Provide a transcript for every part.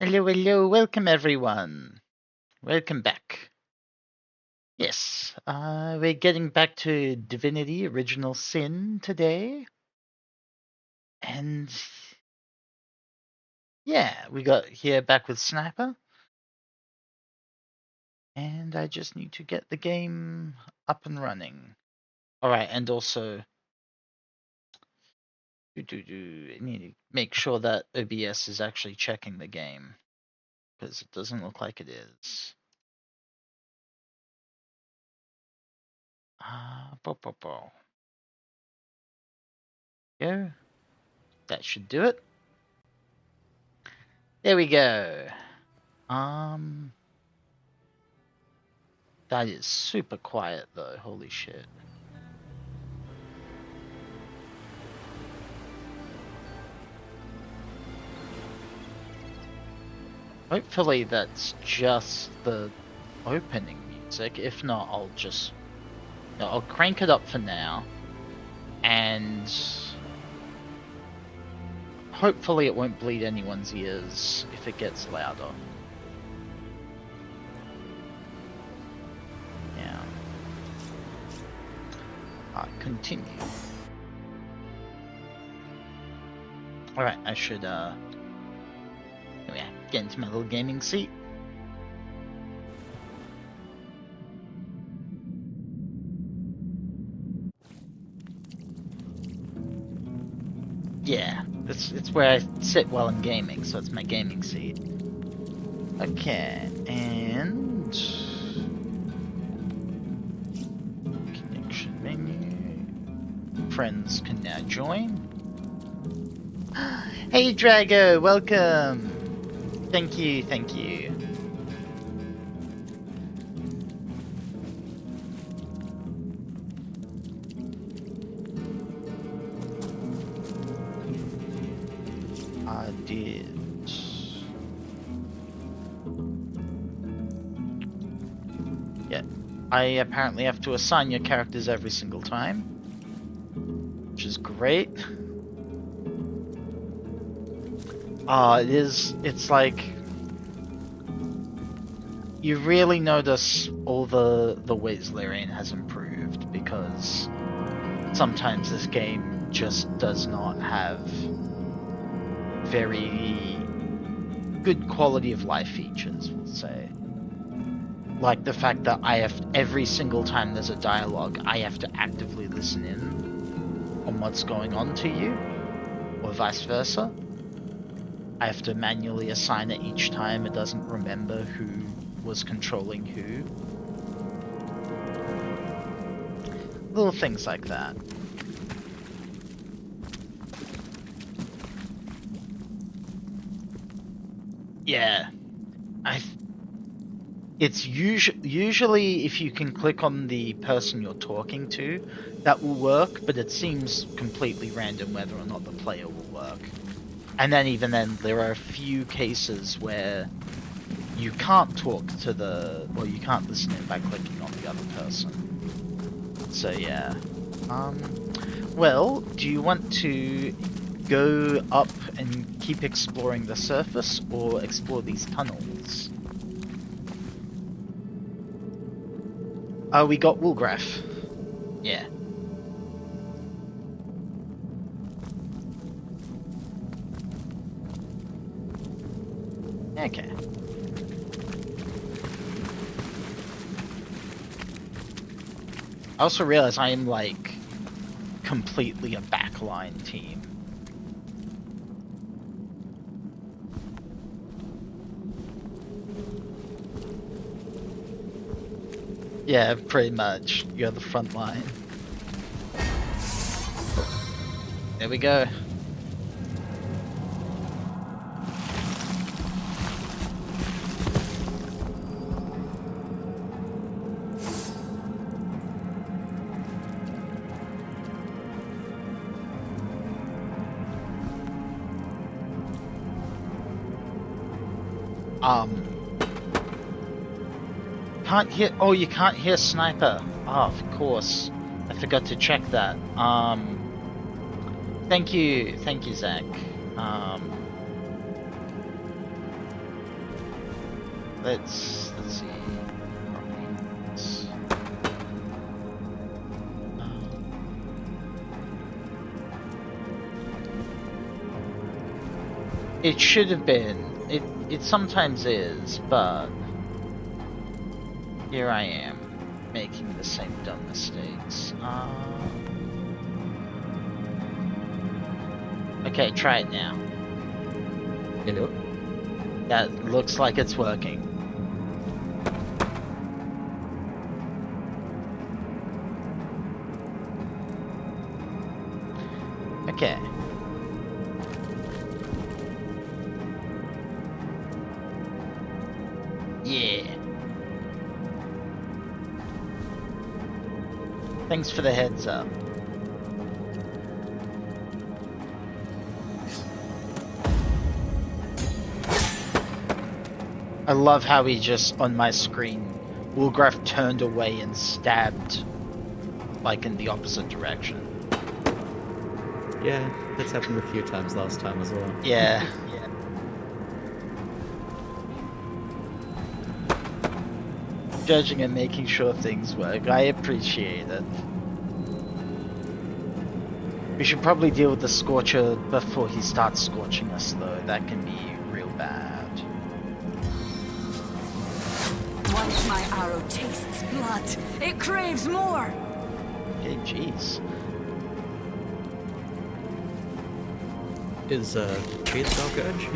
Hello, hello, welcome everyone. Welcome back. Yes, we're getting back to Divinity Original Sin today. And yeah, we got here back with Sniper. And I just need to get the game up and running. Alright, and also I need to make sure that OBS is actually checking the game. Because it doesn't look like it is. Go. That should do it. There we go. That is super quiet though, holy shit. Hopefully that's just the opening music. If not, I'll crank it up for now. And hopefully it won't bleed anyone's ears if it gets louder. Yeah. Continue. Alright, I should get into my little gaming seat. Yeah, it's where I sit while I'm gaming, so it's my gaming seat. Okay, and connection menu. Friends can now join. Hey Drago, welcome! Thank you, thank you. I did. Yeah, I apparently have to assign your characters every single time, which is great. It's like, you really notice all the ways Larian has improved, because sometimes this game just does not have very good quality of life features, we'll say. Like the fact that every single time there's a dialogue, I have to actively listen in on what's going on to you, or vice versa. I have to manually assign it each time. It doesn't remember who was controlling who. Little things like that. Yeah. It's usually if you can click on the person you're talking to, that will work, but it seems completely random whether or not the player will work. And then even then, there are a few cases where you can't talk to or you can't listen in by clicking on the other person. So yeah. Well, do you want to go up and keep exploring the surface, or explore these tunnels? Oh, we got Woolgraph. Yeah. Okay. I also realize I am, like, completely a backline team. Yeah, pretty much. You're the front line. There we go. Can't hear. Oh, you can't hear Sniper. Oh, of course. I forgot to check that. Thank you, Zach. Let's see. Properties. It should have been. It sometimes is, but here I am making the same dumb mistakes. Okay, try it now. You know it? That looks like it's working. Okay. Yeah. Thanks for the heads up. I love how he just, on my screen, Woolgraf turned away and stabbed, like, in the opposite direction. Yeah, that's happened a few times last time as well. Yeah. Judging and making sure things work. I appreciate it. We should probably deal with the Scorcher before he starts scorching us, though. That can be real bad. Once my arrow tastes blood, it craves more. Okay, jeez. Is Beardstock Urge?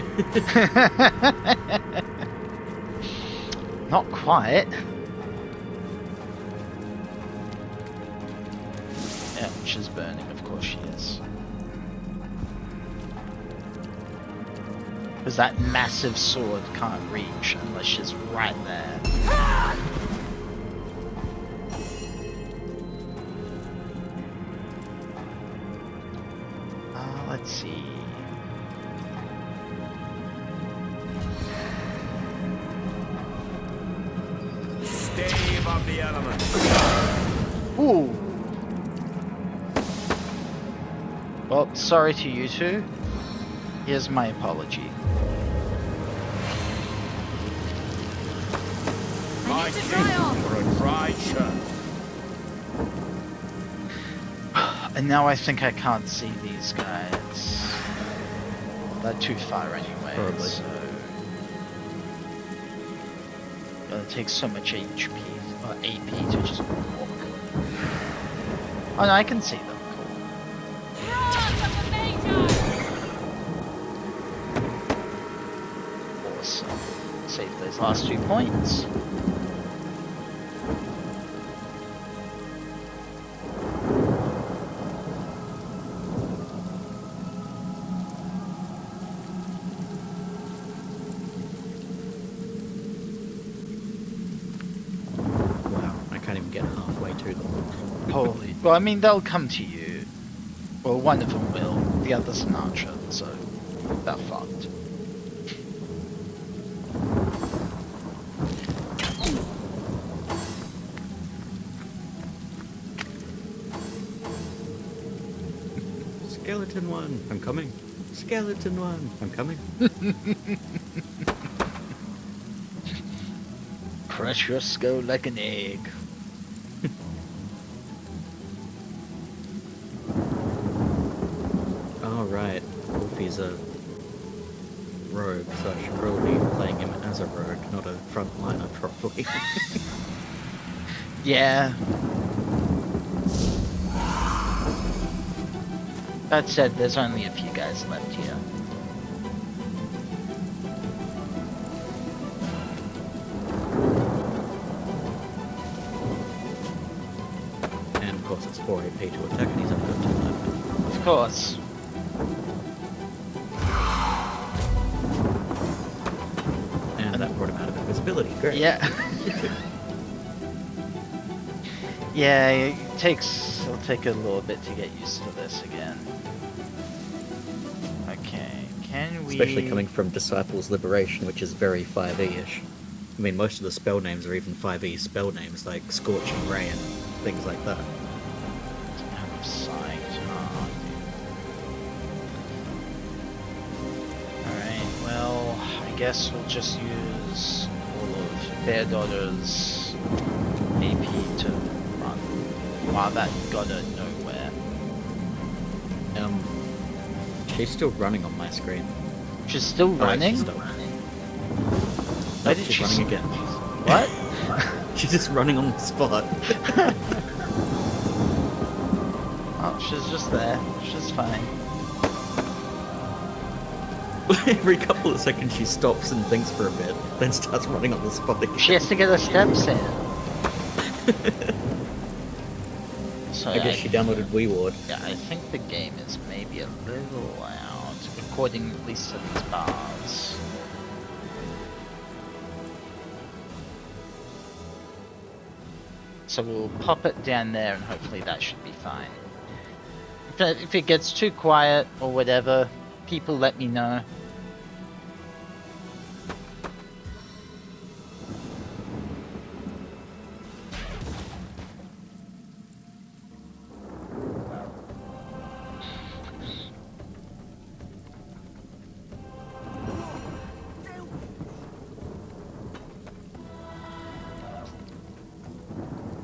Not quite. Yeah, she's burning, of course she is. Because that massive sword can't reach unless she's right there. Let's see. Stay above the elements. Ooh. Well, sorry to you two. Here's my apology. I need to dry off. For a dry shirt. And now I think I can't see these guys. They're too far anyway. Probably. So... It takes so much HP or AP to just walk. Oh no, I can see them. Cool. Awesome. Save those last 2 points. Holy. Well, I mean, they'll come to you. Well, one of them will. The other's an archer, so they're fucked. Skeleton one, I'm coming. Skeleton one, I'm coming. Crush your skull like an egg. Right, Wolfie's a rogue, so I should probably be playing him as a rogue, not a frontliner, probably. Yeah. That said, there's only a few guys left here. And of course it's 4 AP to attack and he's only got 2 left. Of course. And that brought him out of invisibility, great. Yeah. Yeah, it'll take a little bit to get used to this again. Okay, can we... Especially coming from Disciples Liberation, which is very 5e-ish. I mean, most of the spell names are even 5e spell names, like Scorching Ray and things like that. Out of sight. Alright, well, I guess we'll just use Warlord Bear Daughter's AP to run. Wow, that got her nowhere. She's still running on my screen. She's still Oh, wait, running? she's stopped. Why Nope, did she's she running again. What? She's just running on the spot. Oh, she's just there. She's fine. Every couple of seconds she stops and thinks for a bit, then starts running on the spot again. She has to get her steps in. So I guess she downloaded Wii Ward. Yeah, I think the game is maybe a little loud, according at least to these bars. So we'll pop it down there and hopefully that should be fine. If it gets too quiet or whatever, people let me know.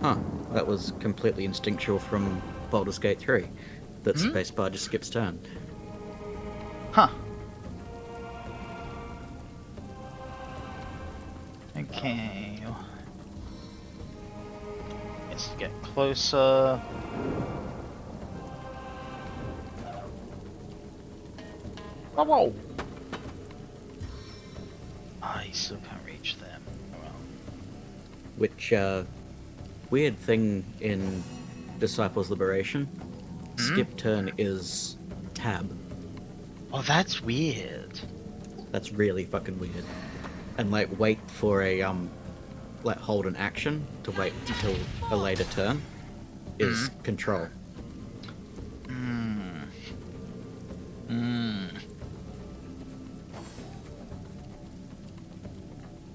Huh, that was completely instinctual from Baldur's Gate 3. That spacebar just skips turn. Huh. Okay. Let's get closer. Oh, whoa! Ah, you still can't reach them. Well, Which, weird thing in Disciples Liberation. Skip turn is tab. oh, that's weird. That's really fucking weird. And like wait for a like hold an action to wait until a later turn is control.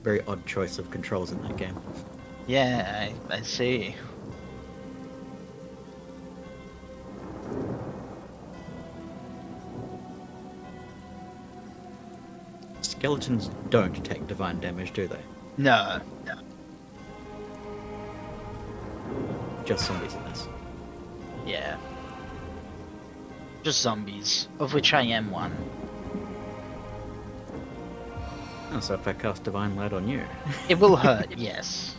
Very odd choice of controls in that game. Yeah, I see. Skeletons don't take divine damage, do they? No. Just zombies in this. Yeah. Just zombies, of which I am one. Oh, so if I cast Divine Light on you. It will hurt, yes.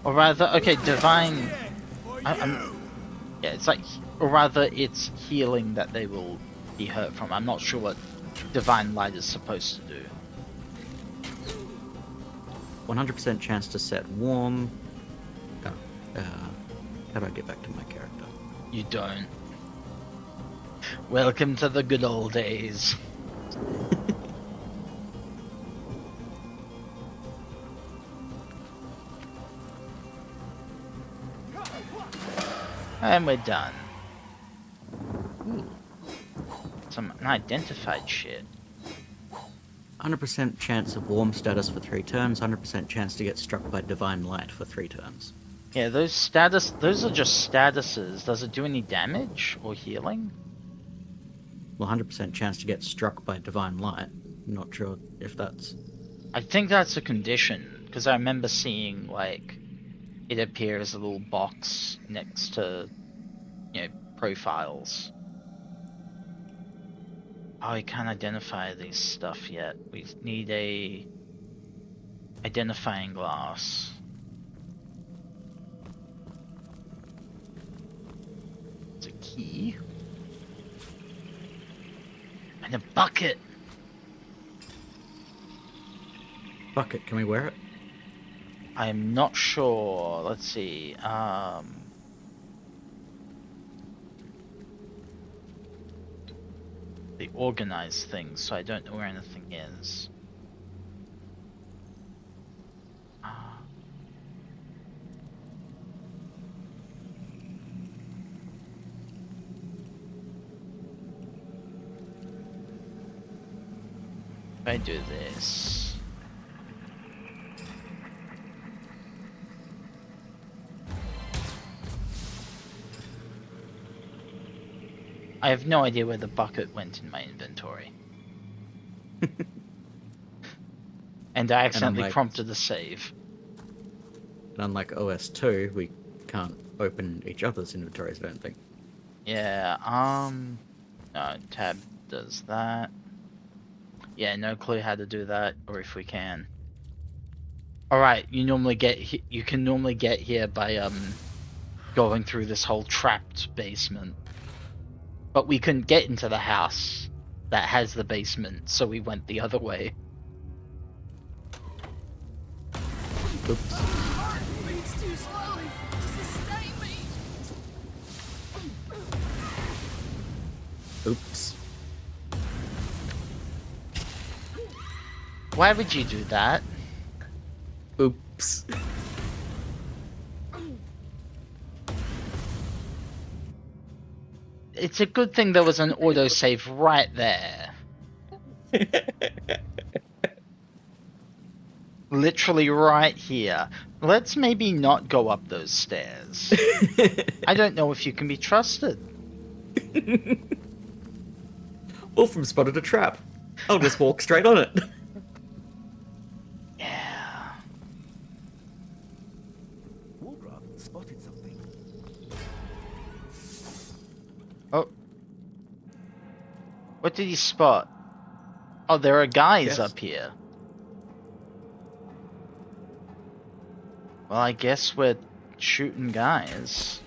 Or rather, okay, divine. Yeah, it's like, or rather, it's healing that they will be hurt from. I'm not sure what divine light is supposed to do. 100% chance to set warm. Oh, how do I get back to my character? You don't. Welcome to the good old days. And we're done. Ooh. Some unidentified shit. 100% chance of warm status for 3 turns, 100% chance to get struck by divine light for 3 turns. Yeah, those are just statuses. Does it do any damage or healing? Well, 100% chance to get struck by divine light. Not sure if that's... I think that's a condition, because I remember seeing, like, it appear as a little box next to, you know, profiles. Oh, we can't identify these stuff yet. We need a identifying glass. It's a key. And a bucket! Bucket, can we wear it? I'm not sure. Let's see. They organize things, so I don't know where anything is. If I do this. I have no idea where the bucket went in my inventory. And I accidentally unlike- prompted a save. And unlike OS2, we can't open each other's inventories, I don't think. Yeah, no, tab does that. Yeah, no clue how to do that, or if we can. Alright, you can normally get here by, going through this whole trapped basement. But we couldn't get into the house that has the basement, so we went the other way. Oops. Heart beats too slowly to sustain me. Oops. Why would you do that? Oops. It's a good thing there was an autosave right there. Literally right here. Let's maybe not go up those stairs. I don't know if you can be trusted. Wolfram spotted a trap. I'll just walk straight on it. Yeah. Wolfram spotted something. Oh. What did he spot? Oh, there are guys Yes. up here. Well, I guess we're shooting guys.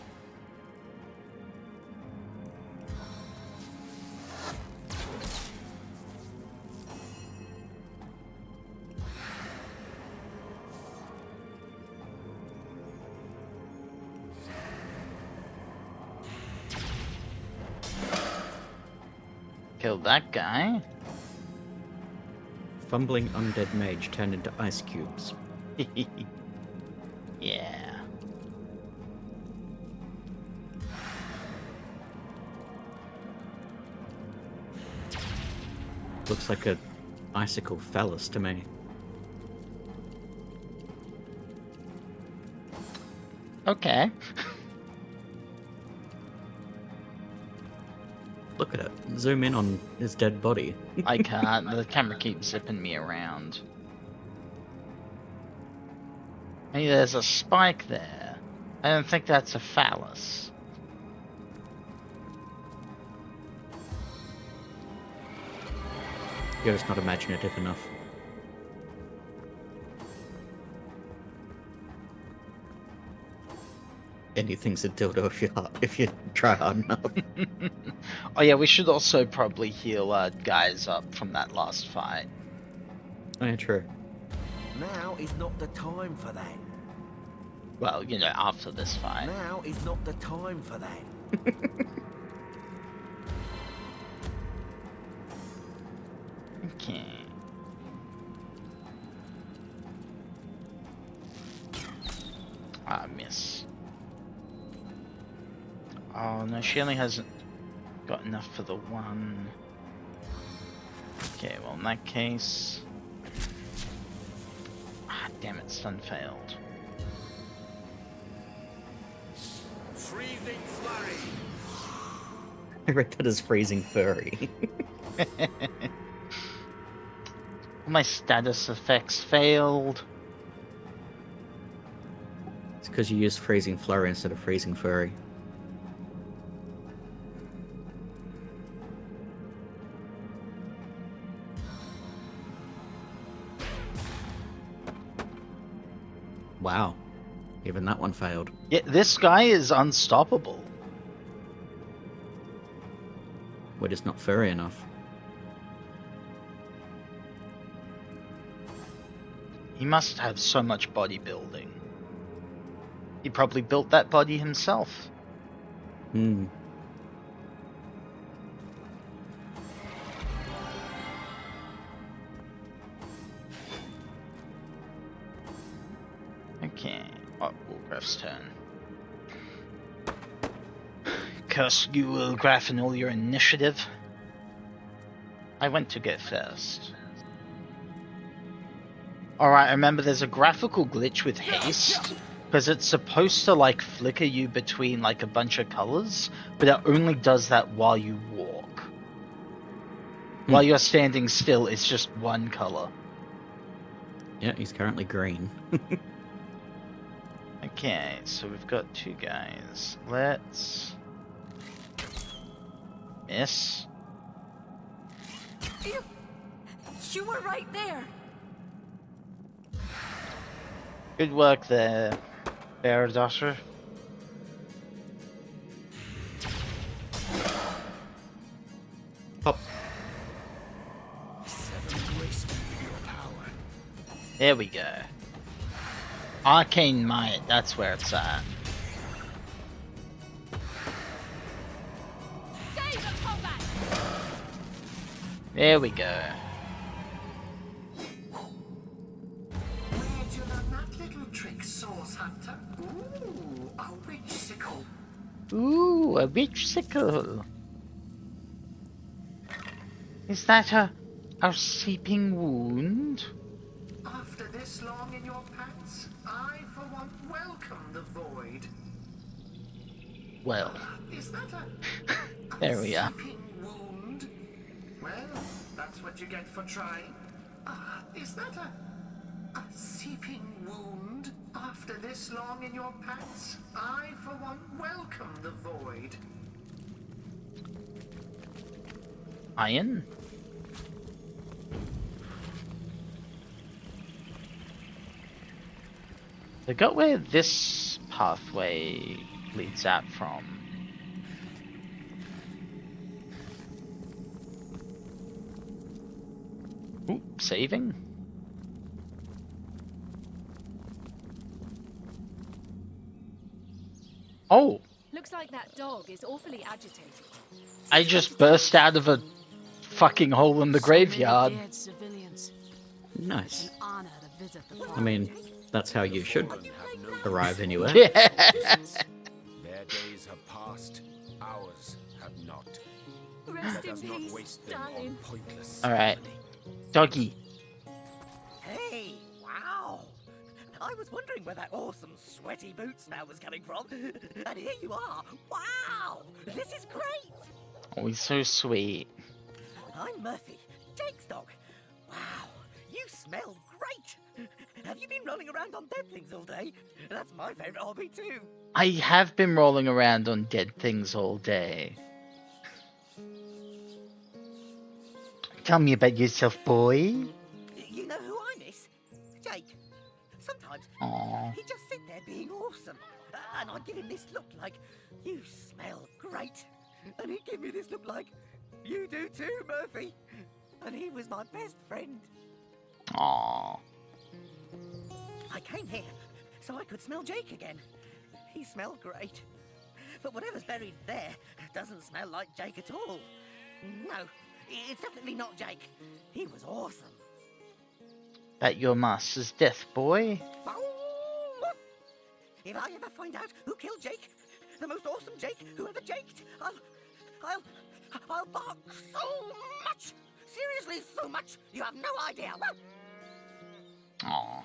Killed that guy. Fumbling undead mage turned into ice cubes. Yeah. Looks like a icicle phallus to me. Okay. Look at it. Zoom in on his dead body. I can't. The camera keeps zipping me around. Hey, there's a spike there. I don't think that's a phallus. You're just not imaginative enough. Anything's a dildo if you try hard enough. Oh yeah, we should also probably heal guys up from that last fight. Oh, yeah, true. Now is not the time for that. Well, you know, after this fight. Now is not the time for that. Okay. Ah, miss. Oh no, she only hasn't got enough for the one. Okay, well in that case... Ah, damn it, stun failed. Freezing flurry. I read that as freezing furry. My status effects failed. It's because you used freezing flurry instead of freezing furry. Wow. Even that one failed. Yeah, this guy is unstoppable. We're just not furry enough. He must have so much bodybuilding. He probably built that body himself. Hmm. Okay. Oh, Wolgraff's turn. Curse you, Wolgraff, and all your initiative. I went to go first. Alright, remember there's a graphical glitch with haste, because it's supposed to like flicker you between like a bunch of colors, but it only does that while you walk. While you're standing still, it's just one color. Yeah, he's currently green. Okay, so we've got 2 guys. Let's miss. You were right there. Good work there, Bear Daughter. Pop. 7 grace me with your power. There we go. Arcane Might, that's where it's at. Stay the combat. There we go. Where'd you learn that little trick, Source Hunter? Ooh, a witch sickle. Ooh, a witch sickle. Is that a seeping wound? After this long in your pants, I, for one, welcome the void. Well, Is that a there we are. seeping wound? Well, that's what you get for trying. Is that a seeping wound? After this long in your pants, I, for one, welcome the void. Iron? I got where this pathway leads out from. Ooh, saving? Oh, Looks like that dog is awfully agitated. I just burst out of a fucking hole in the graveyard. Dead civilians. Nice. An honor to visit the I mean, that's how you should Fallen have no arrive anywhere. Yeah. Their days have passed, ours have not. Rest Let in us not peace, waste them on darling. pointless Alright. ceremony. Doggy. Hey, wow! I was wondering where that awesome sweaty boot smell was coming from. And here you are. Wow! This is great! Oh, he's so sweet. I'm Murphy, Jake's dog. Wow, you smell great! Have you been rolling around on dead things all day? That's my favourite hobby too. I have been rolling around on dead things all day. Tell me about yourself, boy. You know who I miss? Jake. Sometimes Aww. he'd just sit there being awesome. And I'd give him this look like, you smell great. And he'd give me this look like, you do too, Murphy. And he was my best friend. Aww. I came here so I could smell Jake again. He smelled great. But whatever's buried there doesn't smell like Jake at all. No, it's definitely not Jake. He was awesome. That your master's death, boy? If I ever find out who killed Jake, the most awesome Jake who ever jaked, I'll bark so much. Seriously, so much. You have no idea. Aww.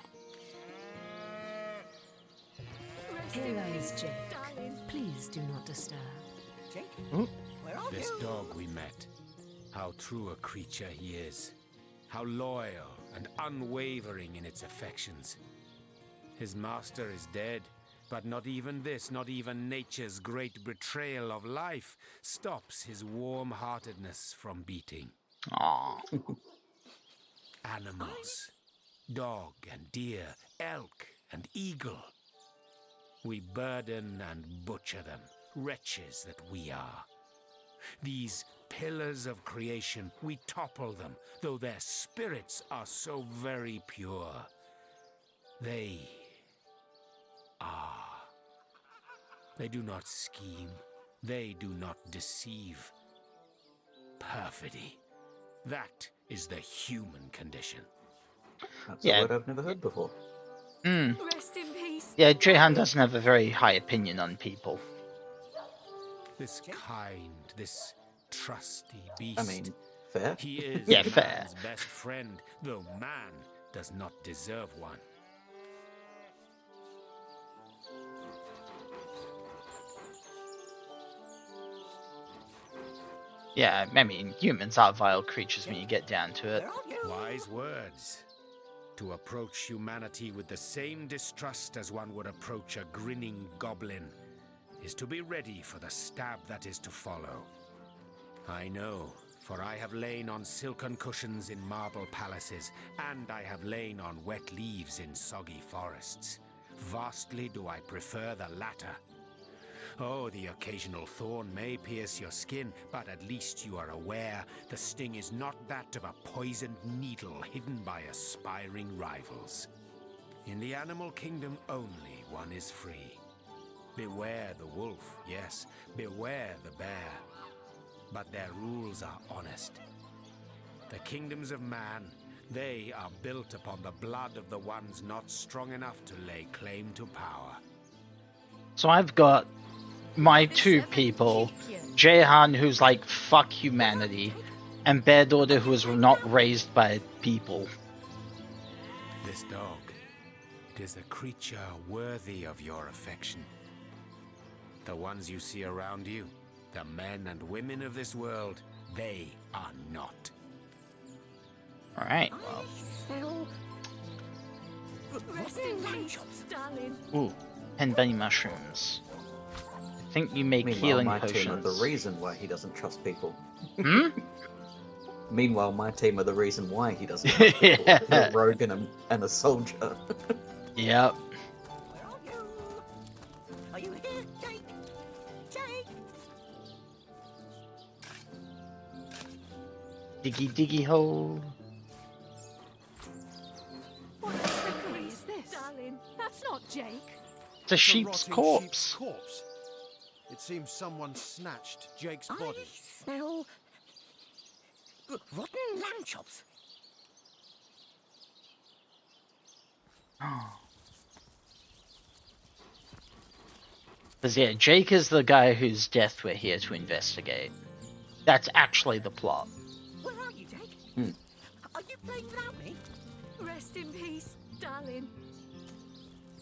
Rest Here in lies peace, Jake. darling. Please do not disturb. Jake, Ooh. where are This you? dog we met, how true a creature he is, how loyal and unwavering in its affections. His master is dead, but not even this, not even nature's great betrayal of life, stops his warm-heartedness from beating. Aww. Animals, dog and deer, elk and eagle. We burden and butcher them, wretches that we are. These pillars of creation, we topple them, though their spirits are so very pure. They are. They do not scheme, they do not deceive. Perfidy. That is the human condition. That's Yeah. a word I've never heard before. Hmm. Rest in peace. Yeah, Trehan doesn't have a very high opinion on people. This kind, this trusty beast. I mean, fair. He is Yeah, man's fair. best friend, though man does not deserve one. Yeah, I mean, humans are vile creatures when you get down to it. Where are you? Wise words. To approach humanity with the same distrust as one would approach a grinning goblin is to be ready for the stab that is to follow. I know, for I have lain on silken cushions in marble palaces, and I have lain on wet leaves in soggy forests. Vastly do I prefer the latter. Oh, the occasional thorn may pierce your skin, but at least you are aware the sting is not that of a poisoned needle hidden by aspiring rivals. In the animal kingdom only one is free. Beware the wolf, yes, beware the bear. But their rules are honest. The kingdoms of man, they are built upon the blood of the ones not strong enough to lay claim to power. So I've got my two people, Jehan, who's like, fuck humanity, and Bear Daughter, who was not raised by people. This dog, it is a creature worthy of your affection. The ones you see around you, the men and women of this world, they are not. Alright, Smell. Rest in peace, darling. ooh, 10 bunny mushrooms. I think you make Meanwhile, healing my potions. team are the reason why he doesn't trust people. Hmm? Meanwhile, my team are the reason why he doesn't trust people. Yeah. A rogue and a soldier. Yep. Where are you? Are you here, Jake? Jake? Diggy diggy hole. What trickery is this? Darling, that's not Jake. It's a It's a sheep's rotting corpse. sheep's corpse. It seems someone snatched Jake's I body. smell rotten lamb chops. Because yeah, Jake is the guy whose death we're here to investigate. That's actually the plot. Where are you, Jake? Hmm. Are you playing without me? Rest in peace, darling.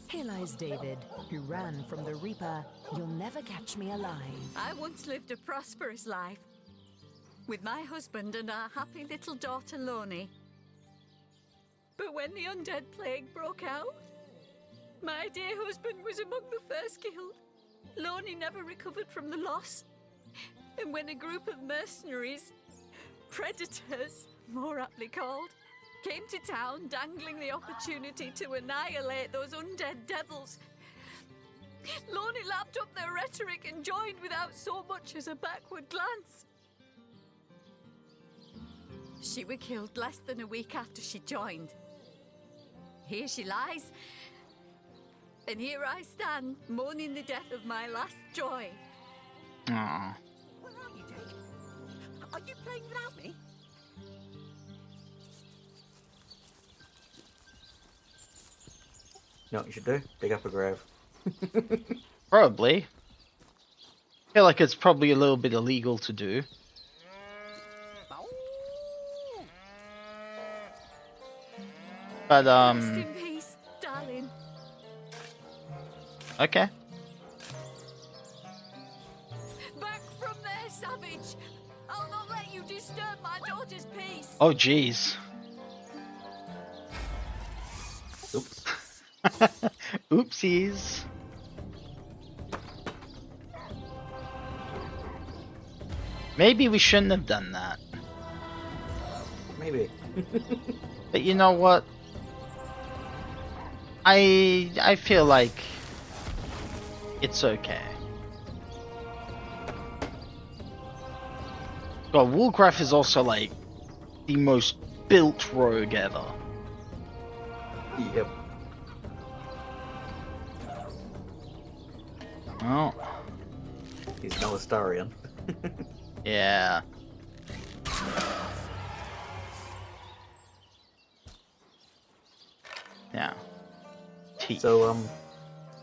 Here lies David, who ran from the Reaper. You'll never catch me alive. I once lived a prosperous life with my husband and our happy little daughter Loney. But when the undead plague broke out, my dear husband was among the first killed. Loney never recovered from the loss. And when a group of mercenaries, predators, more aptly called, came to town dangling the opportunity to annihilate those undead devils, Loney lapped up their rhetoric and joined without so much as a backward glance. She were killed less than a week after she joined. Here she lies, and here I stand, mourning the death of my last joy. Aw. Where are you, Jake? Are you playing without me? You know what you should do? Dig up a grave. Probably. I feel like it's probably a little bit illegal to do. Oh. But, Rest in peace, darling. okay. Back from there, savage! I'll not let you disturb my daughter's peace. Oh, jeez. Oops. Oopsies. Maybe we shouldn't have done that. Maybe. But you know what? I feel like it's okay. God, Woolgraf is also like the most built rogue ever. Yep. Oh, He's no Astarian. yeah. Yeah. Teeth. So,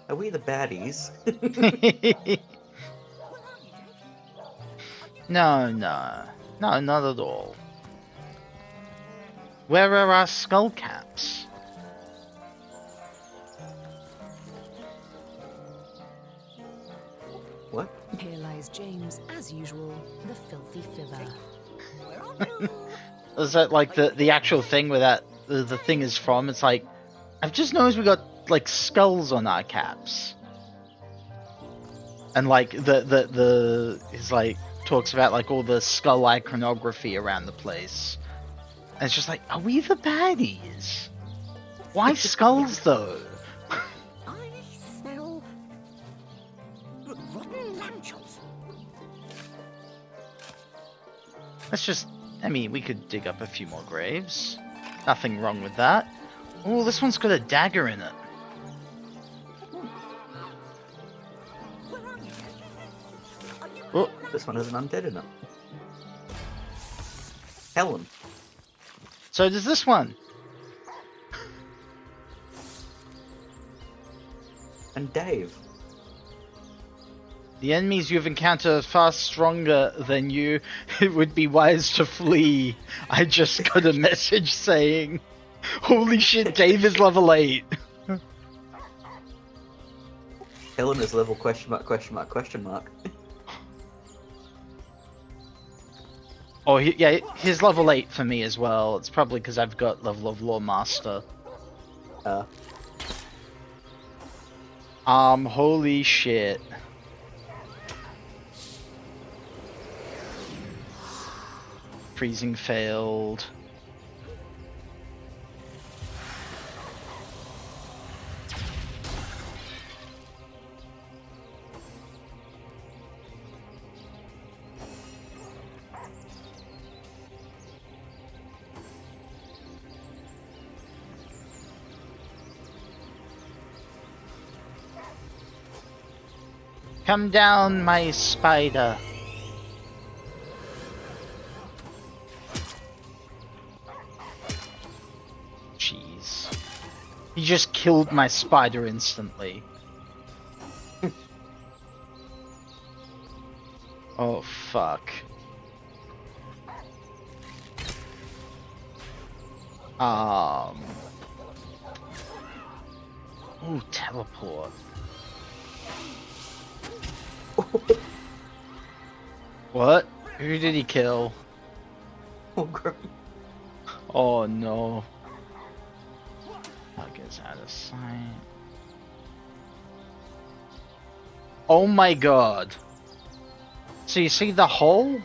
are we the baddies? No, no. No, not at all. Where are our skull caps? What? Here lies James, as usual, the filthy fibber. Where are you? Is that like the actual thing where that the thing is from. It's like, I've just noticed we got like skulls on our caps, and like the is like talks about like all the skull iconography around the place, and it's just like, are we the baddies? Why skulls though? I smell rotten lamb chops. Let's just, I mean, we could dig up a few more graves. Nothing wrong with that. Oh, this one's got a dagger in it. Where are you? Are you Oh, This one has an undead in it. Helen. so does this one. And Dave. The enemies you've encountered are far stronger than you. It would be wise to flee. I just got a message saying, holy shit, Dave is level 8. Helen is level question mark, question mark, question mark. Oh, yeah, he's level 8 for me as well. It's probably because I've got level of Lore Master. Holy shit. Freezing failed. Come down, my spider. Jeez. He just killed my spider instantly. Oh, fuck. Ooh, teleport. What? Who did he kill? Oh, great. Oh no. That gets out of sight. Oh my god. So you see the hole?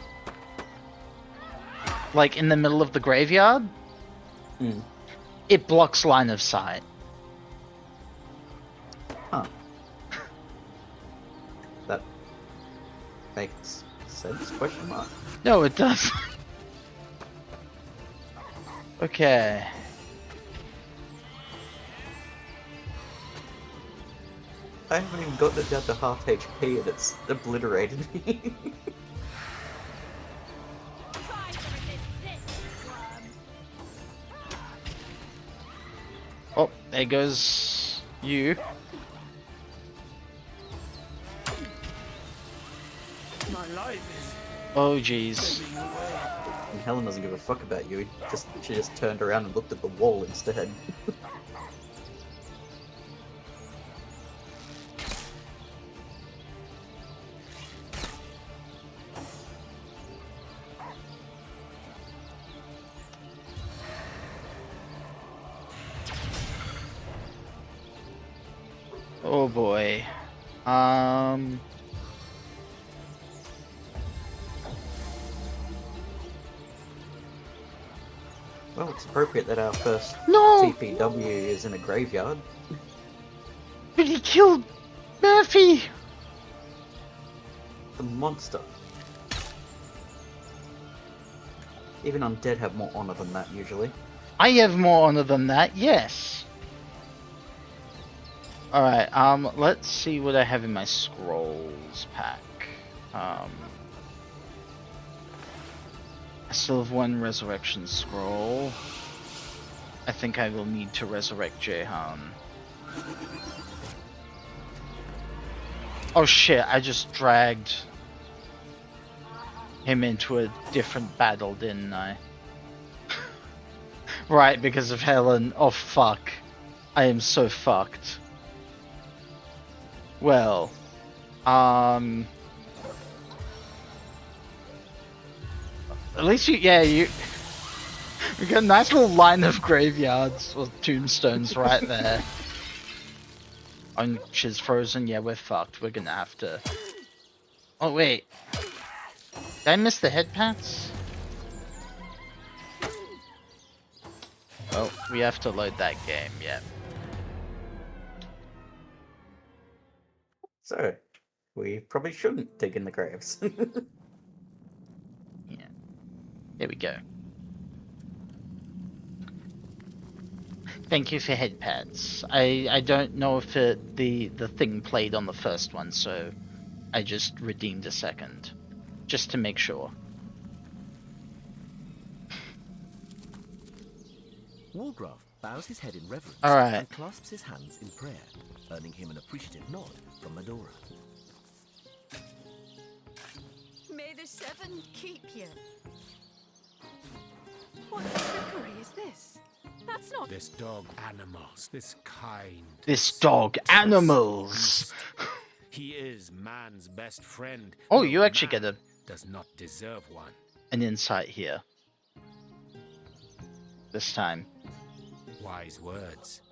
Like in the middle of the graveyard? Hmm. It blocks line of sight. Huh. That makes sense, question mark. No, it does. Okay. I haven't even gotten it down to half HP and it's obliterated me. Oh, there goes you. My life is Oh jeez. ebbing away. And Helen doesn't give a fuck about you. She just turned around and looked at the wall instead. Oh boy. Well, it's appropriate that our first No! TPW is in a graveyard. But he killed Murphy! The monster. Even undead have more honor than that, usually. I have more honor than that, yes. Alright, let's see what I have in my scrolls pack. I still have one resurrection scroll. I think I will need to resurrect Jehan. Oh shit, I just dragged him into a different battle, didn't I? Right, because of Helen. Oh fuck. I am so fucked. Well, at least you, yeah, We got a nice little line of graveyards or tombstones right there. Which is frozen. Yeah, we're fucked. We're gonna have to. Oh wait, did I miss the head pats? Oh, we have to load that game. Yeah. So, we probably shouldn't dig in the graves. Yeah. There we go. Thank you for head pads. I don't know if the thing played on the first one, so I just redeemed a second, just to make sure. Wargraf bows his head in reverence All right. and clasps his hands in prayer, earning him an appreciative nod from Medora. May the Seven keep you. What trickery is this? That's not. This dog animals, this kind. This dog animals. He is man's best friend. Oh, though you actually man get does not deserve one. an insight here. This time. Wise words.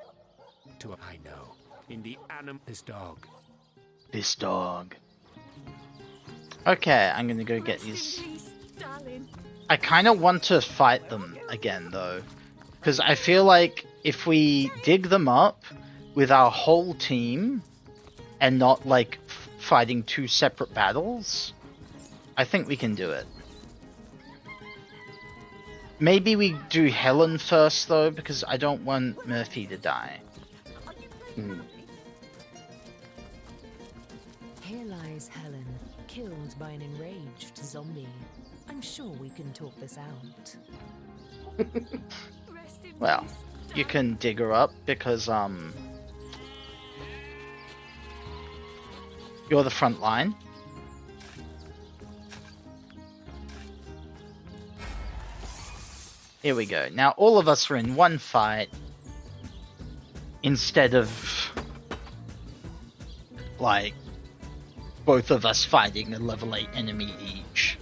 I know. In the this dog. This dog. Okay, I'm gonna go get Rest in these. peace, darling. I kind of want to fight them again, though. Because I feel like if we dig them up with our whole team and not, like, fighting two separate battles, I think we can do it. Maybe we do Helen first, though, because I don't want Murphy to die. Here lies Helen, killed by an enraged zombie. I'm sure we can talk this out. Rest in Well, peace, you darling. can dig her up because, you're the front line. Here we go. Now all of us are in one fight instead of like both of us fighting a level 8 enemy each.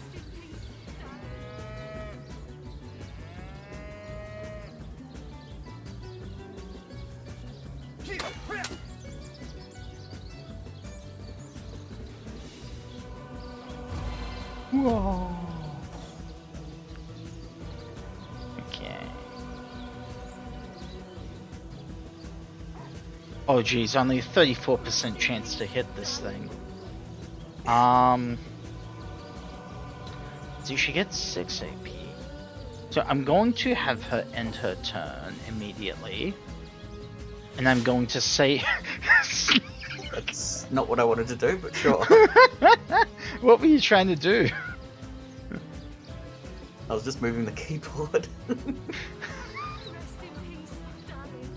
Whoa. Okay. Oh geez, only a 34% chance to hit this thing. So she gets 6 AP. So I'm going to have her end her turn immediately. And I'm going to say... That's not what I wanted to do, but sure. What were you trying to do? I was just moving the keyboard. Rest in peace, darling.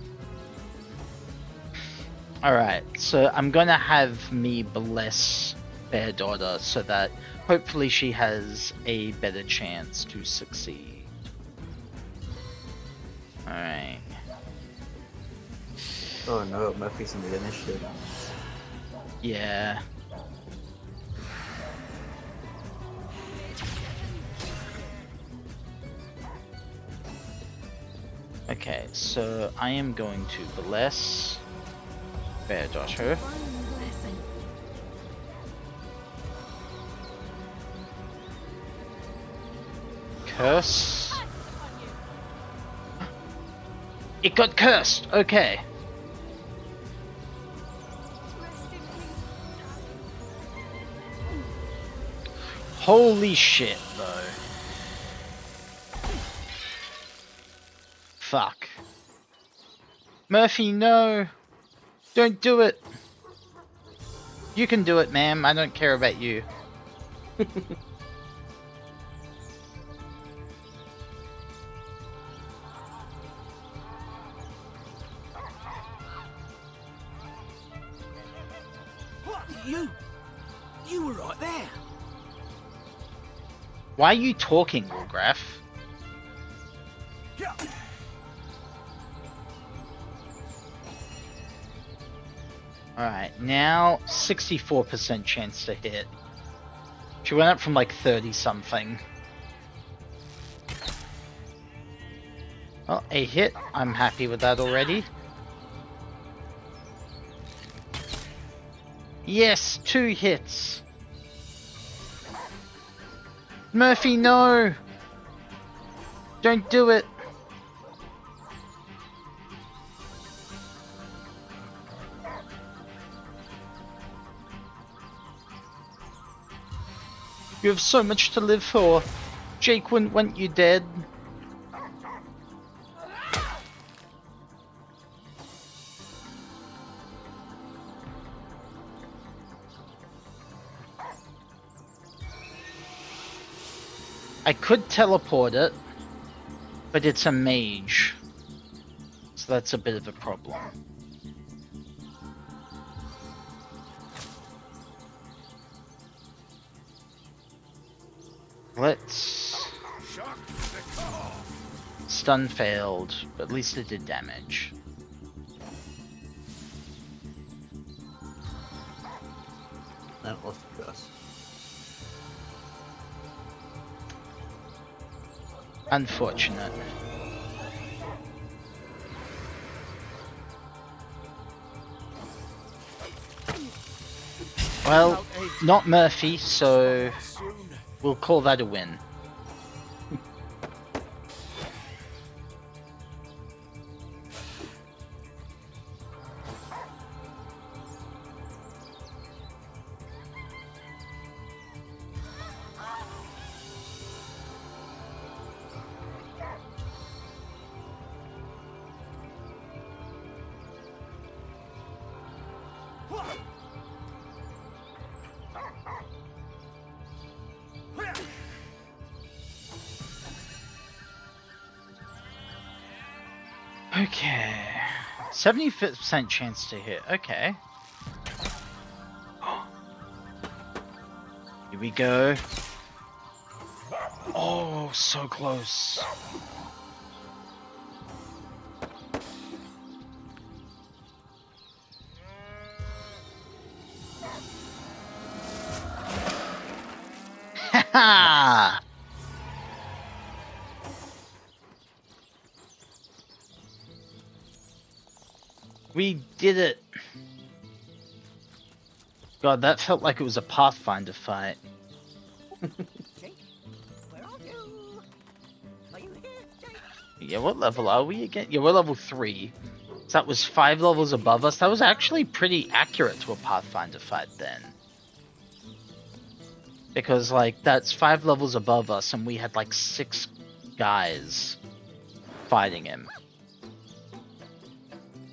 Alright, so I'm gonna have me bless Bear Daughter so that hopefully she has a better chance to succeed. Alright. Oh no, Murphy's in the initiative. Yeah. Okay, so I am going to bless Bear Daughter. Blessing. Curse. It got cursed! Okay. Rest in peace, darling. Holy shit, though. Fuck. Murphy, no! Don't do it! You can do it, ma'am. I don't care about you. What? You were right there. Why are you talking, Wolgraf? Alright, now 64% chance to hit. She went up from like 30 something. Well, a hit. I'm happy with that already. Yes, 2 hits. Murphy, no! Don't do it! You have so much to live for. Jake wouldn't want you dead. I could teleport it, but it's a mage. So that's a bit of a problem. Let's... Stun failed, but at least it did damage. That was the curse. Unfortunate. Well, not Murphy, so we'll call that a win. Okay. 75% chance to hit. Okay. Here we go. Oh, so close. Haha! We did it! God, that felt like it was a Pathfinder fight. Jake, where are you? Are you here, Jake? Yeah, what level are we again? Yeah, we're level 3. So that was 5 levels above us. That was actually pretty accurate to a Pathfinder fight then. Because, like, that's 5 levels above us and we had, like, 6 guys fighting him.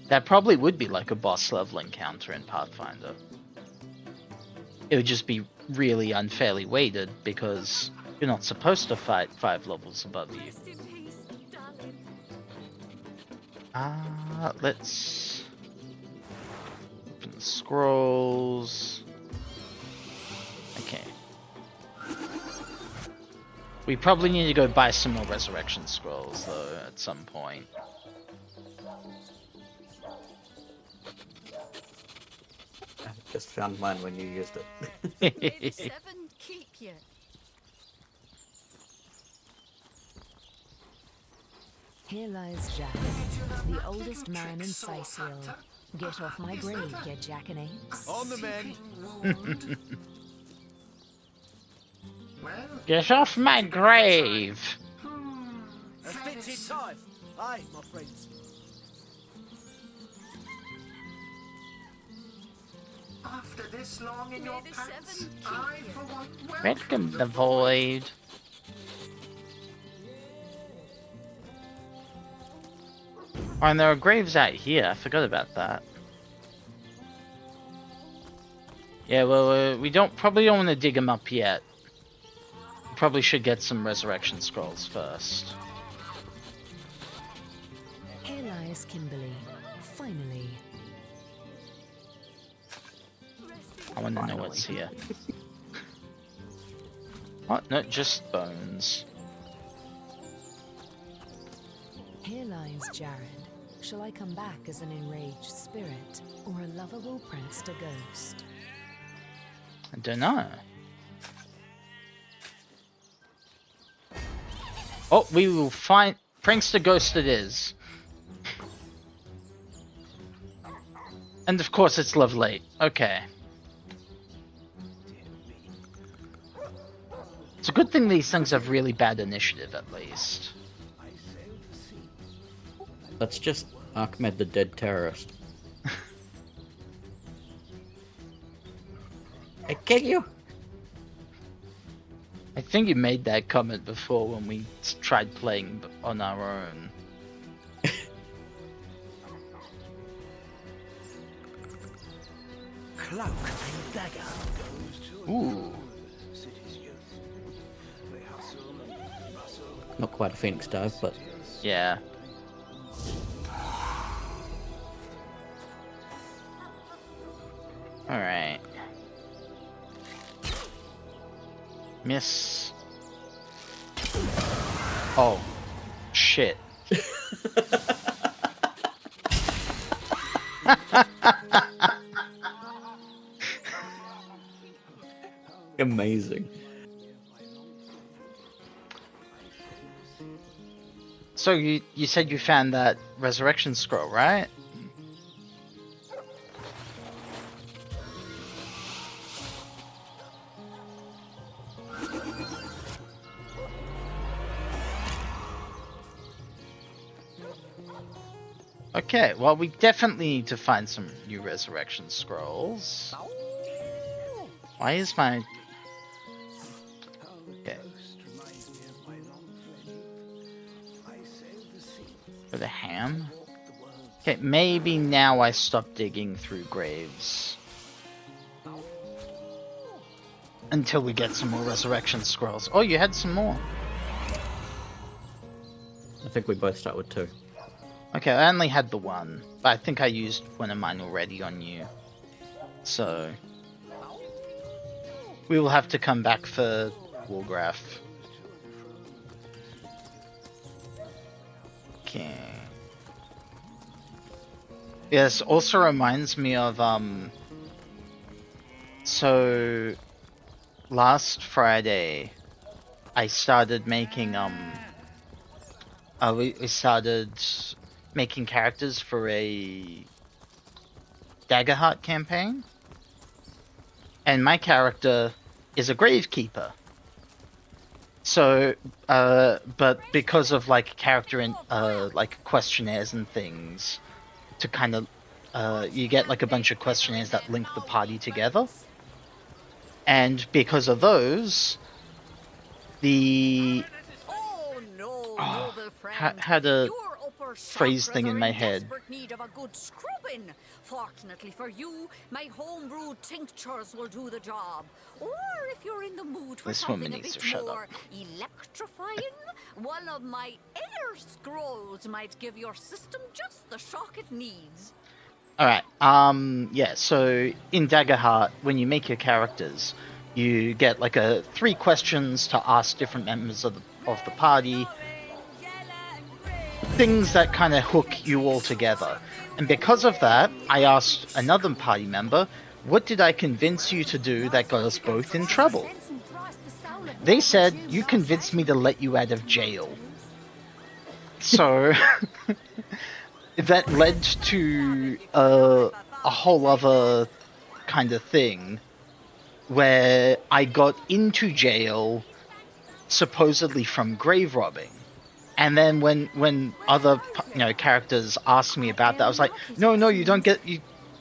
That probably would be like a boss level encounter in Pathfinder. It would just be really unfairly weighted because you're not supposed to fight 5 levels above you. Rest in peace, darling. Let's open the scrolls. Okay. We probably need to go buy some more resurrection scrolls though at some point. I just found mine when you used it. May the 7 keep you. Here lies Jack, the oldest man in Syciel. Get off my grave, you jackanapes. On the mend. Wound. Well, Get off my grave! A stitch in time. Aye, my friends. after this long in May your the pants, 7 keep I you. for one Welcome the void. Oh, and there are graves out here. I forgot about that. Yeah, well, we probably don't want to dig them up yet. Probably should get some resurrection scrolls first. Here lies Kimberly. Finally. I want to know what's here. Oh, no, just bones. Here lies Jared. Shall I come back as an enraged spirit or a lovable prankster ghost? I don't know. Oh, we will Prankster Ghost it is. And of course it's lovely. Okay. It's a good thing these things have really bad initiative, at least. That's just Ahmed the dead terrorist. I kill you! I think you made that comment before when we tried playing on our own. Cloak and dagger. Ooh. Not quite a phoenix dive, but Yeah. Alright. Miss. Oh. Shit. amazing. So you said you found that resurrection scroll, right? Okay, well we definitely need to find some new resurrection scrolls. Why is my... Okay. For the ham? Okay, maybe now I stop digging through graves. Until we get some more resurrection scrolls. Oh, you had some more. I think we both start with 2. Okay, I only had the one, but I think I used one of mine already on you. So... we will have to come back for Wargraph. Okay. Yes, also reminds me of, so... last Friday, I started making, we started making characters for a Daggerheart campaign. And my character is a gravekeeper. So, but because of like character and like questionnaires and things, to kind of, you get like a bunch of questionnaires that link the party together. And because of those, the had a phrase thing in my head. Need of a good scrubbing. Fortunately for you, my homebrewed tinctures will do the job. Or if you're in the mood for This something woman a needs bit to shut more up. electrifying, one of my air scrolls might give your system just the shock it needs. Alright, yeah, so in Daggerheart, when you make your characters, you get like 3 questions to ask different members of the party. Things that kind of hook you all together. And because of that, I asked another party member, what did I convince you to do that got us both in trouble? They said, you convinced me to let you out of jail. So, that led to a whole other kind of thing, where I got into jail, supposedly from grave robbing. And then when other characters asked me about that, I was like, no, you don't get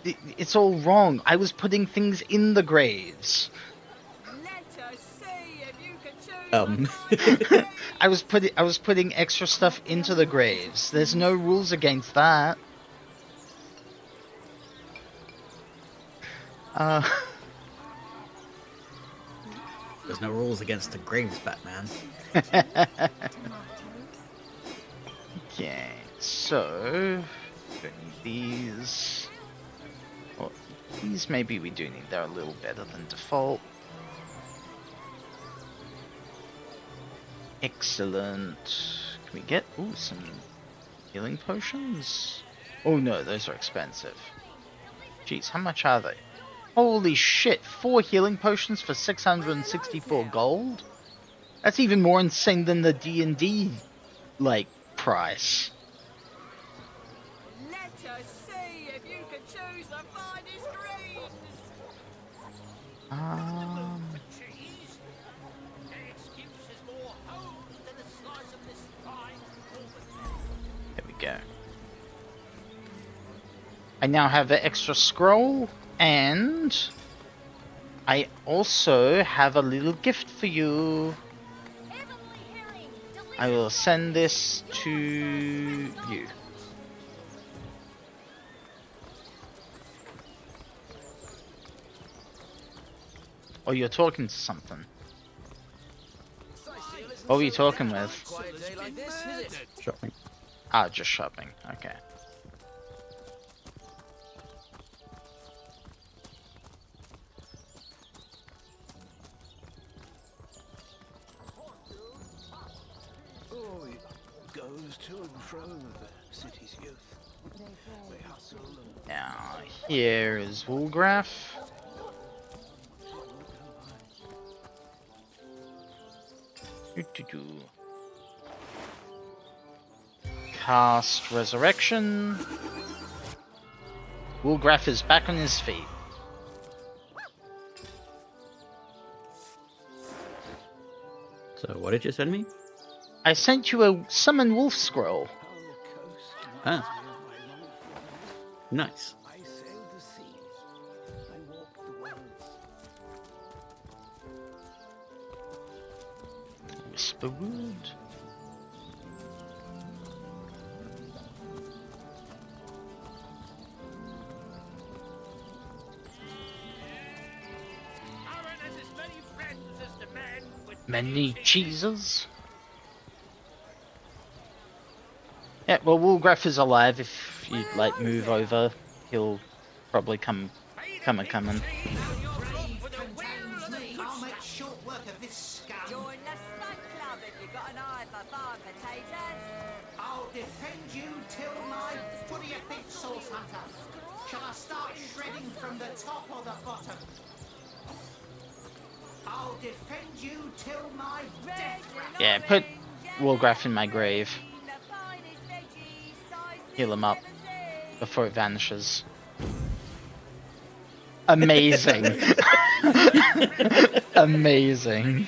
it's all wrong. I was putting things in the graves. I was putting extra stuff into the graves. There's no rules against that. There's no rules against the graves, Batman. Okay, so don't need these. Well, these maybe we do need. They're a little better than default. Excellent. Can we get some healing potions? Oh no, those are expensive. Jeez, how much are they? Holy shit, 4 healing potions for 664 gold? That's even more insane than the D&D, like, price. Let us see if you can choose the finest greens. Cheese? Excuse is more holes than a slice of this fine woman. There we go. I now have an extra scroll, and I also have a little gift for you. I will send this to you. Oh, you're talking to something. What were you talking with? Quiet day like this, is it? Shopping. Ah, just shopping. Okay. Oh, it goes to and fro the city's youth. They hustle and Now, here is Woolgraph. Doo-doo-doo. Cast Resurrection. Woolgraph is back on his feet. So what did you send me? I sent you a Summon Wolf scroll. Ah, nice. I sailed the seas. I walked the worlds. Whisperwood. Aaron has as many friends as the man with Many cheeses. Yeah, well, Woolgraph is alive. If you like move over, he'll probably come coming. Contains me. I'll make short work of this scum. Join the Snug Club if you've got an eye for farm potatoes. I'll defend you till my... What do you think, Source Hunter? Shall I start shredding from the top or the bottom? I'll defend you till my death. Yeah, put Woolgraph in my grave. Heal him up before it vanishes. Amazing. Amazing.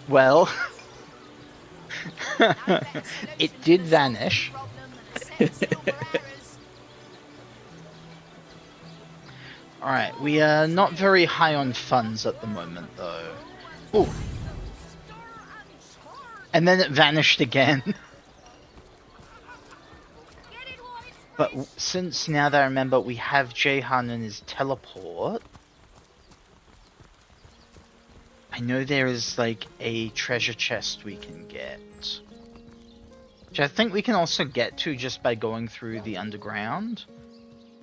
Well, it did vanish. Alright, we are not very high on funds at the moment, though. Ooh. And then it vanished again. But since now that I remember we have Jahan and his teleport, I know there is like a treasure chest we can get. Which I think we can also get to just by going through the underground.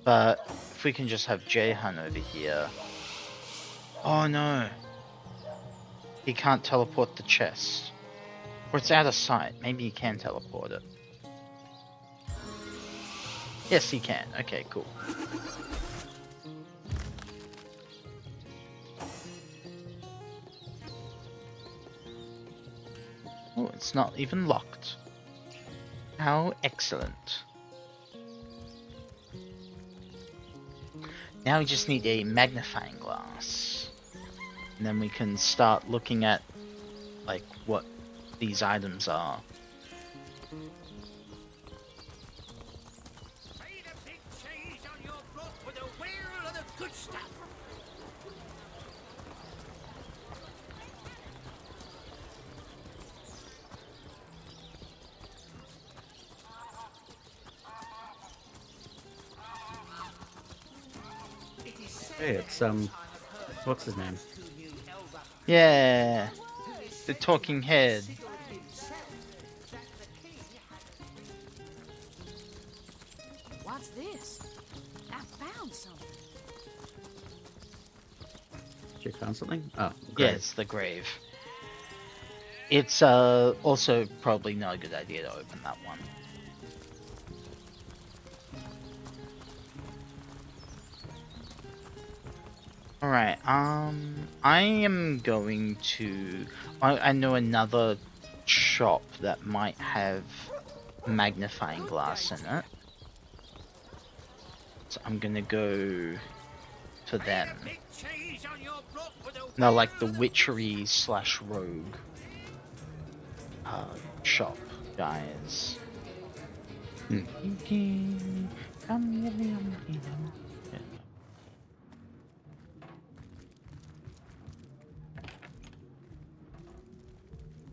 But if we can just have Jahan over here. Oh no. He can't teleport the chest. Or it's out of sight. Maybe he can teleport it. Yes, he can. Okay, cool. Oh, it's not even locked. How excellent. Now we just need a magnifying glass. And then we can start looking at, like, what these items are. Hey, it's what's his name? Yeah, the talking head. What's this? I found something. You found something? Oh, Yeah, great. it's the grave. It's also probably not a good idea to open that one. Alright, I am going to... I know another shop that might have magnifying glass in it. So I'm gonna go to them. Big cheese on your block with a No, like the witchery / rogue shop guys.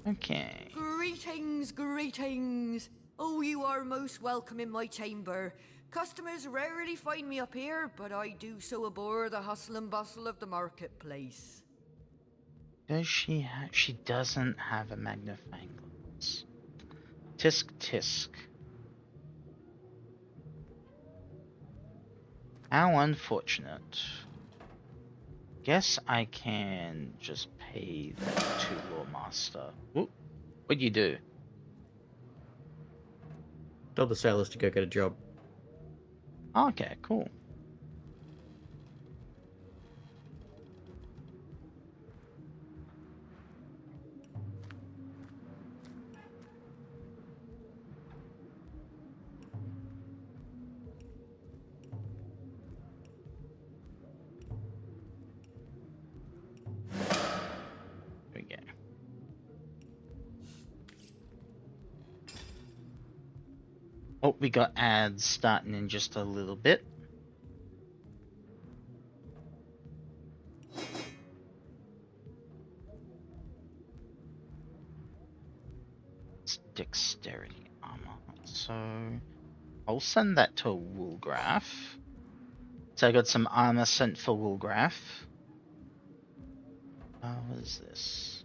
Okay. Greetings, greetings. Oh, you are most welcome in my chamber. Customers rarely find me up here, but I do so abhor the hustle and bustle of the marketplace. Does she she doesn't have a magnifying glass. Tisk tisk. How unfortunate. Guess I can just pay that to Lawmaster. Ooh, what'd you do? Told the sailors to go get a job. Okay, cool. There we go. Oh, we got ads starting in just a little bit. It's dexterity armor. So I'll send that to Woolgraph. So I got some armor sent for Woolgraph. What is this?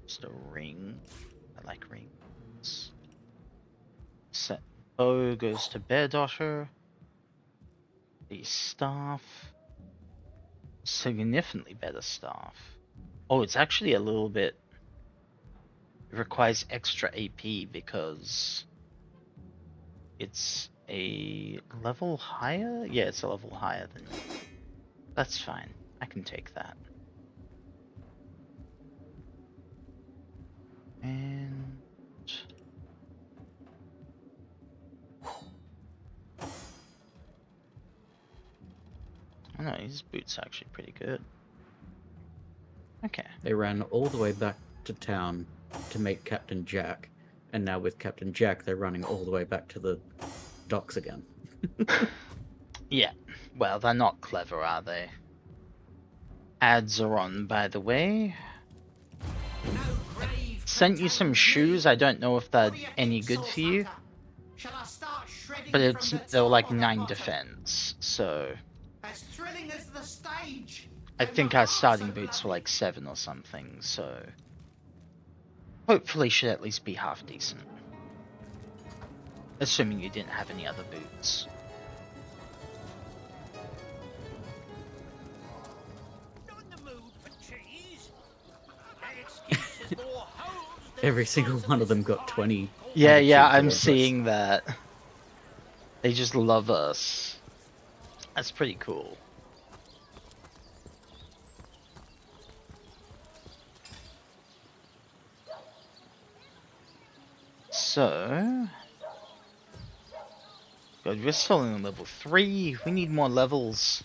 Just a ring. I like rings. Set bow goes to Bear Daughter. The staff. Significantly better staff. Oh, it's actually a little bit. It requires extra AP because it's a level higher? Yeah, it's a level higher than me. That's fine. I can take that. And oh no, his boots are actually pretty good. Okay. They ran all the way back to town to meet Captain Jack, and now with Captain Jack, they're running all the way back to the docks again. Yeah. Well, they're not clever, are they? Ads are on, by the way. Sent you some shoes. I don't know if they're any good for you. Shall I start shredding But from the they're top like of the 9 bottom? defense, so As thrilling as the stage. I and think the our heart starting so boots were bloody. like 7 or something, so hopefully should at least be half decent. Assuming you didn't have any other boots. Not in the mood for cheese. That excuse is more holes than Every the single size one of them this got pie. 20. Yeah, attitude I'm towards us. seeing that. They just love us. That's pretty cool. So, God, we're still in level 3. We need more levels.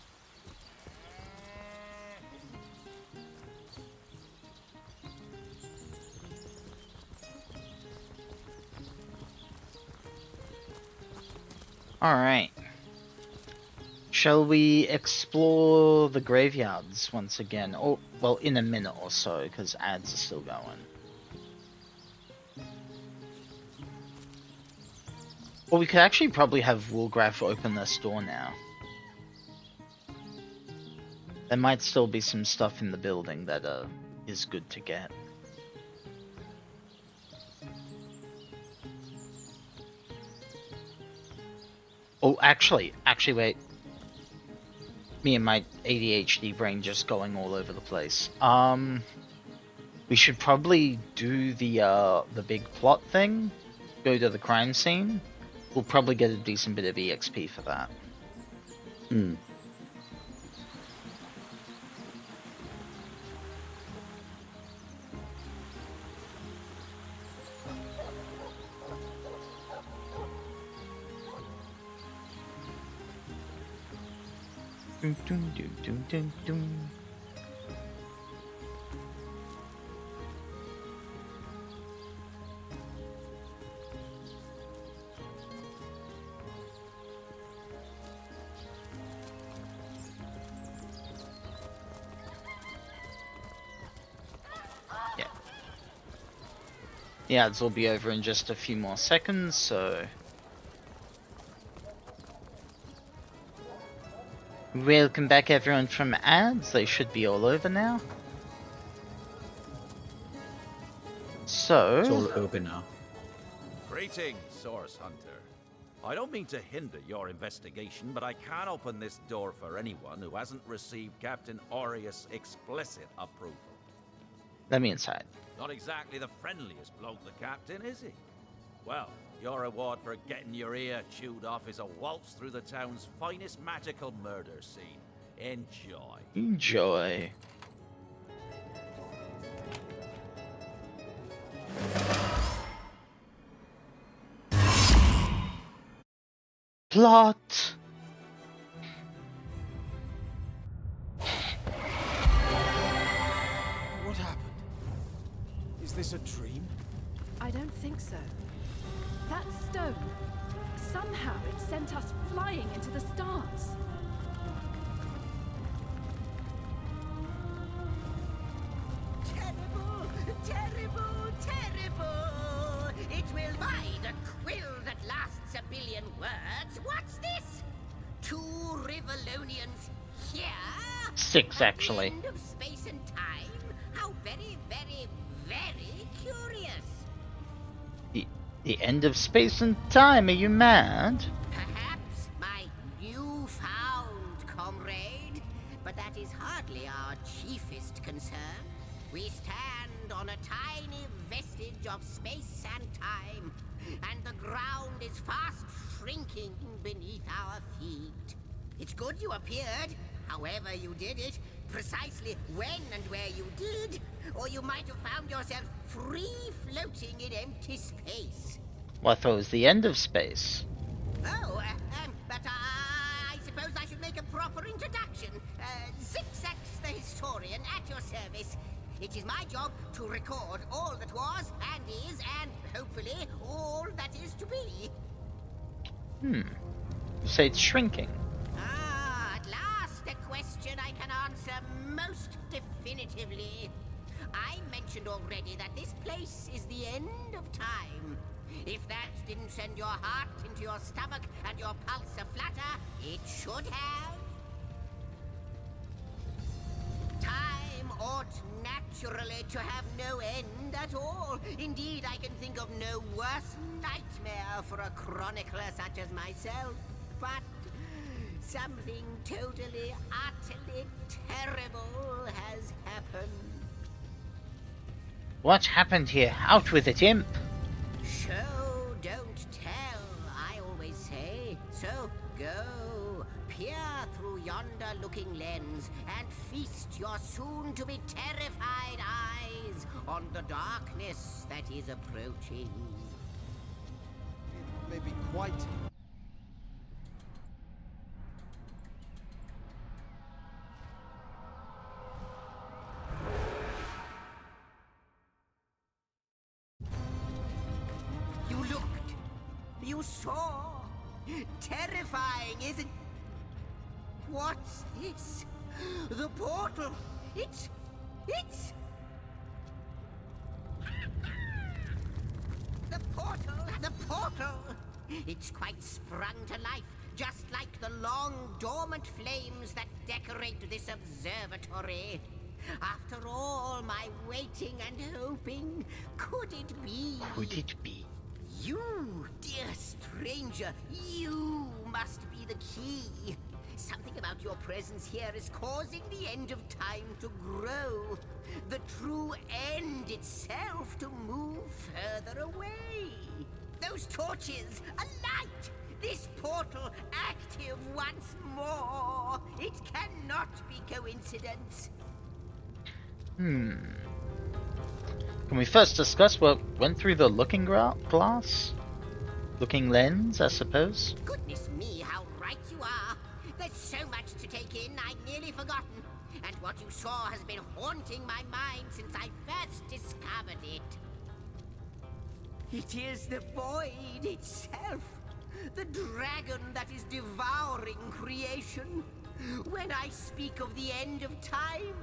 Alright. Shall we explore the graveyards once again? Or, well, in a minute or so, because ads are still going. Or we could actually probably have Woolgraph open their store now. There might still be some stuff in the building that is good to get. Oh, actually, wait. Me and my ADHD brain just going all over the place. We should probably do the big plot thing. Go to the crime scene. We'll probably get a decent bit of EXP for that. Hmm. Dun, dun, dun, dun, dun, dun. Yeah. The ads will be over in just a few more seconds, so... Welcome back everyone from ads, they should be all over now. So... It's all over now. Greetings, Source Hunter. I don't mean to hinder your investigation, but I can't open this door for anyone who hasn't received Captain Aureus' explicit approval. Let me inside. Not exactly the friendliest bloke, the Captain, is he? Well, your reward for getting your ear chewed off is a waltz through the town's finest magical murder scene. Enjoy. Enjoy. Plot. What happened? Is this a dream? I don't think so. That stone, somehow it sent us flying into the stars. Terrible, terrible, terrible! It will bide a quill that lasts a billion words. What's this? 2 Rivalonians here? 6 actually. At the end of space and time? How very, very, very curious. The end of space and time, are you mad? Perhaps my newfound comrade, but that is hardly our chiefest concern. We stand on a tiny vestige of space and time, and the ground is fast shrinking beneath our feet. It's good you appeared, however you did it, precisely when and where you did, or you might have found yourself free floating in empty space. Well, I thought it was the end of space. Oh, but I suppose I should make a proper introduction. Zigzax the historian at your service. It is my job to record all that was and is, and hopefully all that is to be. You say it's shrinking. Ah, at last a question I can answer most definitively. I mentioned already that this place is the end of time. If that didn't send your heart into your stomach and your pulse a-flutter, it should have. Time ought naturally to have no end at all. Indeed, I can think of no worse nightmare for a chronicler such as myself. But something totally, utterly terrible has happened. What happened here? Out with it, imp! Show, don't tell, I always say. So go, peer through yonder looking lens, and feast your soon-to-be terrified eyes on the darkness that is approaching. It may be quite... You looked. You saw. Terrifying, isn't... What's this? The portal. It's... The portal! The portal! It's quite sprung to life, just like the long dormant flames that decorate this observatory. After all my waiting and hoping, could it be? Could it be? You, dear stranger, you must be the key. Something about your presence here is causing the end of time to grow. The true end itself to move further away. Those torches, a light! This portal active once more. It cannot be coincidence. Can we first discuss what went through the looking glass? Looking lens, I suppose? Goodness me, how right you are. There's so much to take in. I'd nearly forgotten. And what you saw has been haunting my mind since I first discovered it. It is the void itself. The dragon that is devouring creation. When I speak of the end of time,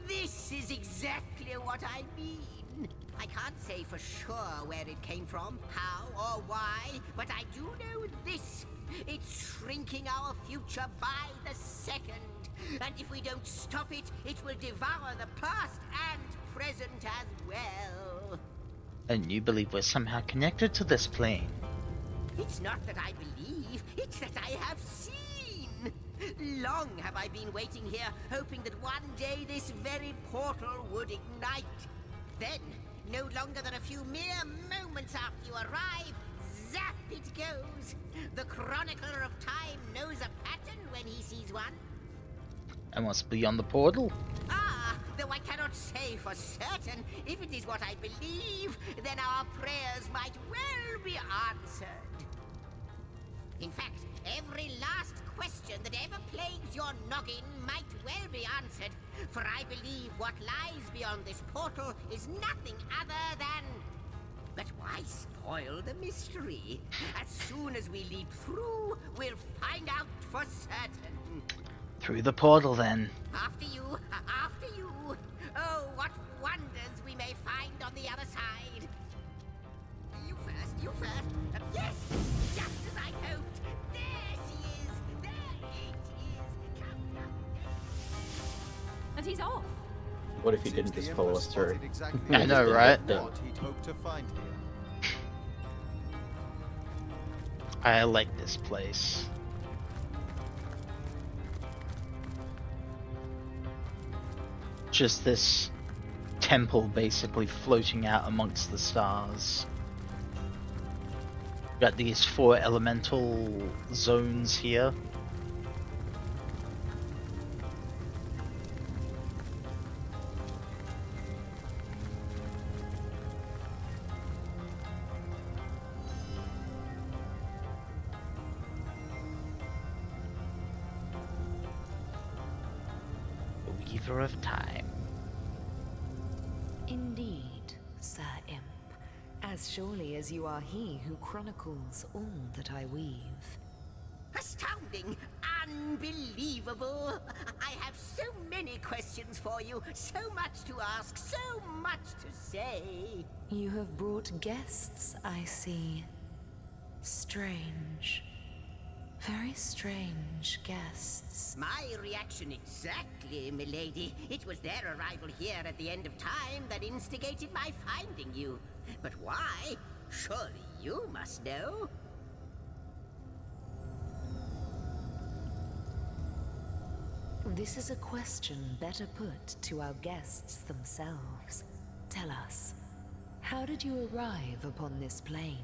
this is exactly what I mean. I can't say for sure where it came from, how or why, but I do know this. It's shrinking our future by the second. And if we don't stop it, it will devour the past and present as well. And you believe we're somehow connected to this plane? It's not that I believe, it's that I have seen. Long have I been waiting here, hoping that one day this very portal would ignite. Then, no longer than a few mere moments after you arrive, zap it goes. The chronicler of time knows a pattern when he sees one. I must be on the portal. Ah, though I cannot say for certain, if it is what I believe, then our prayers might well be answered. In fact, every last question that ever plagues your noggin might well be answered, for I believe what lies beyond this portal is nothing other than... But why spoil the mystery? As soon as we leap through, we'll find out for certain. Through the portal, then. After you, after you. Oh, what wonders we may find on the other side. You first, you first. Yes, just as I hoped. There she is. There it is. Come, come. And he's off. What if he didn't just follow us through? I know, right? What he'd hoped to find here. I like this place. Just this temple basically floating out amongst the stars. Got these 4 elemental zones here. The Weaver of Time. Indeed, Sir Imp, as surely as you are he who chronicles all that I weave. Astounding! Unbelievable! I have so many questions for you, so much to ask, so much to say. You have brought guests, I see. Strange. Very strange guests. My reaction exactly, milady. It was their arrival here at the end of time that instigated my finding you. But why? Surely you must know. This is a question better put to our guests themselves. Tell us, how did you arrive upon this plane?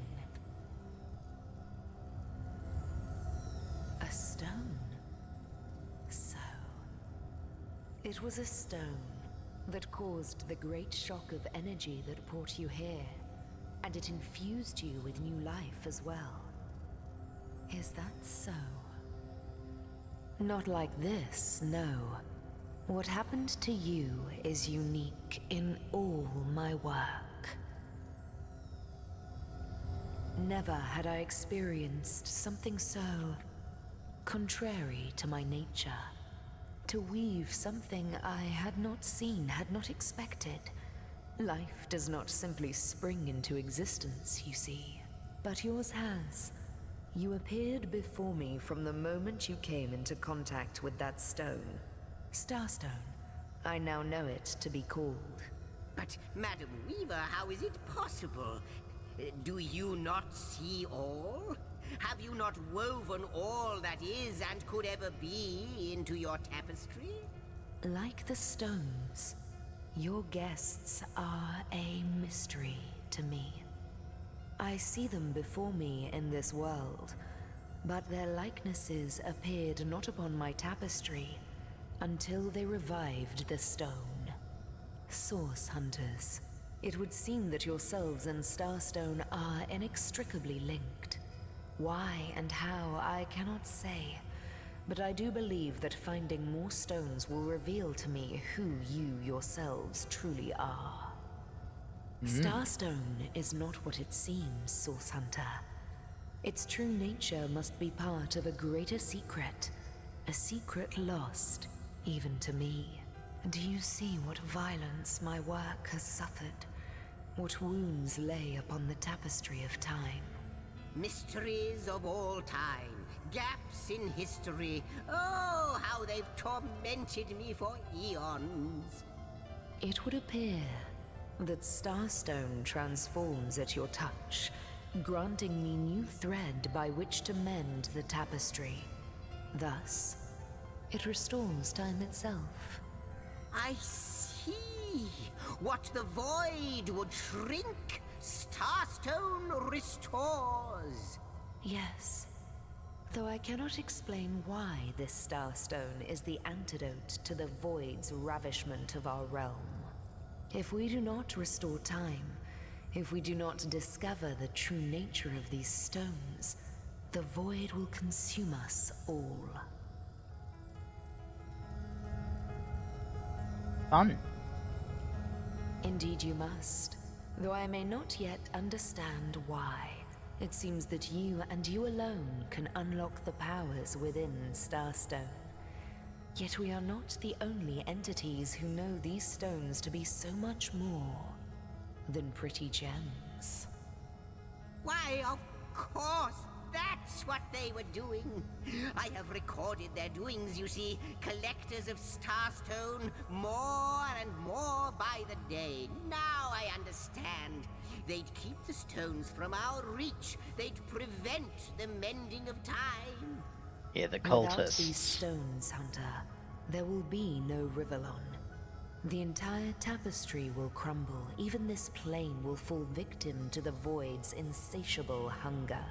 A stone. So, it was a stone that caused the great shock of energy that brought you here, and it infused you with new life as well. Is that so? Not like this, no. What happened to you is unique in all my work. Never had I experienced something so contrary to my nature. To weave something I had not seen, had not expected. Life does not simply spring into existence, you see. But yours has. You appeared before me from the moment you came into contact with that stone. Starstone. I now know it to be called. But, Madam Weaver, how is it possible? Do you not see all? Have you not woven all that is and could ever be into your tapestry? Like the stones, your guests are a mystery to me. I see them before me in this world, but their likenesses appeared not upon my tapestry until they revived the stone. Source hunters. It would seem that yourselves and Starstone are inextricably linked. Why and how, I cannot say, but I do believe that finding more stones will reveal to me who you yourselves truly are. Starstone is not what it seems, Source Hunter. Its true nature must be part of a greater secret, a secret lost, even to me. Do you see what violence my work has suffered? What wounds lay upon the tapestry of time? Mysteries of all time, gaps in history. Oh, how they've tormented me for eons. It would appear that Starstone transforms at your touch, granting me new thread by which to mend the tapestry. Thus, it restores time itself. I see. What the void would shrink, Starstone restores. Yes, though I cannot explain why this Starstone is the antidote to the void's ravishment of our realm. If we do not restore time, if we do not discover the true nature of these stones, the void will consume us all. Fun. Indeed you must, though I may not yet understand why. It seems that you and you alone can unlock the powers within Starstone. Yet we are not the only entities who know these stones to be so much more than pretty gems. Why, of course, that's what they were doing. I have recorded their doings, you see. Collectors of Starstone, more and more by the day. Now I understand. They'd keep the stones from our reach. They'd prevent the mending of time. Yeah, the Without cultists. these stones, Hunter, there will be no Rivellon. The entire tapestry will crumble. Even this plane will fall victim to the void's insatiable hunger.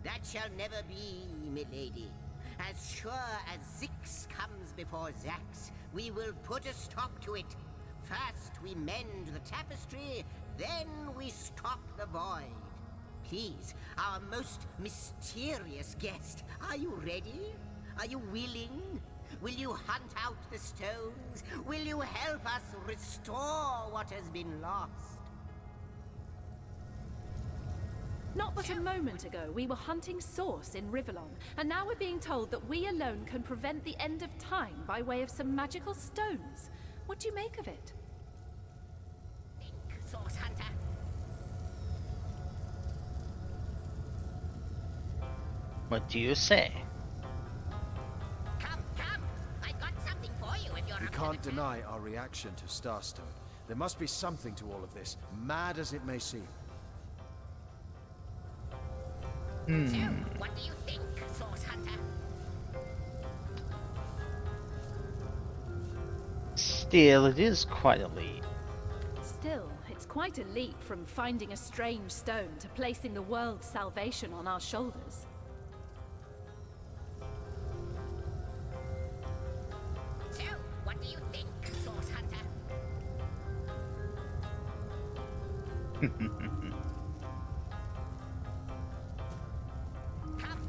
That shall never be, milady. As sure as Zix comes before Zax, we will put a stop to it. First we mend the tapestry, then we stop the void. Please, our most mysterious guest, are you ready? Are you willing? Will you hunt out the stones? Will you help us restore what has been lost? Not but a moment ago, we were hunting Source in Rivellon, and now we're being told that we alone can prevent the end of time by way of some magical stones. What do you make of it? Think, Source Hunter. What do you say? Come, come! I've got something for you if you're We up to can't the deny our reaction to Starstone. There must be something to all of this, mad as it may seem. So, what do you think, Source Hunter? Still, it is quite a leap. Still, it's quite a leap from finding a strange stone to placing the world's salvation on our shoulders. So, what do you think, Source Hunter? Come!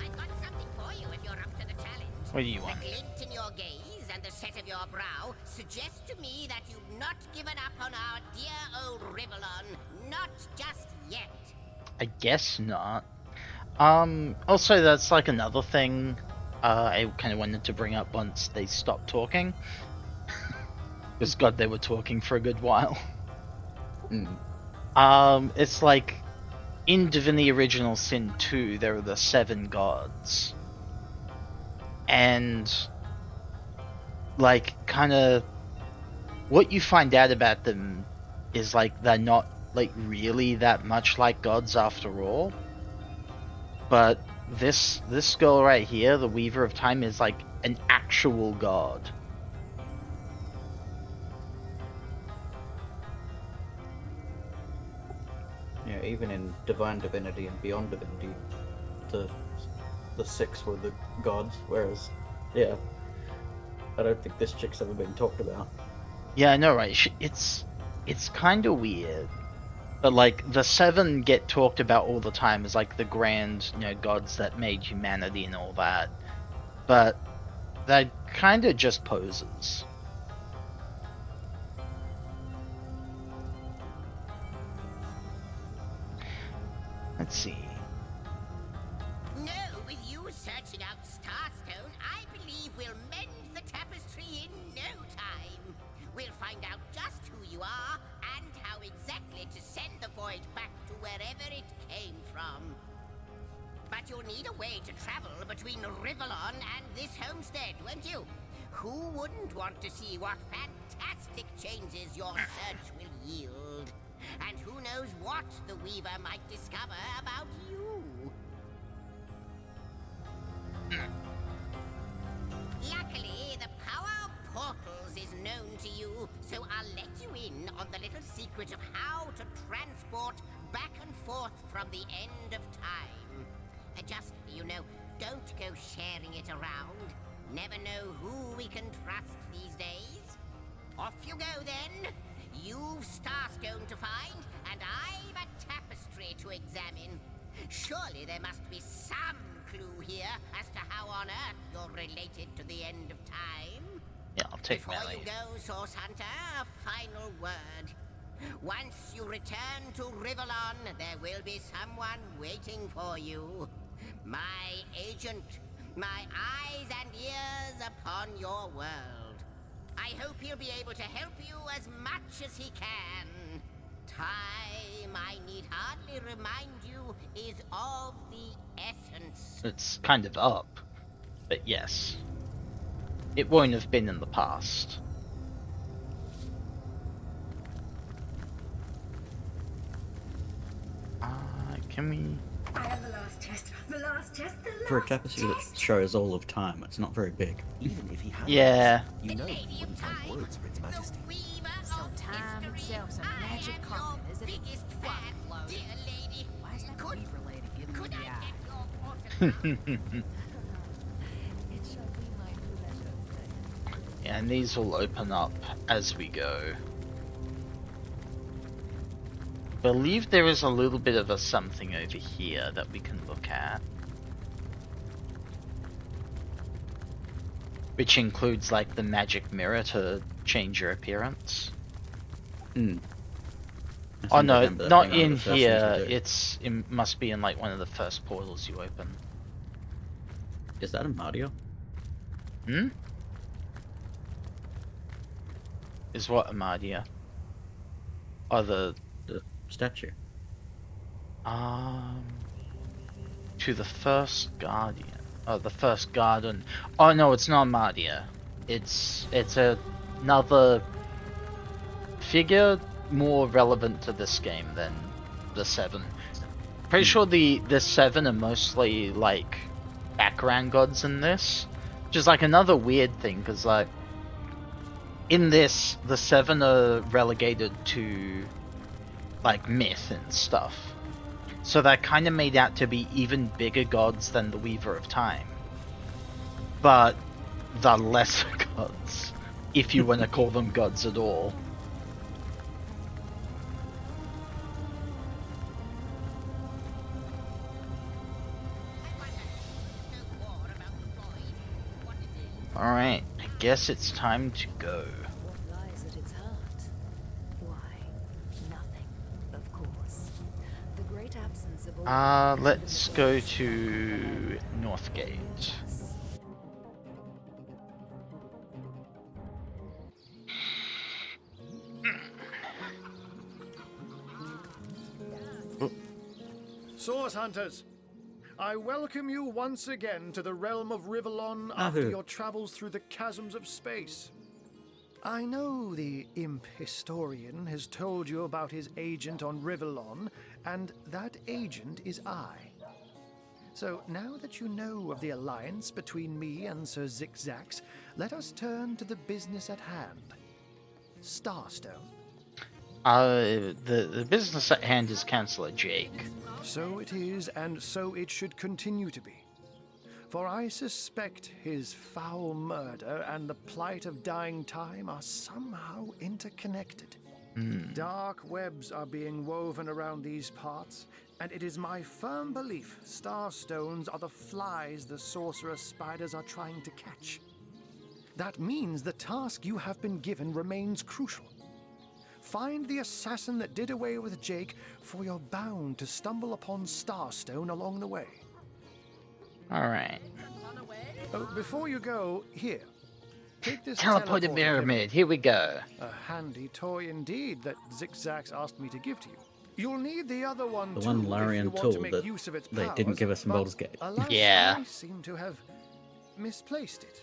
I've got something for you if you're up to the challenge. What do you want? The glint in your gaze and the set of your brow suggest to me that you've not given up on our dear old Rivellon. Not just yet. I guess not. Also, that's like another thing I kind of wanted to bring up once they stopped talking. Because, God, they were talking for a good while. It's like, in Divinity Original Sin 2, there are the 7 gods. And, like, kind of, what you find out about them is, like, they're not, like, really that much like gods after all. But this girl right here, the Weaver of Time, is, like, an actual god. Yeah, even in Divine Divinity and Beyond Divinity, the 6 were the gods, whereas, yeah, I don't think this chick's ever been talked about. Yeah, I know, right? It's kind of weird. But, like, the 7 get talked about all the time as, like, the grand, gods that made humanity and all that. but they're kind of just poses. Let's see. No, with you searching out Starstone, I believe we'll mend the tapestry in no time. We'll find out just who you are and how exactly to send the void back to wherever it came from. But you'll need a way to travel between Rivellon and this homestead, won't you? Who wouldn't want to see what fantastic changes your search will yield? And who knows what the Weaver might discover about you? Luckily, the power of portals is known to you, so I'll let you in on the little secret of how to transport back and forth from the end of time. Just, don't go sharing it around. Never know who we can trust these days. Off you go then. You've Starstone to find, and I've a tapestry to examine. Surely there must be some clue here as to how on earth you're related to the end of time. Yeah, I'll take Before melee. you go, Source Hunter, a final word. Once you return to Rivellon, there will be someone waiting for you. My agent, my eyes and ears upon your world. I hope he'll be able to help you as much as he can. Time, I need hardly remind you, is of the essence. It's kind of up, but yes. It won't have been in the past. Can we... I have the last chest. The last chest. The last For a tapestry that shows all of time, it's not very big. Even if he had Yeah. you know he wouldn't find words for its majesty. So time itself's a magic carpet, isn't it? Fuck, Dear lady, why is that Weaver lady giving me the eye? It shall be my pleasure. Yeah, and these will open up as we go. I believe there is a little bit of a something over here that we can look at. Which includes like the magic mirror to change your appearance. Hmm. Oh no, not in here. It must be in like one of the first portals you open. Is that a Mario? Hmm? Is what Amadia? Oh, the statue. To the first guardian. Oh, the first garden. Oh no, it's not Amadia. It's another figure more relevant to this game than the 7. Pretty sure the 7 are mostly like background gods in this, which is like another weird thing because like in this the 7 are relegated to like myth and stuff, so they're kind of made out to be even bigger gods than the Weaver of Time, but the lesser gods, if you want to call them gods at all. Alright, I guess it's time to go. What lies at its heart? Why, nothing, of course. The great absence of all... Let's go to Northgate. Source Hunters, I welcome you once again to the realm of Rivellon after your travels through the chasms of space. I know the imp historian has told you about his agent on Rivellon, and that agent is I. So now that you know of the alliance between me and Sir Zigzags, let us turn to the business at hand. Starstone. The business at hand is Councillor Jake. So it is, and so it should continue to be. For I suspect his foul murder and the plight of dying time are somehow interconnected. Dark webs are being woven around these parts, And it is my firm belief starstones are the flies the sorcerer spiders are trying to catch. That means the task you have been given remains crucial. Find the assassin that did away with Jake, for you're bound to stumble upon Starstone along the way. Alright. Oh, before you go, here. Take this Teleported teleporter pyramid, pyramid. here we go. A handy toy indeed that Zigzags asked me to give to you. You'll need the other one The too one if you Larian want tool to make that use of its they powers, didn't give us in but Baldur's Gate. alas, Yeah. I seem to have misplaced it.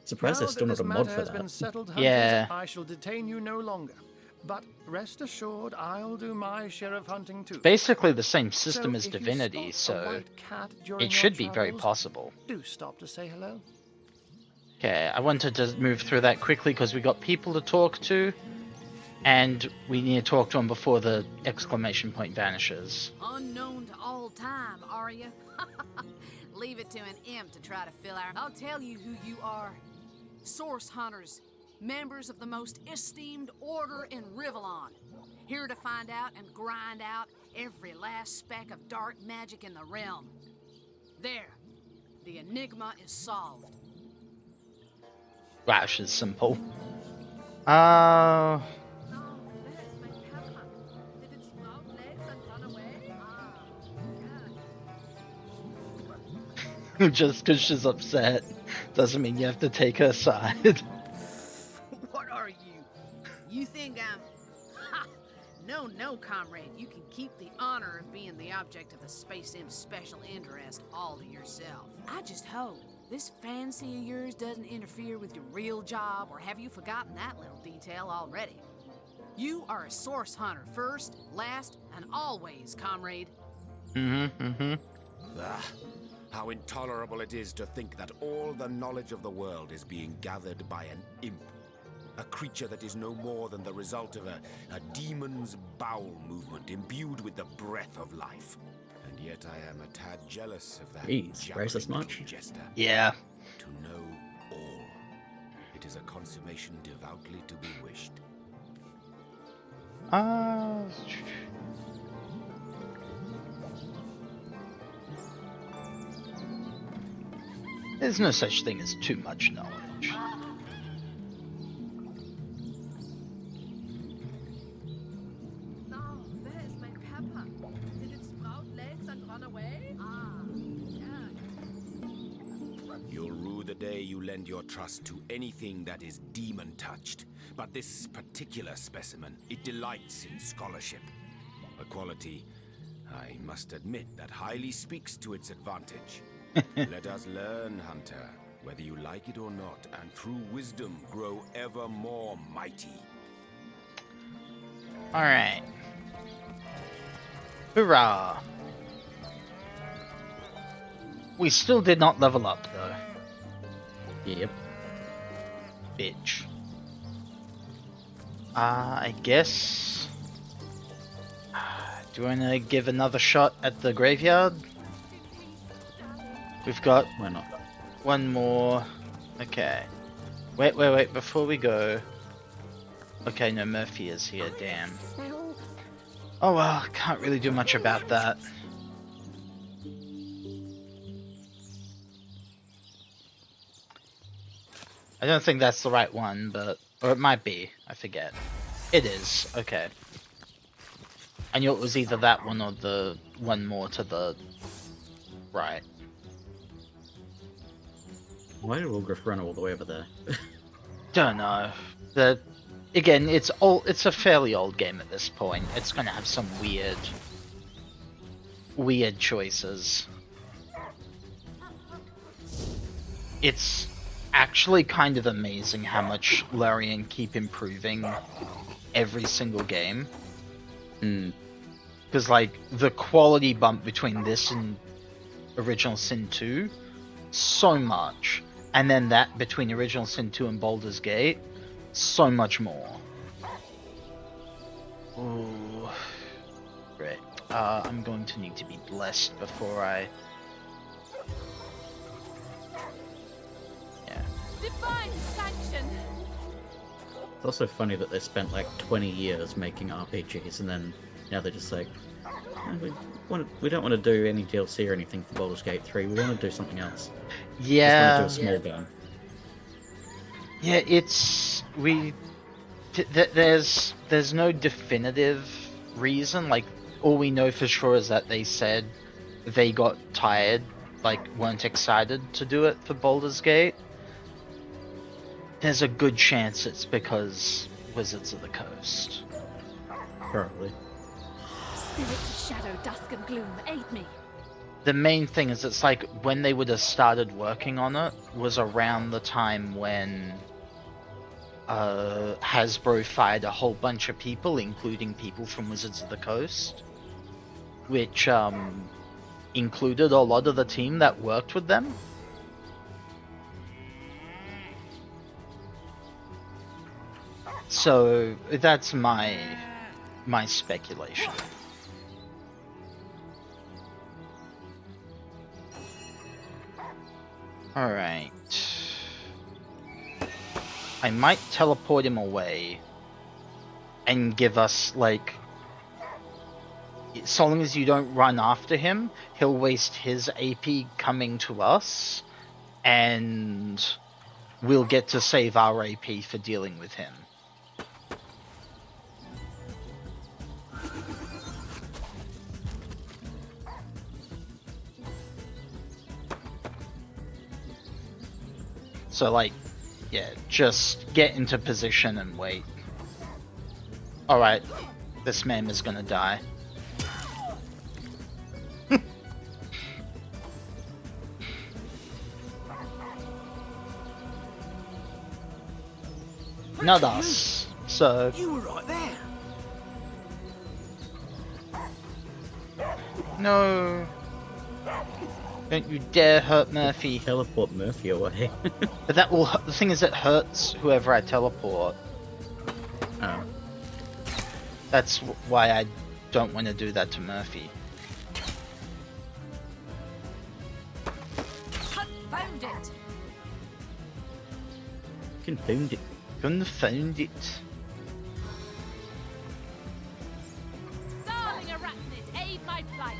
Surprised there's still Now not that a this mod matter for has been that. settled, hunters, Yeah. I shall detain you no longer. But rest assured, I'll do my share of hunting too. Basically the same system So as if you Divinity, spot a so white cat during it your should be very travels, possible. Do stop to say hello. Okay, I wanted to move through that quickly because we got people to talk to, and we need to talk to them before the exclamation point vanishes. Unknown to all time, are you? Leave it to an imp to try to fill our... I'll tell you who you are. Source Hunters, members of the most esteemed order in Rivellon. Here to find out and grind out every last speck of dark magic in the realm. There, the enigma is solved. Rash is simple. Just because she's upset doesn't mean you have to take her side. What are you? You think I'm... Ha! No, no, comrade. You can keep the honor of being the object of the Space Imp's special interest all to yourself. I just hope this fancy of yours doesn't interfere with your real job, or have you forgotten that little detail already? You are a source hunter first, last, and always, comrade. Ah, how intolerable it is to think that all the knowledge of the world is being gathered by an imp. A creature that is no more than the result of a demon's bowel movement imbued with the breath of life. And yet I am a tad jealous of that racist much? jester. Yeah. To know all. It is a consummation devoutly to be wished. There's no such thing as too much knowledge. Now, where is my pepper? Did it sprout legs and run away? You'll rue the day you lend your trust to anything that is demon-touched. But this particular specimen, it delights in scholarship. A quality, I must admit, that highly speaks to its advantage. Let us learn, Hunter, whether you like it or not, and through wisdom grow ever more mighty. Alright. Hurrah! We still did not level up, though. Yep. Bitch. I guess... Do you want to give another shot at the graveyard? We've got... Why not? One more. Okay. Wait, before we go... Okay, no, Murphy is here, damn. Oh well, can't really do much about that. I don't think that's the right one, but... Or it might be, I forget. It is, okay. I knew it was either that one or the one more to the right. Why did Wolgriff run all the way over there? Don't know. Again, it's a fairly old game at this point. It's gonna have some weird choices. It's actually kind of amazing how much Larian keep improving every single game. Because, like, the quality bump between this and Original Sin 2, so much. And then that between Original Sin 2 and Baldur's Gate, so much more. Ooh. Great. I'm going to need to be blessed before I... Yeah. Divine sanction! It's also funny that they spent like 20 years making RPGs and then now they're just like, We don't want to do any DLC or anything for Baldur's Gate 3. We want to do something else. Yeah. Just want to do a small game. Yeah, it's there's no definitive reason. Like, all we know for sure is that they said they got tired, like weren't excited to do it for Baldur's Gate. There's a good chance it's because Wizards of the Coast. Probably. Spirits of shadow, dusk and gloom, aid me. The main thing is, it's like when they would have started working on it was around the time when Hasbro fired a whole bunch of people, including people from Wizards of the Coast, which included a lot of the team that worked with them. So that's my speculation. Alright. I might teleport him away and give us, like, so long as you don't run after him, he'll waste his AP coming to us, and we'll get to save our AP for dealing with him. So, like, yeah, just get into position and wait. Alright, this man is gonna die. Not us, so... You were right there. No. Don't you dare hurt Murphy. Teleport Murphy away. But that will... The thing is, it hurts whoever I teleport. Oh. That's why I don't want to do that to Murphy. Confound it! Confound it. Confound it. Darling arachnid, aid my plight!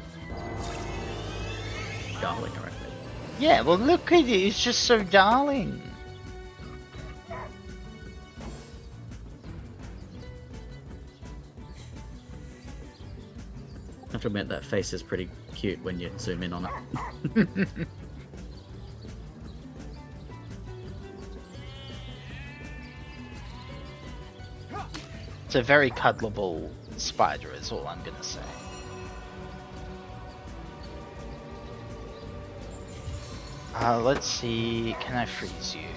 Darling arachnid. Yeah, well look at it, it's just so darling. I have to admit that face is pretty cute when you zoom in on it. It's a very cuddleable spider is all I'm gonna say. Let's see, can I freeze you?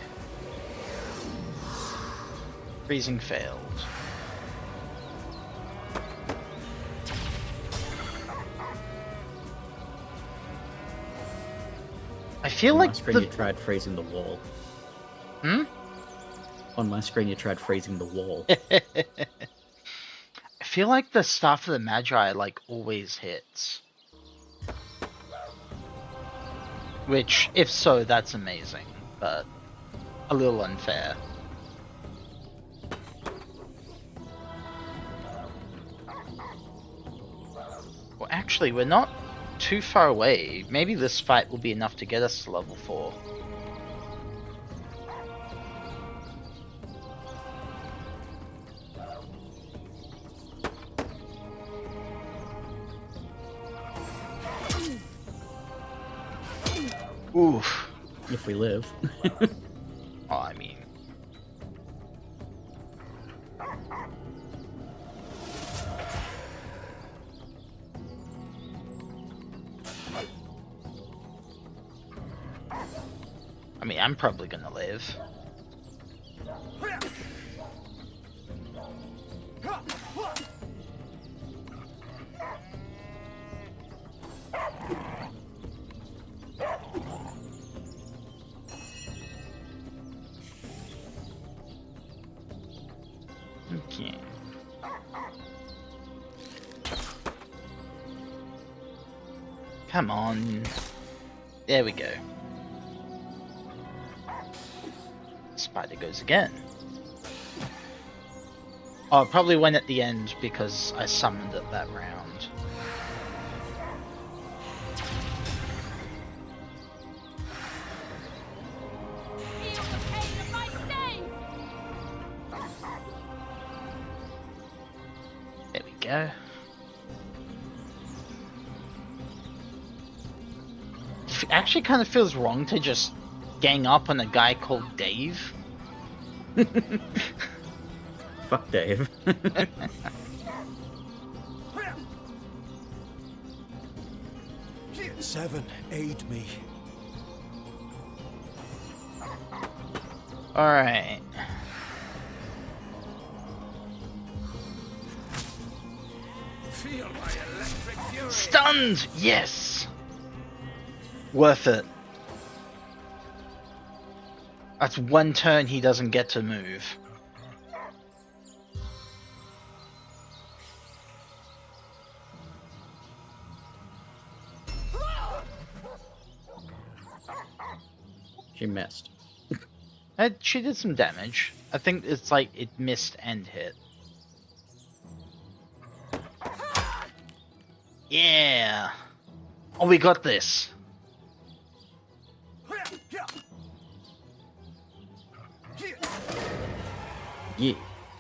Freezing failed. I feel on like my screen you tried freezing the wall. Hmm? On my screen you tried freezing the wall. I feel like the Staff of the Magi, like, always hits. Which, if so, that's amazing, but a little unfair. Well, actually, we're not too far away. Maybe this fight will be enough to get us to level 4. Oof. If we live. Oh, I mean... I'm probably gonna live. Okay. Come on. There we go. Spider goes again. Oh, it probably went at the end because I summoned it that round. go. It actually kind of feels wrong to just gang up on a guy called Dave. Fuck Dave. 7, aid me. Alright. Feel my electric fury. Stunned! Yes! Worth it. That's one turn he doesn't get to move. She missed. She did some damage. I think it's like it missed and hit. Yeah! Oh, we got this. Yeah.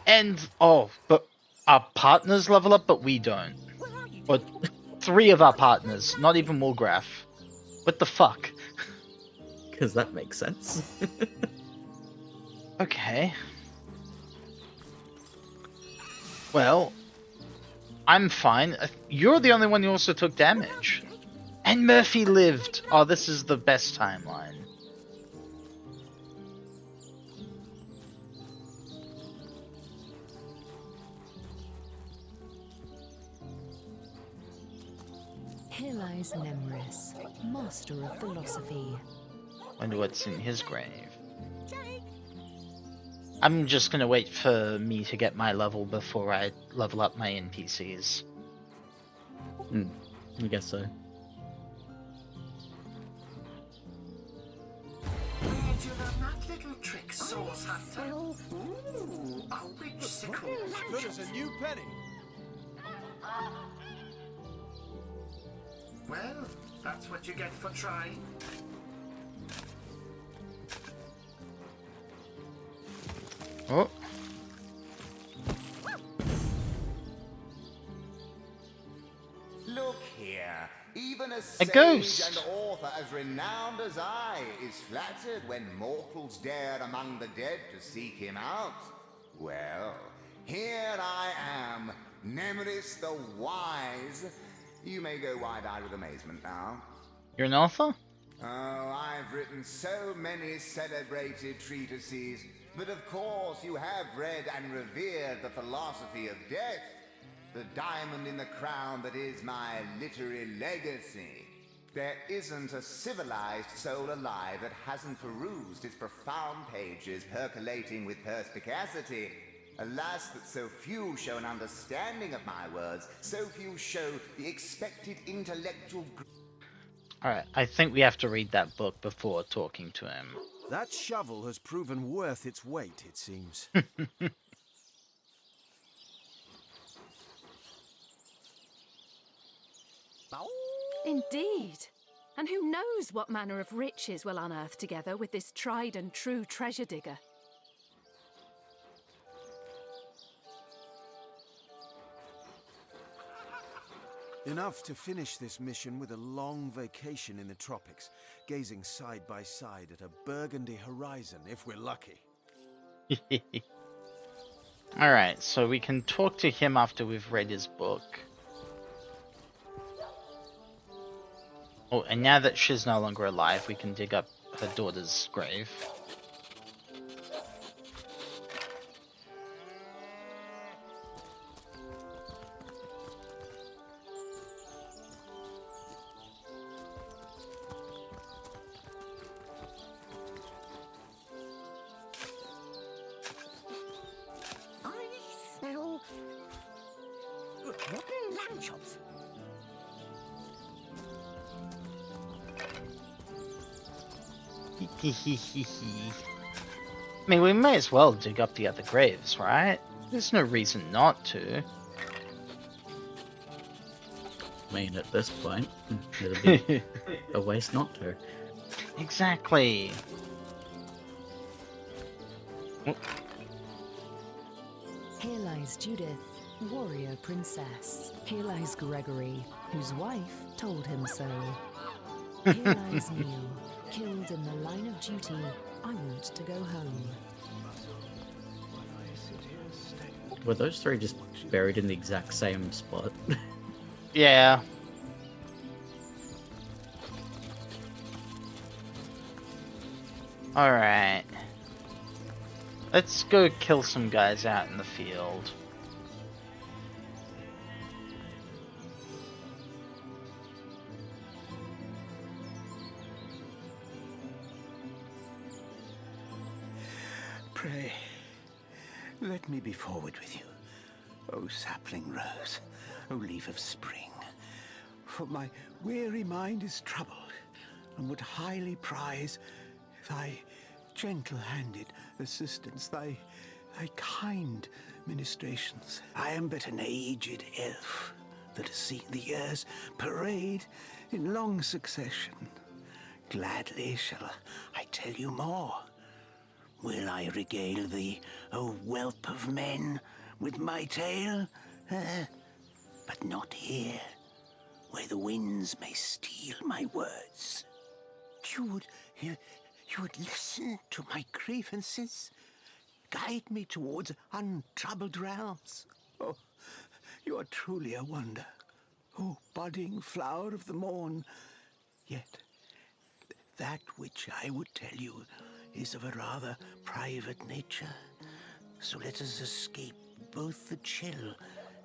And, oh, but our partners level up, but we don't. Or 3 of our partners, not even Mulgraf. What the fuck? Because that makes sense. Okay. Well, I'm fine. You're the only one who also took damage. And Murphy lived. Oh, this is the best timeline. Here lies Nemris, master of philosophy. Wonder what's in his grave. I'm just gonna wait for me to get my level before I level up my NPCs. I guess so. Did you learn that little trick, Source Hunter? Ooh, a witch sickle. Good as a new penny. Well, that's what you get for trying. Oh. Look here, even a A sage ghost. and author as renowned as I is flattered when mortals dare among the dead to seek him out. Well, here I am, Nemris the Wise. You may go wide-eyed with amazement now. You're an author? Oh, I've written so many celebrated treatises, but of course you have read and revered the philosophy of death, the diamond in the crown that is my literary legacy. There isn't a civilized soul alive that hasn't perused its profound pages percolating with perspicacity. Alas, that so few show an understanding of my words, so few show the expected intellectual... Alright, I think we have to read that book before talking to him. That shovel has proven worth its weight, it seems. Indeed. And who knows what manner of riches we'll unearth together with this tried and true treasure digger. Enough to finish this mission with a long vacation in the tropics, gazing side by side at a burgundy horizon, if we're lucky. Alright, so we can talk to him after we've read his book. Oh, and now that she's no longer alive, we can dig up her daughter's grave. I smell rotten lamb chops. I mean, we may as well dig up the other graves, right? There's no reason not to. I mean, at this point, it'd be a waste not to. Exactly. Here lies Judith, Warrior princess. Here lies Gregory, whose wife told him so. Here lies Neil, killed in the line of duty. I want to go home. Were those three just buried in the exact same spot? Yeah. Alright. Let's go kill some guys out in the field. Pray, let me be forward with you, O sapling rose, O leaf of spring. For my weary mind is troubled, and would highly prize thy gentle-handed assistance, thy kind ministrations. I am but an aged elf that has seen the years parade in long succession. Gladly shall I tell you more. Will I regale thee, O whelp of men, with my tale? But not here, where the winds may steal my words. You would listen to my grievances, guide me towards untroubled realms. Oh, you are truly a wonder, O budding flower of the morn. Yet, that which I would tell you is of a rather private nature. So let us escape both the chill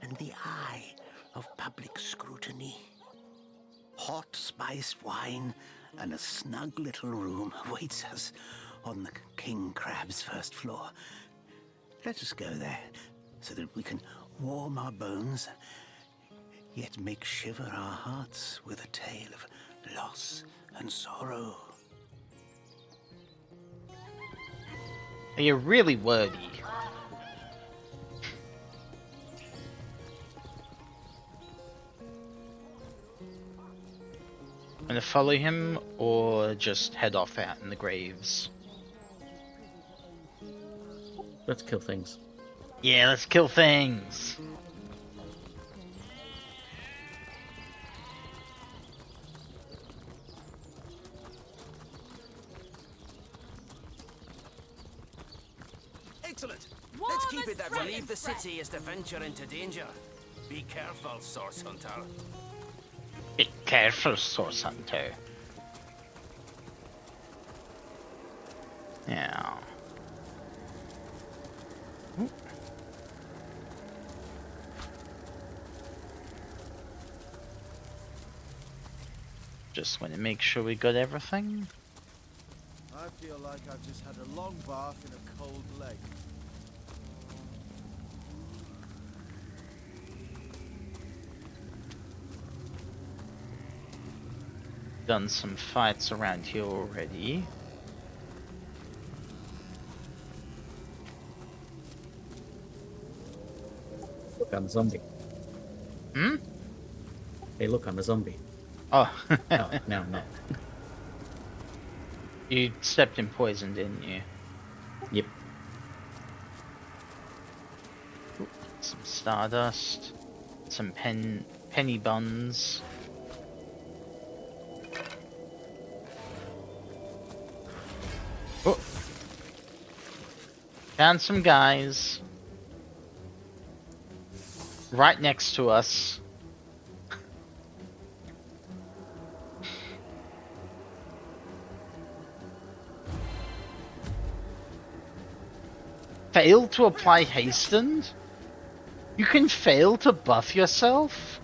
and the eye of public scrutiny. Hot spiced wine and a snug little room awaits us on the King Crab's first floor. Let us go there so that we can warm our bones, yet make shiver our hearts with a tale of loss and sorrow. You're really wordy. I'm gonna follow him or just head off out in the graves. Let's kill things. Yeah, let's kill things. Excellent. War Let's keep must it that spread way. and Leave the spread. city is to venture into danger. Be careful, Source Hunter. Be careful, Source Hunter. Yeah. Ooh. Just want to make sure we got everything. I feel like I've just had a long bath in a cold lake. Done some fights around here already. Look, I'm a zombie. Hmm? Hey, look, I'm a zombie. Oh. Oh, no, I'm not. You stepped in poison, didn't you? Yep. Ooh, some stardust. Some penny buns. Oh. Found some guys. Right next to us. Fail to apply hastened? You can fail to buff yourself?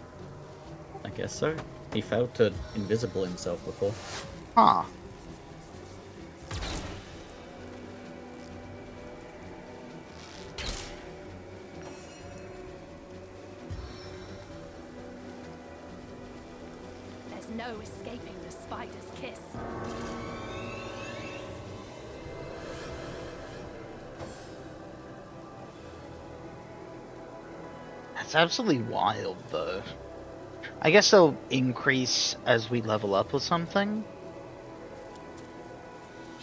I guess so. He failed to invisible himself before. Huh. There's no escaping the spider's kiss. That's absolutely wild, though. I guess they'll increase as we level up or something.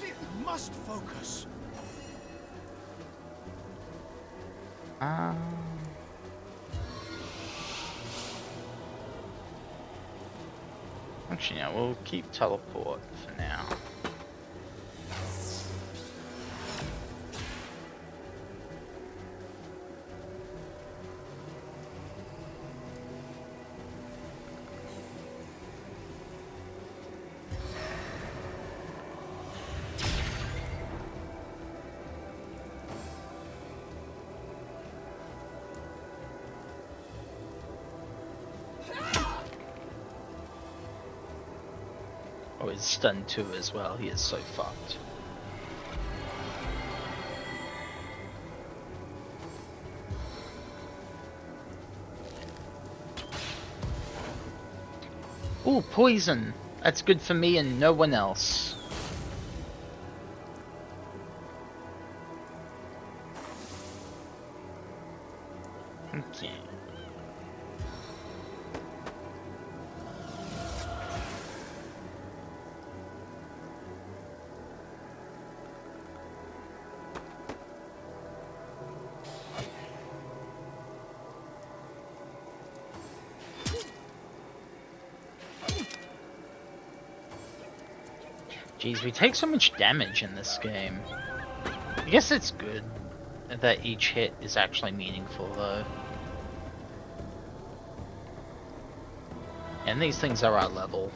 You must focus. Actually, no, we'll keep teleport for now. Oh, he's stunned too as well. He is so fucked. Ooh, poison! That's good for me and no one else. Okay. Jeez, we take so much damage in this game. I guess it's good that each hit is actually meaningful, though. And these things are our level.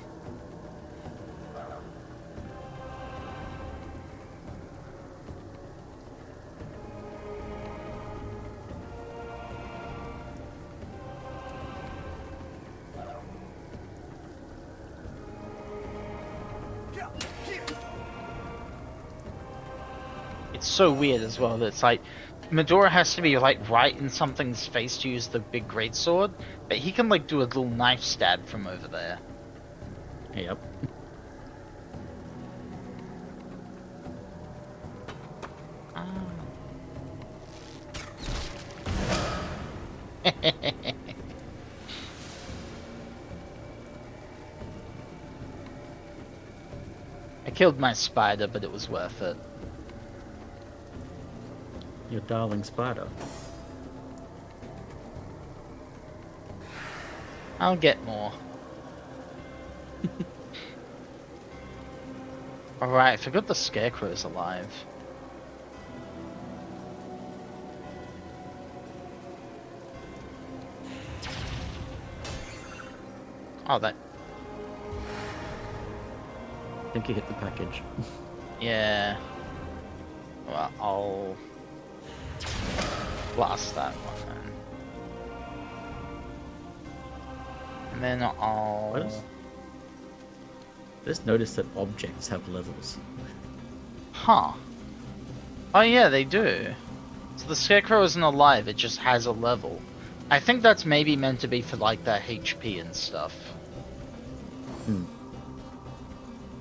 It's so weird as well that it's like Medora has to be like right in something's face to use the big greatsword, but he can like do a little knife stab from over there. Yep. I killed my spider, but it was worth it. Your darling spider. I'll get more. Alright, I forgot the scarecrow's alive. Oh, that... I think you hit the package. Yeah. Well, I'll... blast that one then. And then I'll... I just noticed that objects have levels. Huh. Oh yeah, they do. So the scarecrow isn't alive, it just has a level. I think that's maybe meant to be for like their HP and stuff.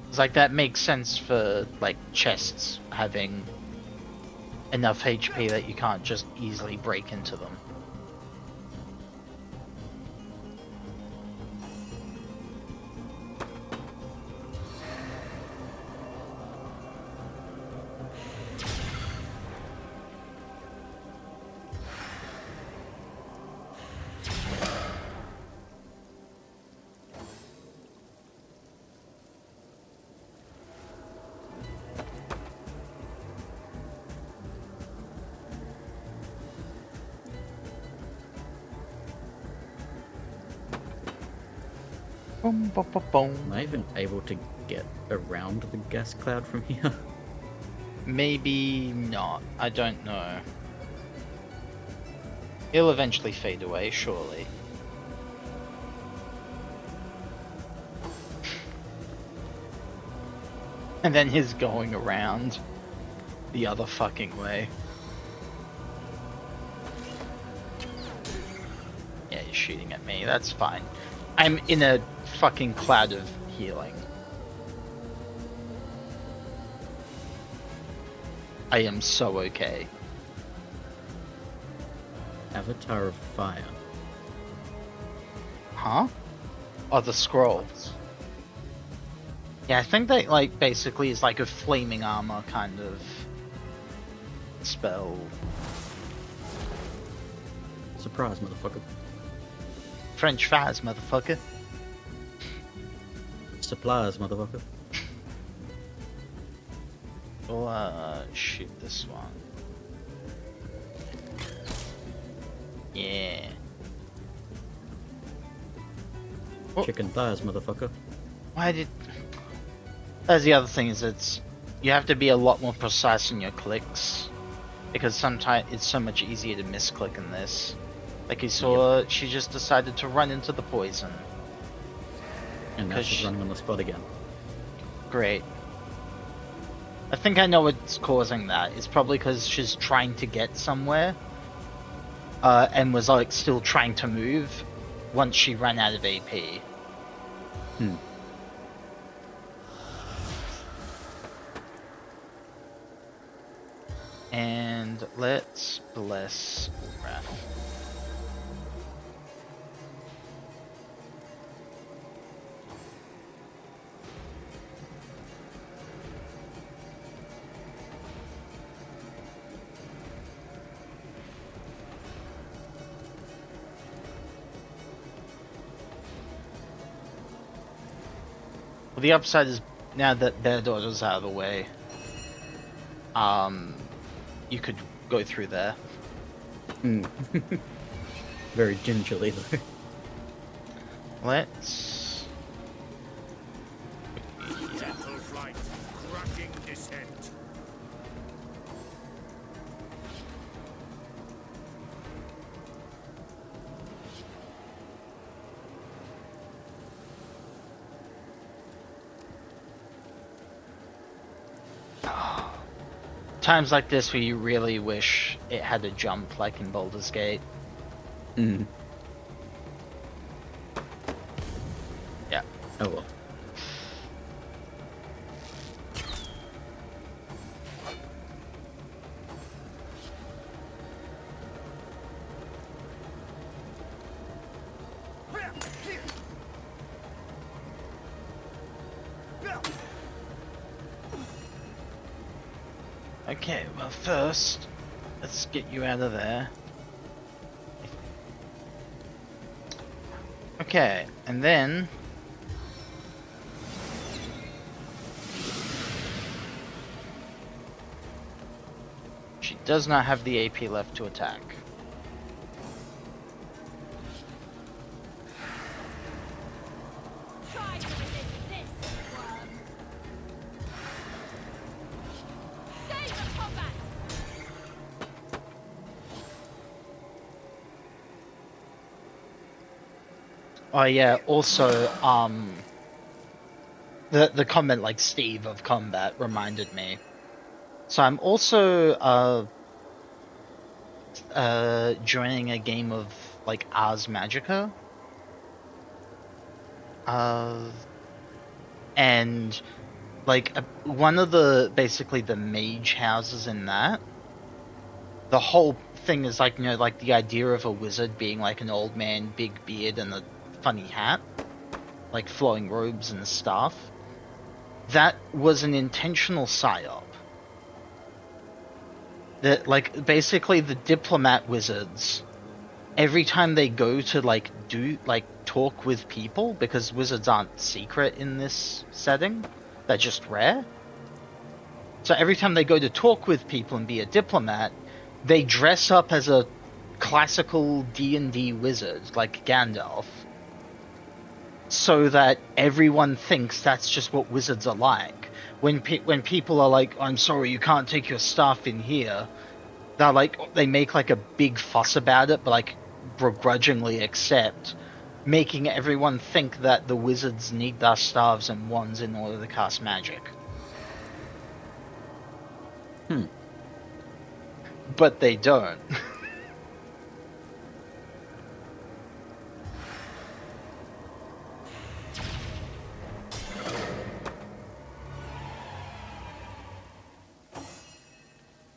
It's like that makes sense for like chests having enough HP that you can't just easily break into them. Boom, boom, boom, boom. Am I even able to get around the gas cloud from here? Maybe not. I don't know. He'll eventually fade away, surely. And then he's going around the other fucking way. Yeah, he's shooting at me. That's fine. I'm in a fucking cloud of healing. I am so okay. Avatar of Fire. Huh? Oh, the scrolls. Yeah, I think that, like, basically is like a flaming armor kind of spell. Surprise, motherfucker. French fries, motherfucker. supplies, motherfucker. We'll shoot this one. Yeah. Chicken thighs, motherfucker. Why did... That's the other thing, is you have to be a lot more precise in your clicks. Because sometimes it's so much easier to misclick in this. Like you saw, she just decided to run into the poison. And now she's running on the spot again. Great. I think I know what's causing that. It's probably because she's trying to get somewhere. And was like still trying to move once she ran out of AP. And let's bless Wrath. Well, the upside is now that their daughter's out of the way, you could go through there. Very gingerly, though. Let's... Gentle flight, crushing descent. Times like this where you really wish it had a jump like in Baldur's Gate. Yeah. Oh well. Okay, well first, let's get you out of there. Okay, and then... She does not have the AP left to attack. Oh yeah, also, the comment like Steve of combat reminded me. So I'm also, joining a game of, like, Ars Magica. And, like, one of the, basically the mage houses in that, the whole thing is like, you know, like the idea of a wizard being like an old man, big beard, and a funny hat, like flowing robes and stuff. That was an intentional psyop. That, like, basically the diplomat wizards, every time they go to, like, talk with people, because wizards aren't secret in this setting, they're just rare. So every time they go to talk with people and be a diplomat, they dress up as a classical D&D wizard, like Gandalf, so that everyone thinks that's just what wizards are like. When people are like, I'm sorry, you can't take your stuff in here, they're like, they make like a big fuss about it, but like begrudgingly accept, making everyone think that the wizards need their staves and wands in order to cast magic. But they don't.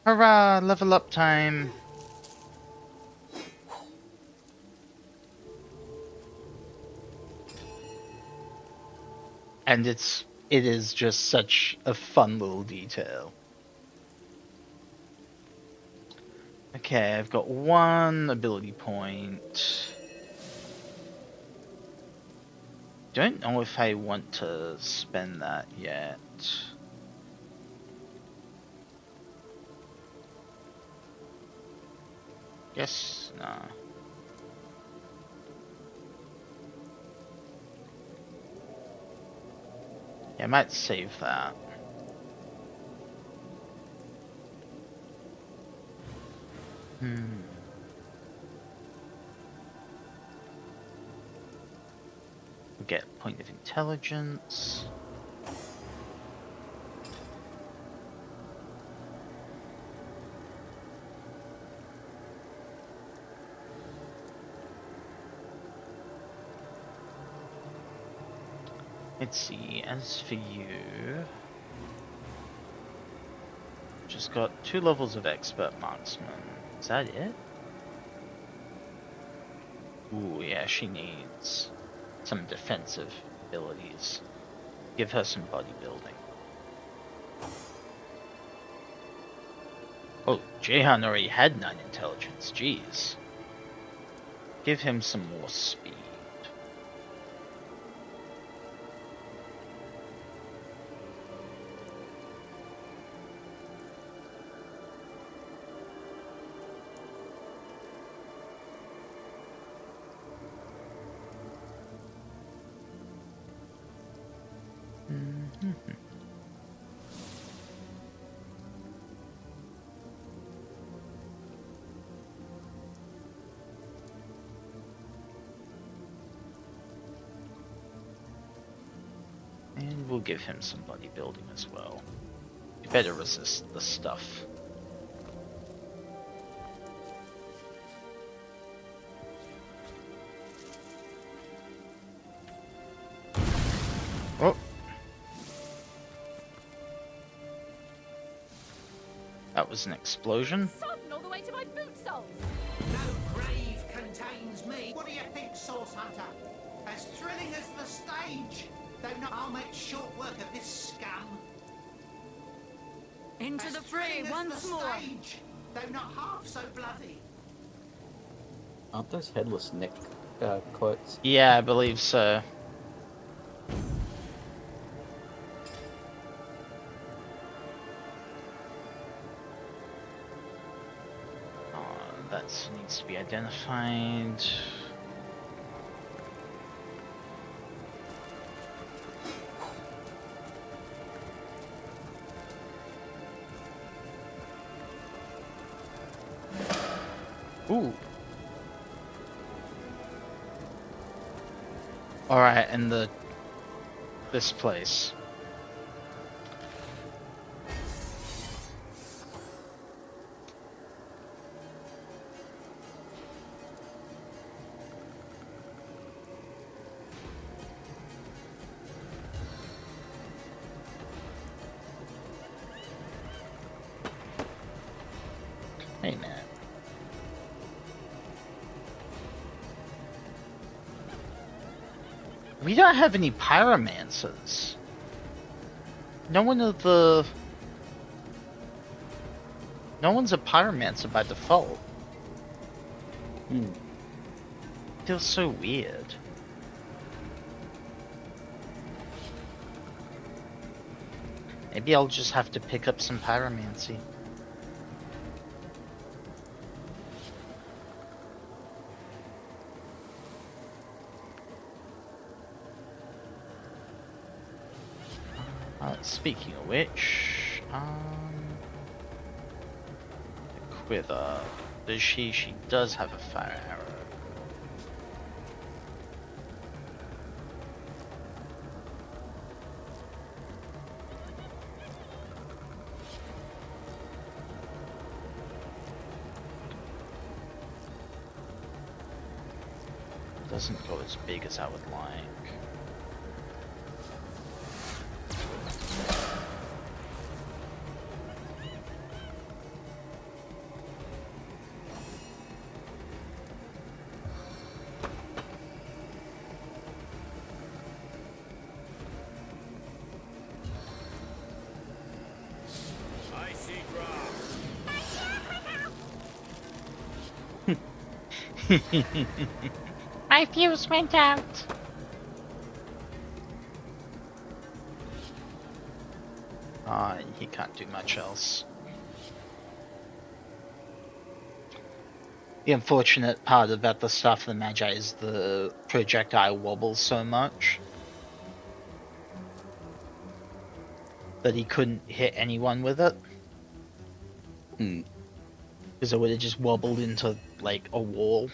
Hurrah! Level up time! And it is just such a fun little detail. Okay, I've got one ability point. Don't know if I want to spend that yet. Guess nah. Yeah, I might save that. We'll get point of intelligence. Let's see, as for you, just got 2 levels of expert marksman. Is that it? Ooh, yeah, she needs some defensive abilities. Give her some bodybuilding. Oh, Jehan already had 9 intelligence, jeez. Give him some more speed. And we'll give him some bodybuilding as well. You better resist the stuff. Oh! That was an explosion. Sodden all the way to my boot soles. No grave contains me. What do you think, Source Hunter? As thrilling as the stage. Though not, I'll make short work of this scum. Into As the fray thrilling as once the more. stage, though not half so bloody. Aren't those headless Nick quotes? Yeah, I believe so. That needs to be identified. Ooh. Alright, and this place. Hey, man. We don't have any pyromancers. No one's a pyromancer by default. Feels so weird. Maybe I'll just have to pick up some pyromancy. Speaking of which, the quiver. Does she? She does have a fire arrow. Doesn't go as big as I would like. I see grass. My fuse went out. He can't do much else. The unfortunate part about the Staff of the Magi is the projectile wobbles so much that he couldn't hit anyone with it. Because it would have just wobbled into, like, a wall.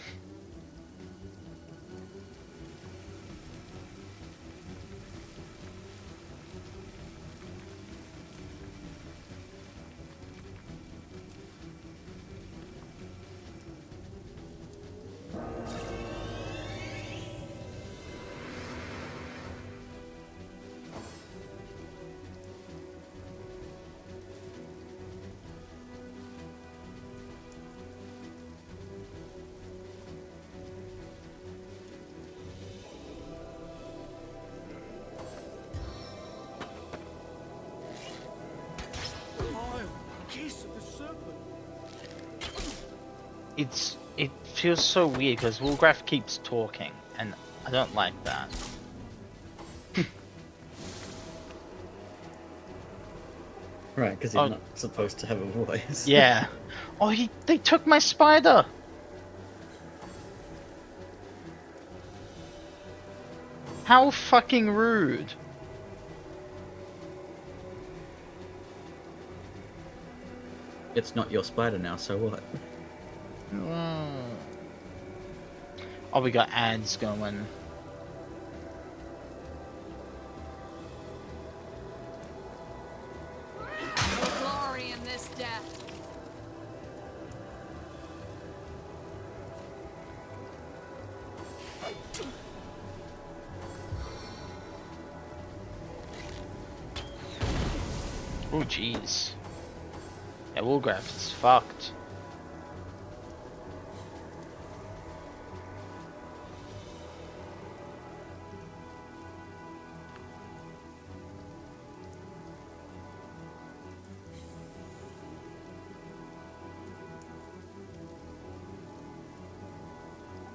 It feels so weird because Woolgraf keeps talking, and I don't like that. Right, because he's not supposed to have a voice. Yeah. Oh, they took my spider! How fucking rude. It's not your spider now, so what? Oh, we got ads going. No glory in this death. Oh, jeez. Yeah, Woolgraf is fucked.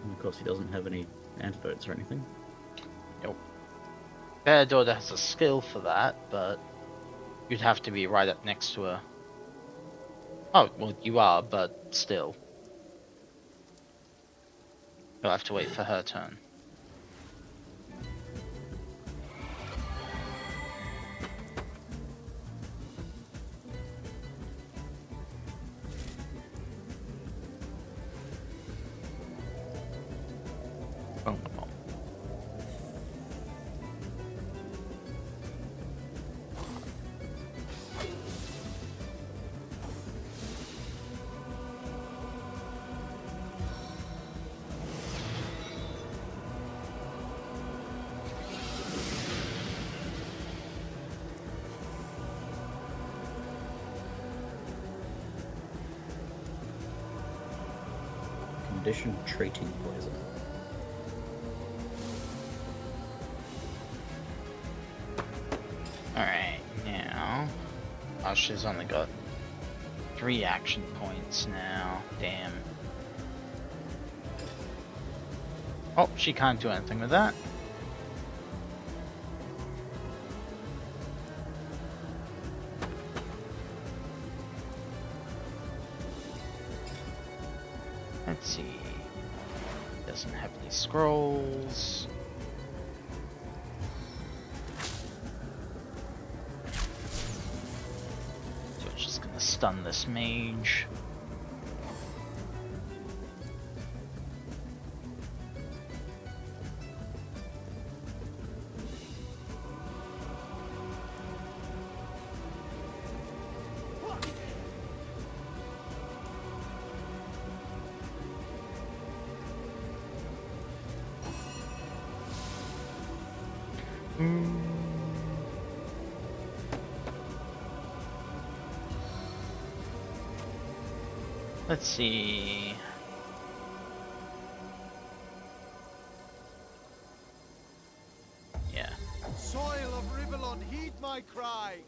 And of course, he doesn't have any antidotes or anything. Nope. Bear Daughter has a skill for that, but you'd have to be right up next to her. Oh, well, you are, but still. You'll have to wait for her turn. Boom, boom. Condition treating poison. Alright, now... Oh, she's only got 3 action points now. Damn. Oh, she can't do anything with that. Let's see. Doesn't have any scrolls. So it's just gonna stun this mage. Let's see. Yeah. Soil of Rivellon, heed my cry!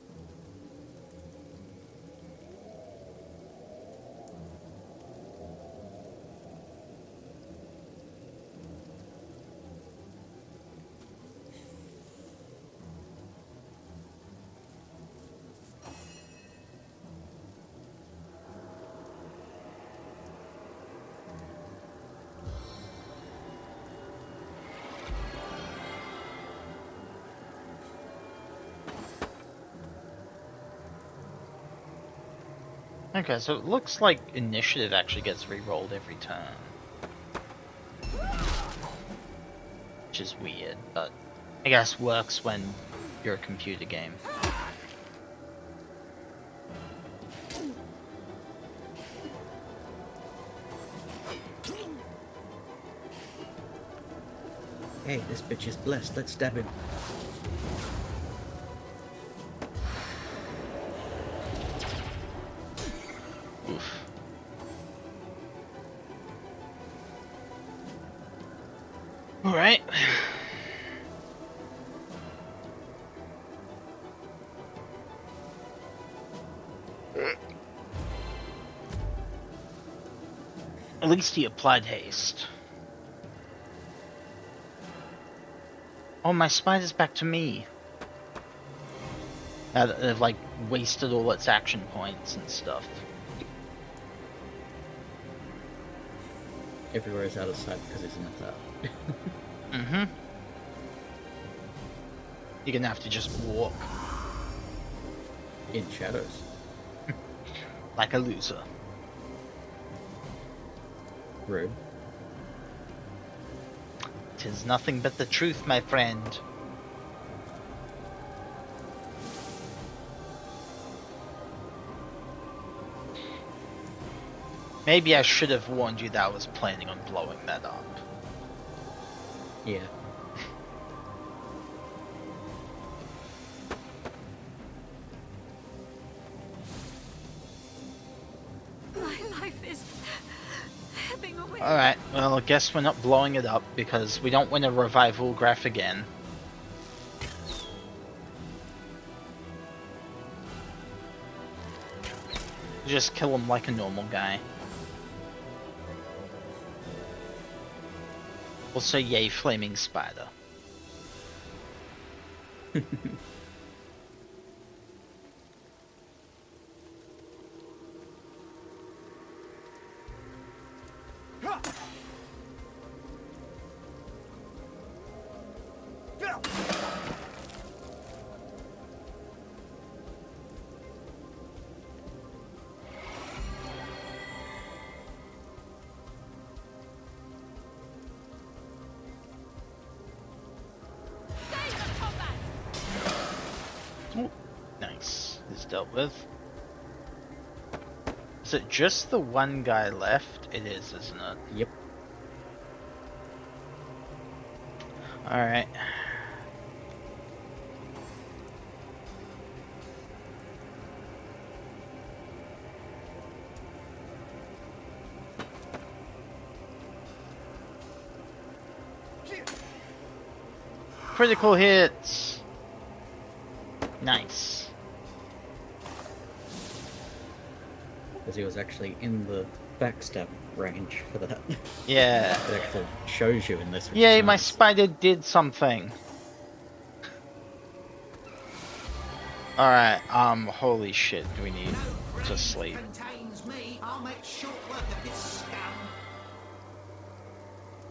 Okay, so it looks like initiative actually gets re-rolled every turn. Which is weird, but I guess works when you're a computer game. Hey, this bitch is blessed. Let's stab him. Oof. Alright. At least he applied haste. Oh, my spider's back to me. Now that they've, like, wasted all its action points and stuff. Everywhere is out of sight because it's in the cloud. Mm-hmm. You're gonna have to just walk. In shadows. Like a loser. Rude. 'Tis nothing but the truth, my friend. Maybe I should have warned you that I was planning on blowing that up. Yeah. My life is ebbing away. Alright, well, I guess we're not blowing it up because we don't win a revival graph again. Just kill him like a normal guy. Also, yay, flaming spider. Ooh, nice. Is dealt with. Is it just the one guy left? It is, isn't it? Yep. Alright. Critical hits! Nice. Because he was actually in the backstab range for that. Yeah. It actually shows you in this. Yay, my spider did something! Alright, holy shit, we need to sleep. Contains me. I'll make short work of this scum.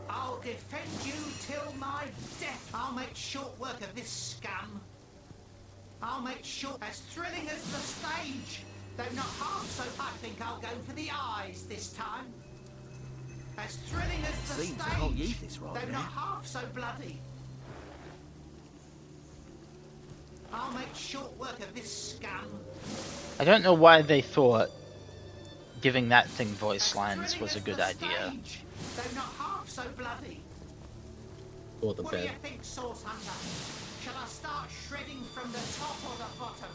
I'll defend you till my death. I'll make short work of this scum. I'll make short as thrilling as the stage. Though not half so, I think I'll go for the eyes this time. As thrilling as the Seems the whole stage. youth is right Though there. not half so bloody. I'll make short work of this scum. I don't know why they thought giving that thing voice lines was a good idea. Though not half so bloody. Or the What do bed. you think, Source Hunter? Shall I start shredding from the top or the bottom?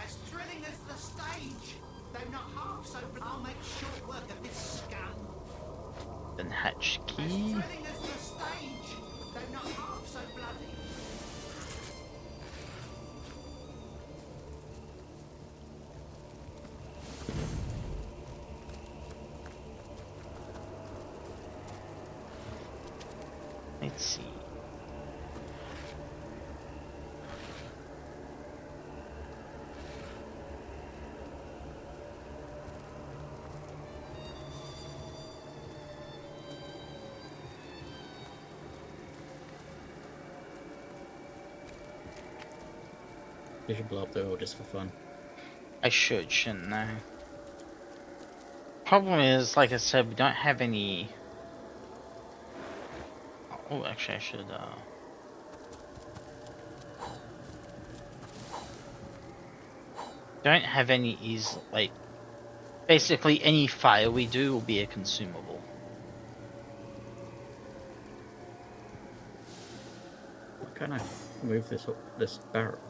As thrilling as the stage, though not half so I'll make short work of this scum. Then hatch As key. thrilling as the stage, though not half so bloody. Let's see. You should blow up the hole just for fun. I should, shouldn't I? Problem is, like I said, we don't have any... Oh, actually I should, don't have any like, basically any fire we do will be a consumable. Why can't I move this barrel?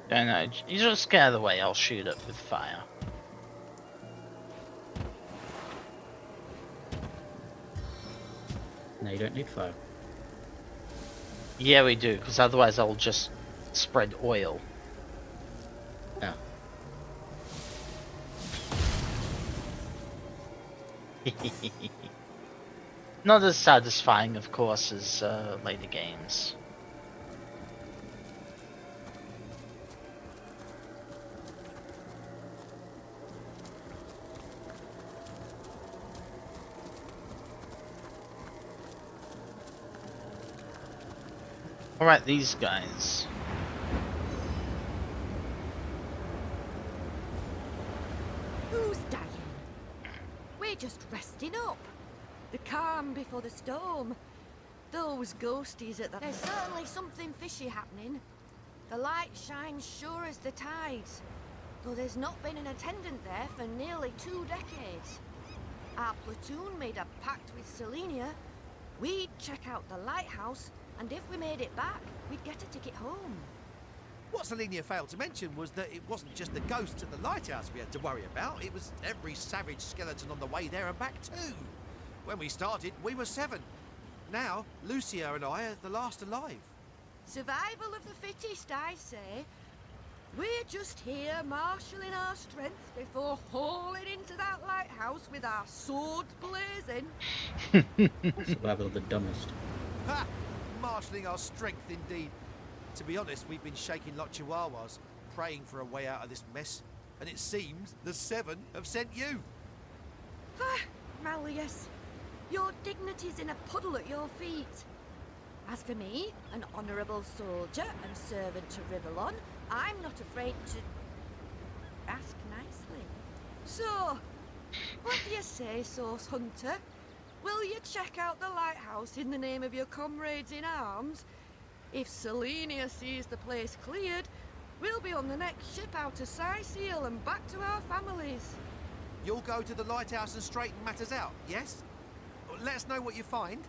Don't know, you just get out of the way, I'll shoot it with fire. No, you don't need fire. Yeah, we do, because otherwise I'll just spread oil. Yeah. Not as satisfying, of course, as later games. Alright, these guys. Who's dying? We're just resting up. The calm before the storm. Those ghosties at the... There's certainly something fishy happening. The light shines sure as the tides, though there's not been an attendant there for nearly 2 decades. Our platoon made a pact with Selenia. We'd check out the lighthouse, and if we made it back, we'd get a ticket home. What Selenia failed to mention was that it wasn't just the ghosts at the lighthouse we had to worry about, it was every savage skeleton on the way there and back too. When we started, we were 7. Now, Lucia and I are the last alive. Survival of the fittest, I say. We're just here marshalling our strength before hauling into that lighthouse with our swords blazing. Survival of the dumbest. Ha! Marshalling our strength indeed. To be honest, we've been shaking like chihuahuas, praying for a way out of this mess. And it seems the 7 have sent you. Ah, Malleus, your dignity's in a puddle at your feet. As for me, an honourable soldier and servant to Rivellon, I'm not afraid to ask nicely. So, what do you say, Source Hunter? Will you check out the lighthouse in the name of your comrades in arms? If Selenia sees the place cleared, we'll be on the next ship out to Seal and back to our families. You'll go to the lighthouse and straighten matters out, yes? Let us know what you find.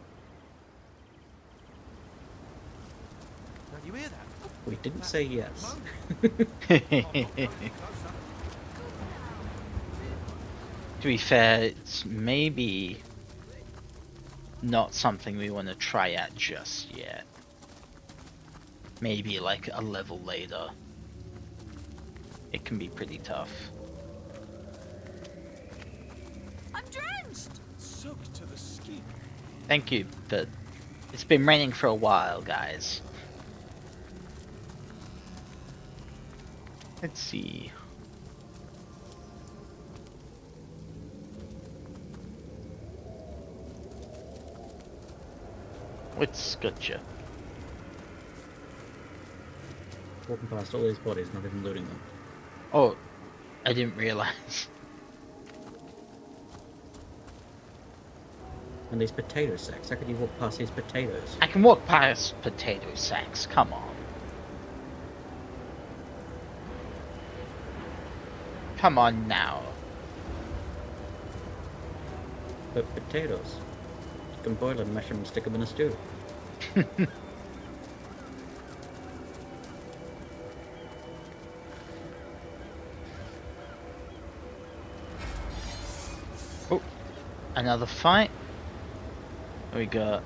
Now, you hear that? We didn't say yes. To be fair, it's maybe not something we want to try out just yet. Maybe like a level later. It can be pretty tough. I'm drenched! Soaked to the skin. Thank you, but it's been raining for a while, guys. Let's see. What's got you? Walking past all these bodies, not even looting them. Oh, I didn't realize. And these potato sacks, how could you walk past these potatoes? I can walk past potato sacks, come on. Come on now. But potatoes. You can boil them, mash them, and stick them in a stew. Oh, another fight. We got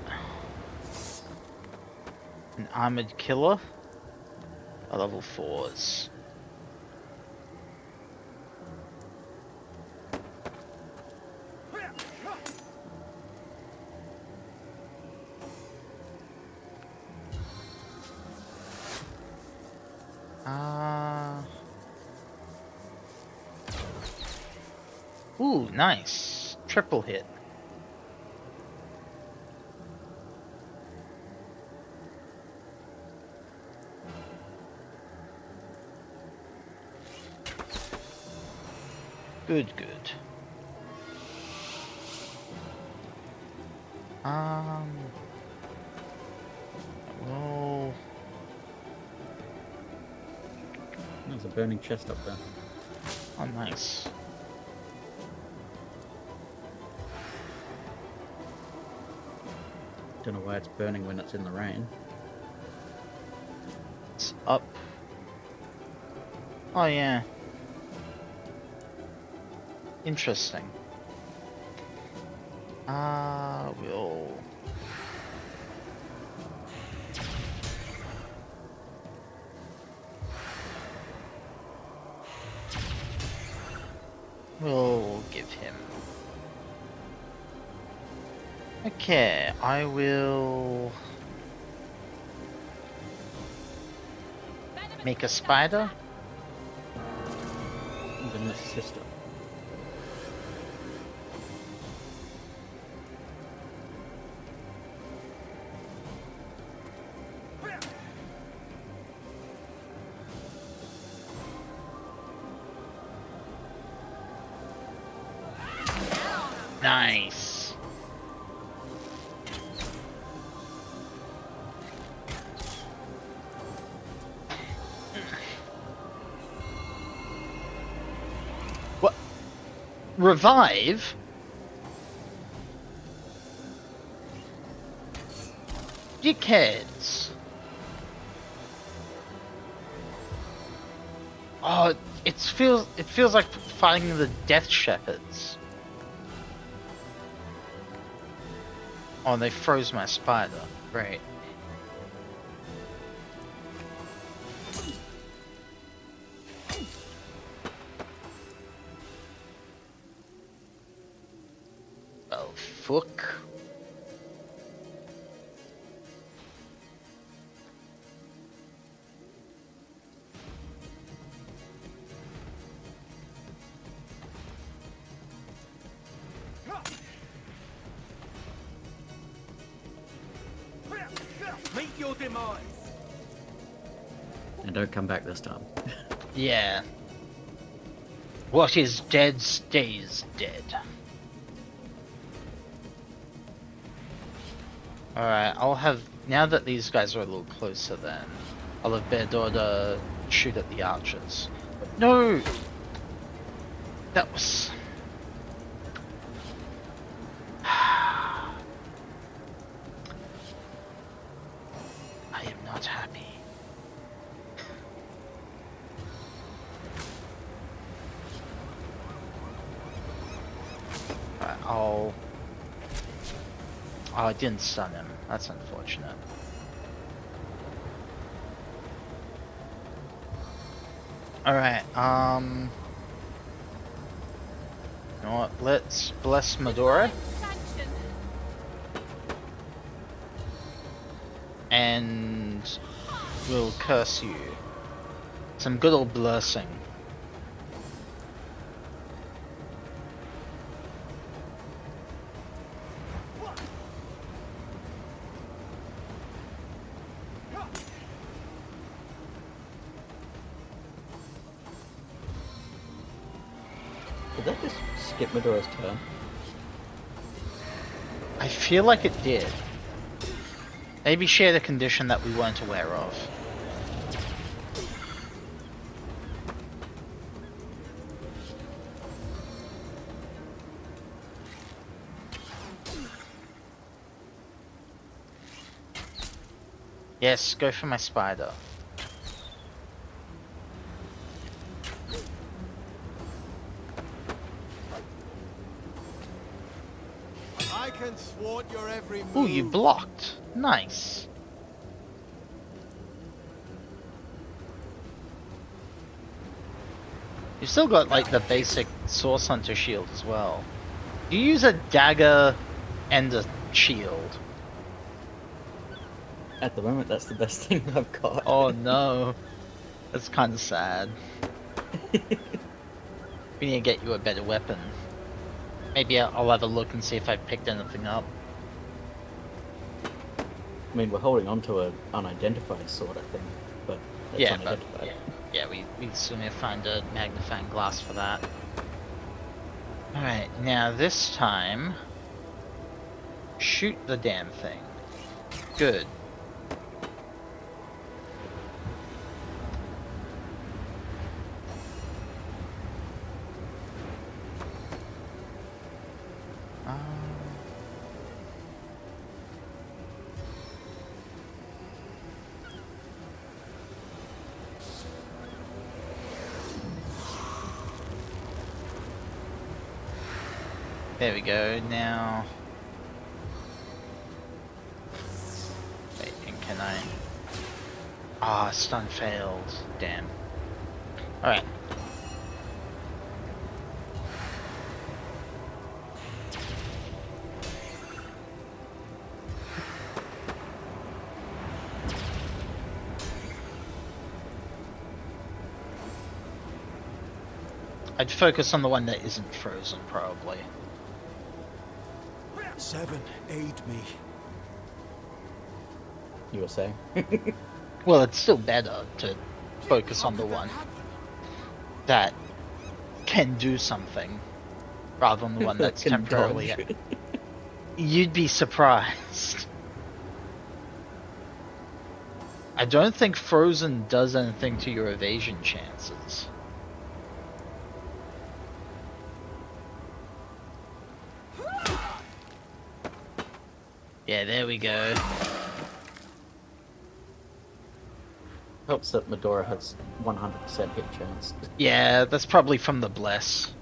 an armored killer. A level 4s. Ooh, nice. Triple hit. Good, good. Well, There's a burning chest up there. oh, nice. Don't know why it's burning when it's in the rain. It's up. Oh, yeah. Interesting. We'll... We'll give him... Okay, I will... make a spider. Venomous sister. Nice. What? Revive? Dickheads. Oh, it feels like fighting the Death Shepherds. Oh, they froze my spider. Great. Oh, fuck. Meet your demise. And don't come back this time. Yeah. What is dead stays dead. Alright, I'll have... Now that these guys are a little closer then, I'll have Bear Daughter shoot at the archers. No! That was... I am not happy. Alright, I'll... Oh, I didn't stun him. That's unfortunate. Alright, you know what? Let's bless Medora. And we'll curse you. Some good old blessing. Did that just skip Medora's turn? I feel like it did. Maybe she had a condition that we weren't aware of. Yes, go for my spider. I can thwart your every move. Ooh, you blocked. Nice. You've still got like the basic Source Hunter shield as well. You use a dagger and a shield. At the moment, that's the best thing I've got. Oh no. That's kind of sad. We need to get you a better weapon. Maybe I'll have a look and see if I picked anything up. I mean, we're holding on to an unidentified sword, I think, but it's Yeah, unidentified. Yeah, we still need to find a magnifying glass for that. Alright, now this time... Shoot the damn thing. Good. There we go, now... Wait, and can I... Ah, stun failed. Damn. Alright. I'd focus on the one that isn't frozen, probably. 7, aid me. You were saying? Well, it's still better to focus on the one that can do something, rather than the one That that's can temporarily... dodge. You'd be surprised. I don't think frozen does anything to your evasion chances. Yeah, there we go. Helps that Medora has 100% hit chance. Yeah, that's probably from the bless.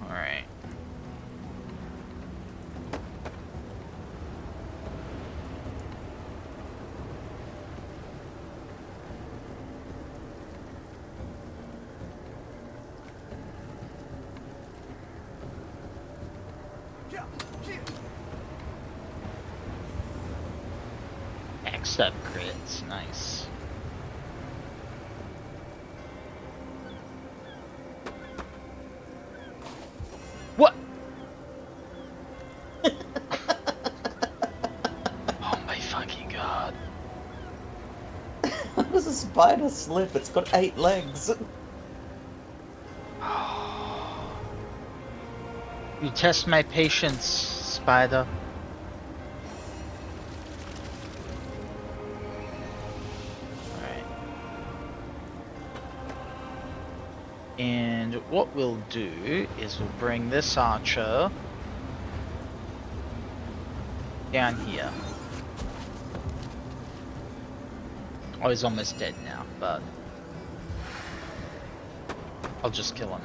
Alright. X'd up crits, nice. What? Oh my fucking god. How does a spider slip? It's got 8 legs. You test my patience, spider. Alright. And what we'll do is we'll bring this archer down here. Oh, he's almost dead now, but I'll just kill him.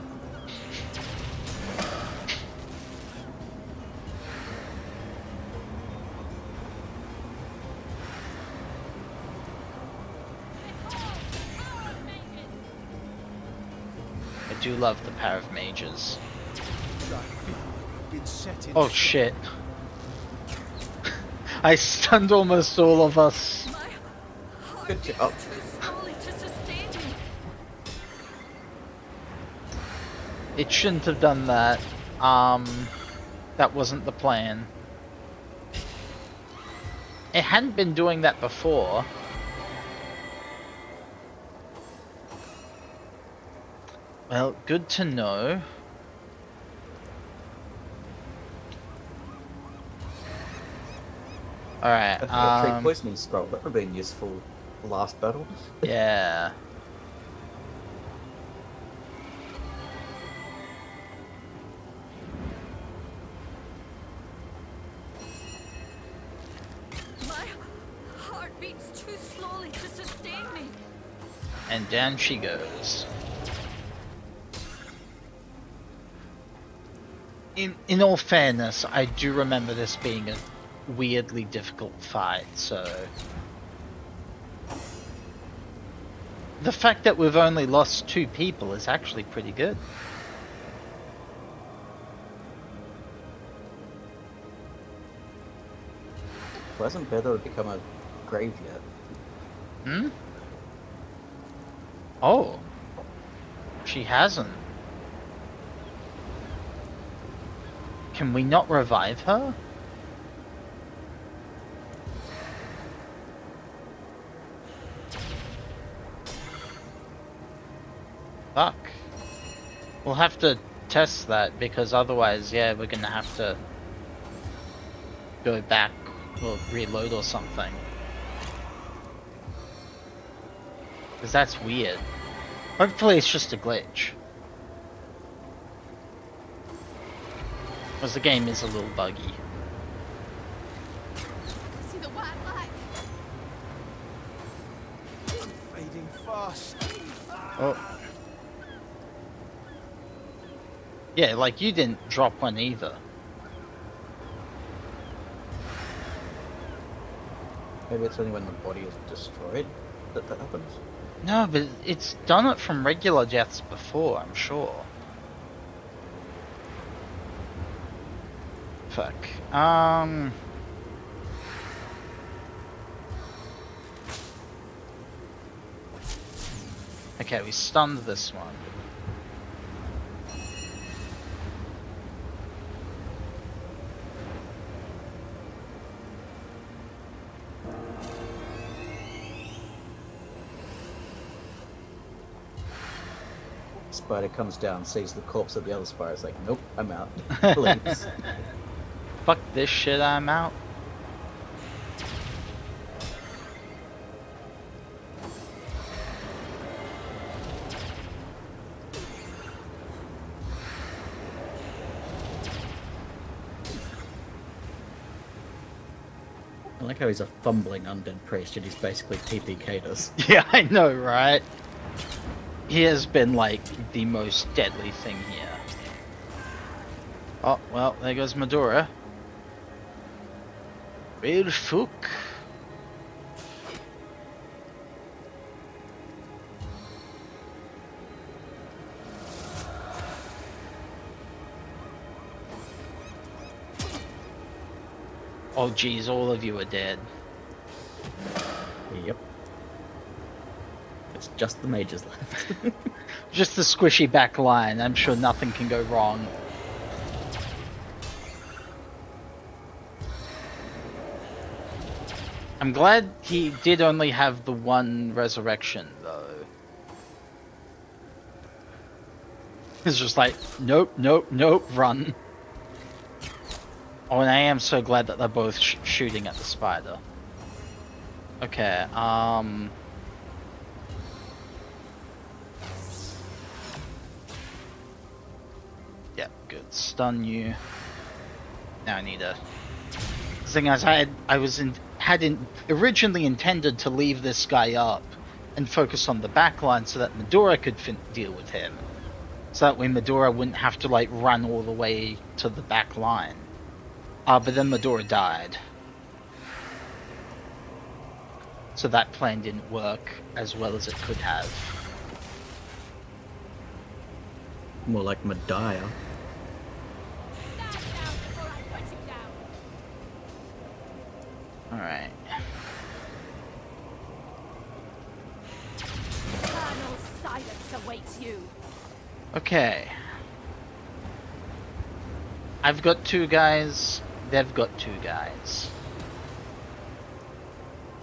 I do love the power of mages. Oh shit. I stunned almost all of us. Good job. It shouldn't have done that. That wasn't the plan. It hadn't been doing that before. Well, good to know. Alright, I think a tree poisoning scroll, that would have been useful last battle. Yeah. My heart beats too slowly to sustain me. And down she goes. In all fairness, I do remember this being a weirdly difficult fight, so... the fact that we've only lost 2 people is actually pretty good. Well, hasn't Better become a grave yet? Hmm? Oh. She hasn't. Can we not revive her? Fuck. We'll have to test that, because otherwise, yeah, we're gonna have to go back or reload or something. Because that's weird. Hopefully it's just a glitch. Because the game is a little buggy. See the white light? Fading fast. Oh. Yeah, like you didn't drop one either. Maybe it's only when the body is destroyed that happens? No, but it's done it from regular deaths before, I'm sure. Fuck. Okay, we stunned this one. Spider comes down, sees the corpse of the other spider, is like, nope, I'm out. Leaves. Fuck this shit, I'm out. I like how he's a fumbling undead priest, and he's basically TPK'd us. Yeah, I know, right? He has been, like, the most deadly thing here. Oh, well, there goes Medora. Real fuck. Oh geez, all of you are dead. Yep. It's just the mages left. Just the squishy back line, I'm sure nothing can go wrong. I'm glad he did only have the one resurrection, though. It's just like, nope, nope, nope, run. Oh, and I am so glad that they're both shooting at the spider. Okay, yeah, good. Stun you. Now I need a... The thing is, hadn't originally intended to leave this guy up and focus on the backline so that Medora could deal with him. So that way Medora wouldn't have to, like, run all the way to the back line. But then Medora died. So that plan didn't work as well as it could have. More like Medea. Alright. Eternal silence awaits you. Okay. I've got 2 guys. They've got 2 guys.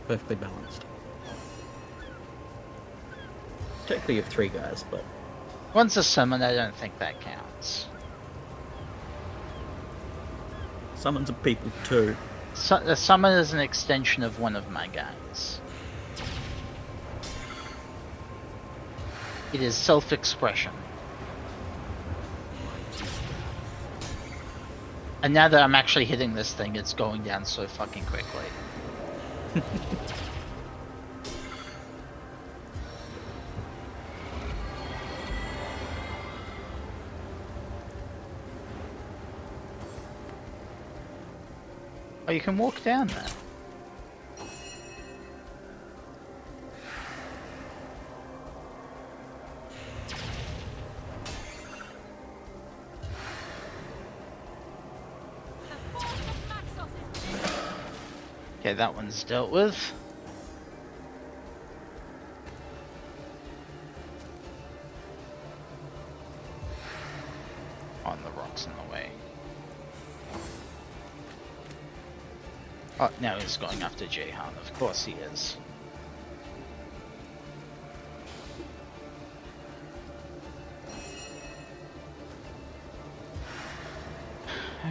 Perfectly balanced. Technically you have 3 guys, but... One's a summon, I don't think that counts. Summons are people too. A summon is an extension of one of my guys. It is self-expression. And now that I'm actually hitting this thing, it's going down so fucking quickly. Oh, you can walk down there. Okay, that one's dealt with. On the rocks in the way. Oh, now he's going after Jehan. Of course he is.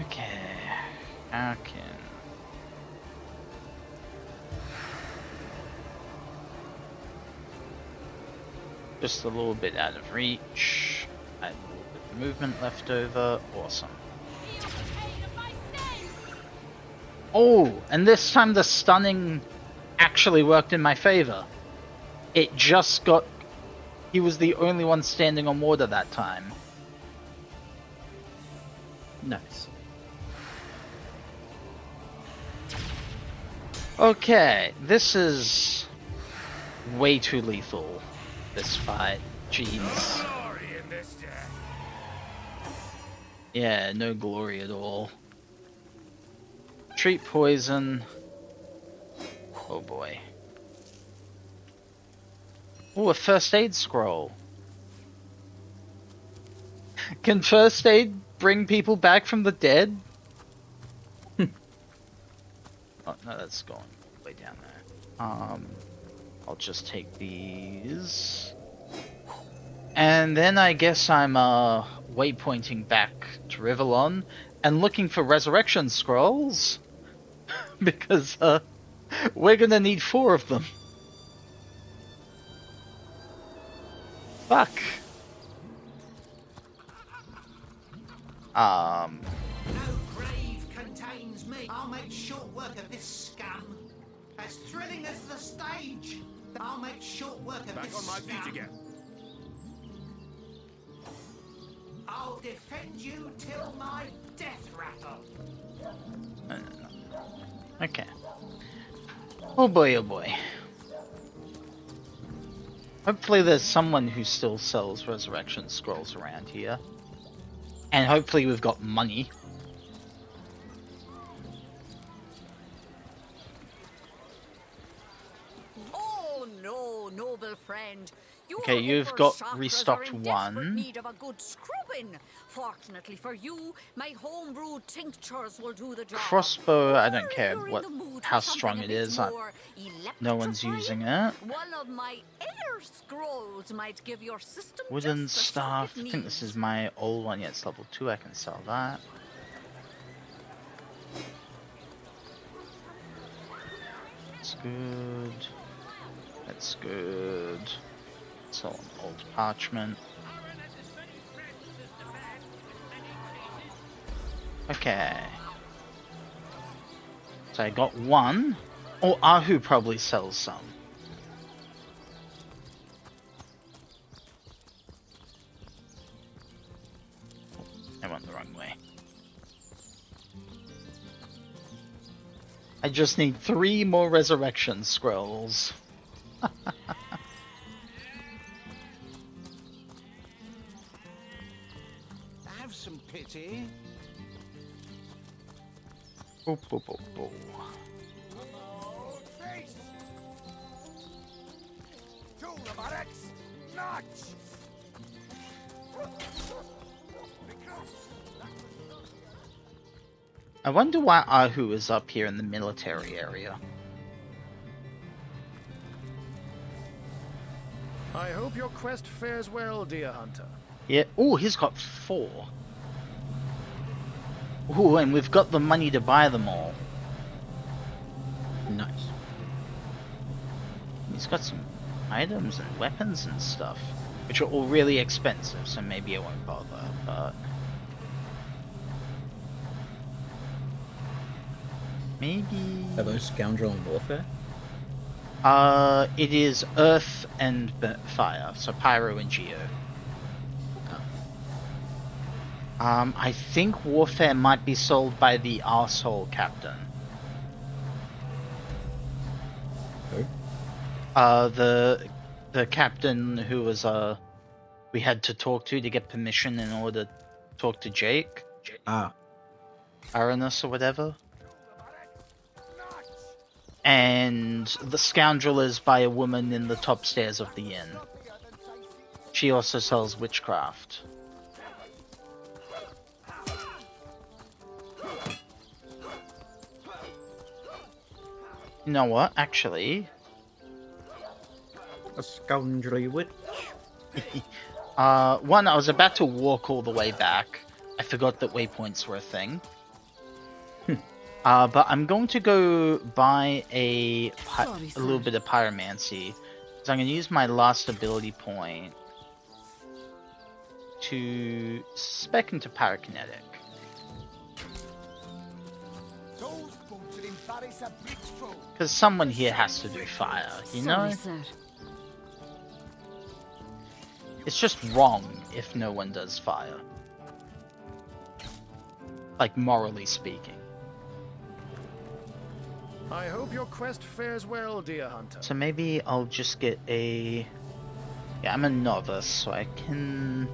Okay. Okay. Just a little bit out of reach. I have a little bit of movement left over. Awesome. Oh, and this time the stunning actually worked in my favor. It just got... He was the only one standing on water that time. Nice. Okay, this is way too lethal, this fight. Jeez. Yeah, no glory at all. Treat poison. Oh boy. Oh, a first aid scroll. Can first aid bring people back from the dead? Oh, no, that's going way down there. I'll just take these. And then I guess I'm waypointing back to Rivellon and looking for resurrection scrolls. Because we're gonna need 4 of them. Fuck. No grave contains me. I'll make short work of this scum. As thrilling as the stage. I'll make short work of this scum. Back on my feet again. I'll defend you till my death rattle. No. Okay. Oh boy, oh boy. Hopefully there's someone who still sells resurrection scrolls around here. And hopefully we've got money. Oh no, noble friend. Okay, you've got restocked 1. Need of a good scrubbing. Fortunately for you, my homebrewed tinctures will do the job. Crossbow, I don't care how strong it is. No one's using it. One of my air scrolls might give your system Wooden just the staff. shock it I think this is my old one. Yeah, it's level 2. I can sell that. That's good. That's good. Sell an old parchment. Okay. So I got 1. Oh, Ahu probably sells some. I went the wrong way. I just need 3 more resurrection scrolls. Have some pity. Boop, boop, boop, boop. I wonder why Ahu is up here in the military area. I hope your quest fares well, dear hunter. Yeah. Oh, he's got 4. Oh, and we've got the money to buy them all. Nice. He's got some items and weapons and stuff, which are all really expensive, so maybe I won't bother, but... maybe... Are those scoundrel and warfare? It is earth and fire, so pyro and geo. I think warfare might be sold by the arsehole captain. Who? The captain who was we had to talk to get permission in order to talk to Jake. Ah. Aranus or whatever. And the scoundrel is by a woman in the top stairs of the inn. She also sells witchcraft. You know what, actually? A scoundrelly witch. One, I was about to walk all the way back. I forgot that waypoints were a thing. But I'm going to go buy a little bit of pyromancy. So I'm going to use my last ability point to spec into pyrokinetic. Because someone here has to do fire, you know? It's just wrong if no one does fire. Like, morally speaking. I hope your quest fares well, dear hunter. So maybe I'll just get a... Yeah, I'm a novice, so I can...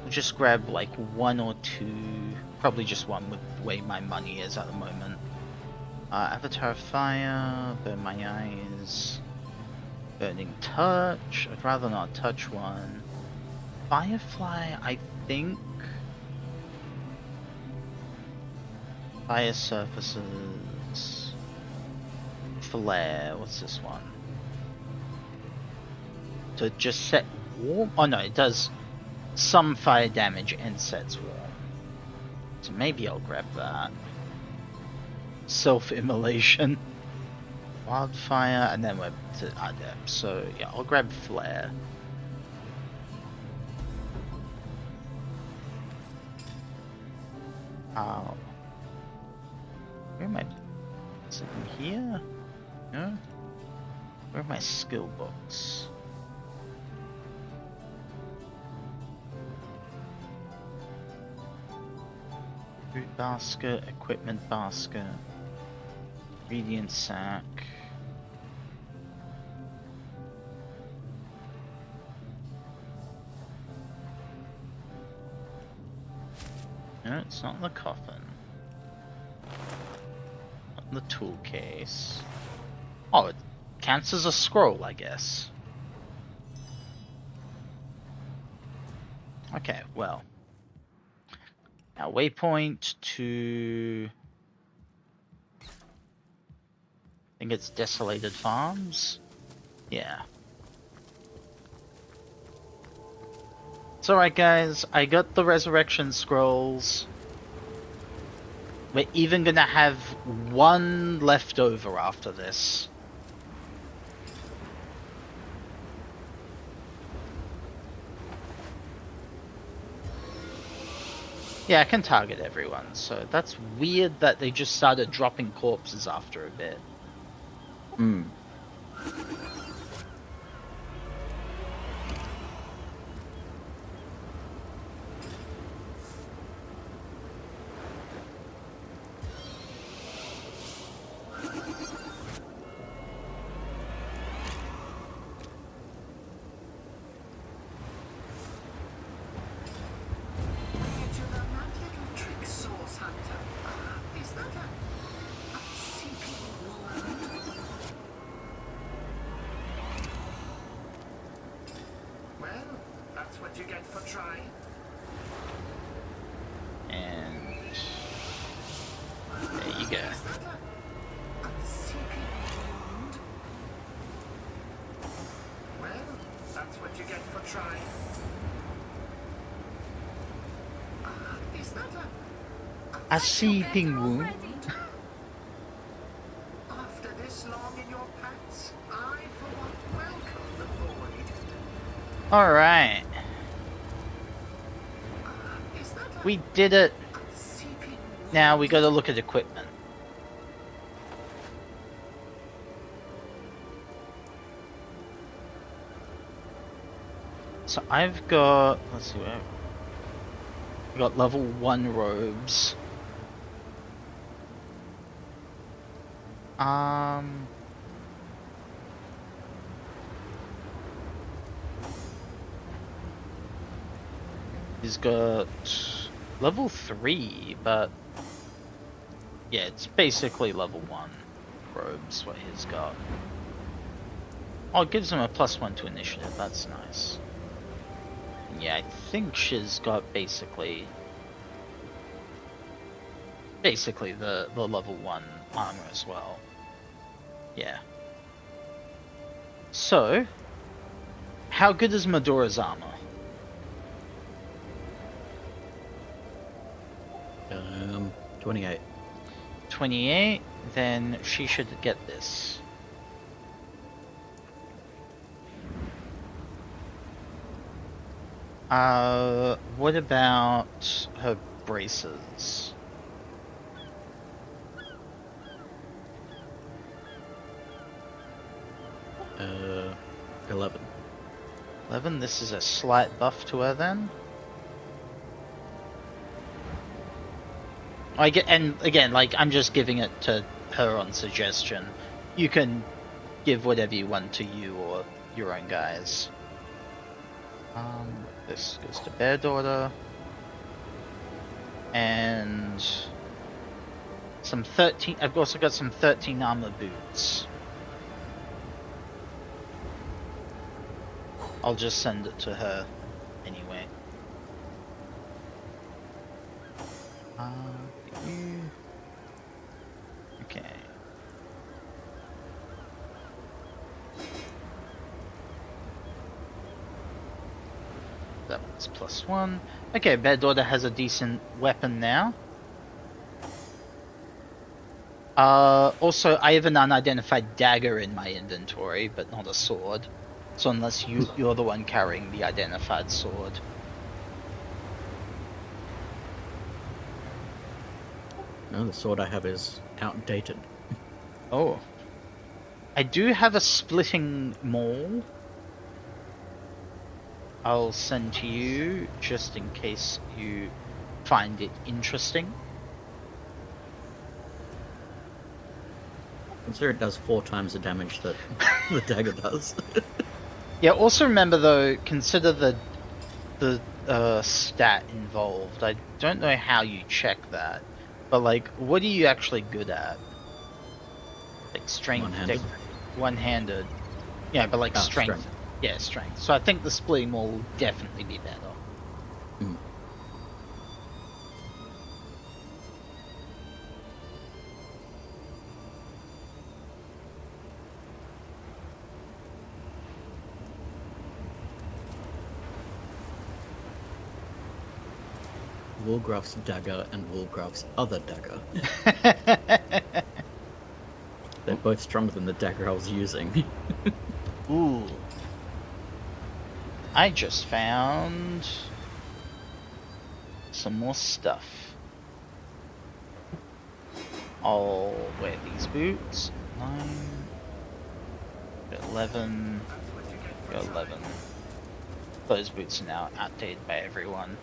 I'll just grab like one or two... Probably just one with the way my money is at the moment. Avatar of Fire, Burn My Eyes... Burning Touch, I'd rather not touch one. Firefly, I think... Fire Surfaces... Flare, what's this one? To just set warm? Oh no, it does some fire damage and sets warm. So maybe I'll grab that. Self-immolation. Wildfire, and then we're to Adept. So yeah, I'll grab Flare. Where am I? Is it in here? No? Where are my skill books? Food basket, equipment basket, ingredient sack. No, it's not in the coffin. Not in the tool case. Oh, it counts as a scroll, I guess. Okay, well. Now, waypoint to... I think it's Desolated Farms? Yeah. It's alright, guys. I got the Resurrection Scrolls. We're even gonna have one left over after this. Yeah, I can target everyone, so that's weird that they just started dropping corpses after a bit. Hmm. What you get for trying? And there you go. Is that a seeping wound? Well, that's what you get for trying. Is that a seeping wound? After this long in your pants, I for one welcome the void. Alright. We did it. Now we gotta look at equipment. So I've got, let's see, I've got level 1 robes. He's got level 3, but yeah, it's basically level 1. robes, what he's got. Oh, it gives him a +1 to initiative, that's nice. Yeah, I think she's got basically the level 1 armor as well. Yeah. So, how good is Medora's armor? 28. 28, then she should get this. What about her braces? Uh, 11. 11, this is a slight buff to her then. And again, like, I'm just giving it to her on suggestion. You can give whatever you want to you or your own guys. This goes to Bear Daughter. And some 13, I've also got some 13 armor boots. I'll just send it to her anyway. Okay. That one's +1. Okay, Bear Daughter has a decent weapon now. Also, I have an unidentified dagger in my inventory, but not a sword. So unless you're the one carrying the identified sword. No, the sword I have is outdated. Oh. I do have a splitting maul. I'll send to you, just in case you find it interesting. Consider it does 4 times the damage that the dagger does. Yeah, also remember though, consider the stat involved. I don't know how you check that, but like, what are you actually good at? Like strength, One-handed. One-handed. Yeah, but like strength. Strength. Yeah, strength. So I think the splitting maul will definitely be better. Wolgraff's dagger and Wolgraff's other dagger. They're both stronger than the dagger I was using. Ooh. I just found some more stuff. I'll wear these boots. 9, 11, 11. Those boots are now outdated by everyone.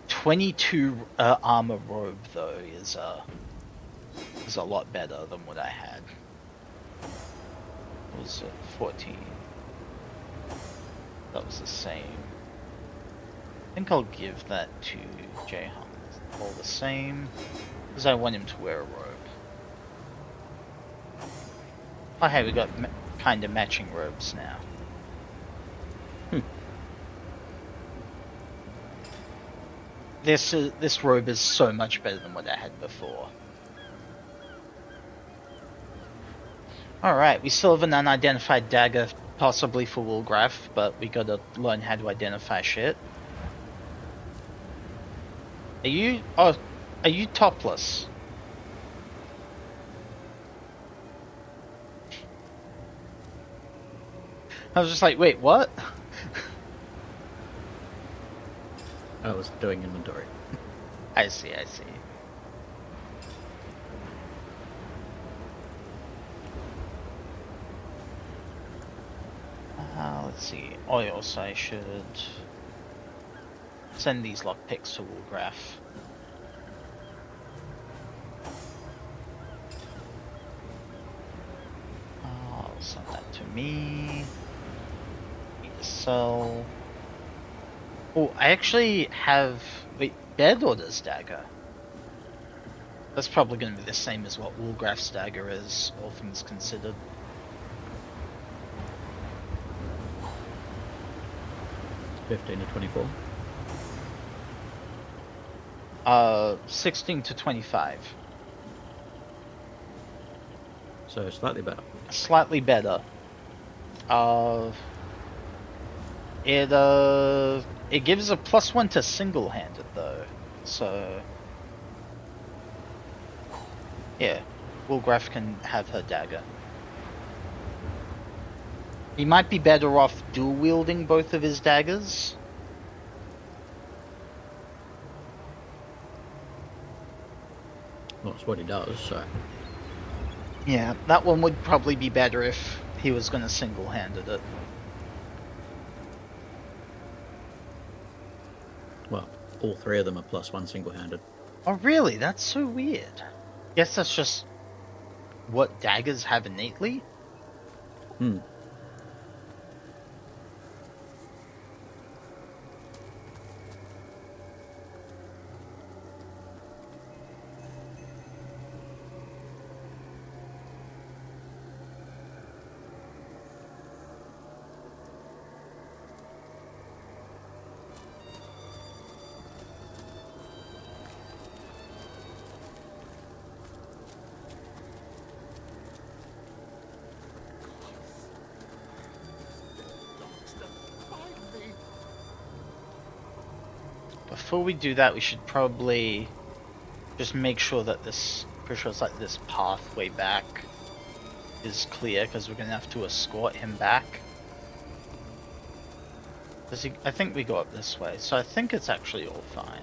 22 armor robe though is a lot better than what I had. What was it? 14. That was the same. I think I'll give that to Jaehan. All the same, because I want him to wear a robe. Oh hey, we got kind of matching robes now. This robe is so much better than what I had before. Alright, we still have an unidentified dagger, possibly for Wolgraff, but we gotta learn how to identify shit. Are you topless? I was just like, wait, what? I was doing inventory. I see, I see. Let's see. Oh, also I should send these lockpicks to Wolgraff. I'll send that to me. Need to sell. Oh, I actually have... Wait, Bear Daughter's dagger. That's probably going to be the same as what Woolgraf's dagger is, all things considered. $15 to $24. 16 to 25. So slightly better. Slightly better. It gives a +1 to single-handed though, so yeah, Woolgraf can have her dagger. He might be better off dual wielding both of his daggers. Well, that's what he does, so. Yeah, that one would probably be better if he was going to single-handed it. Well, all three of them are +1 single-handed. Oh really? That's so weird. Guess that's just what daggers have innately? Hmm. Before we do that, we should probably just make sure that this, pretty sure it's like this pathway back is clear, because we're going to have to escort him back. I think we go up this way, so I think it's actually all fine.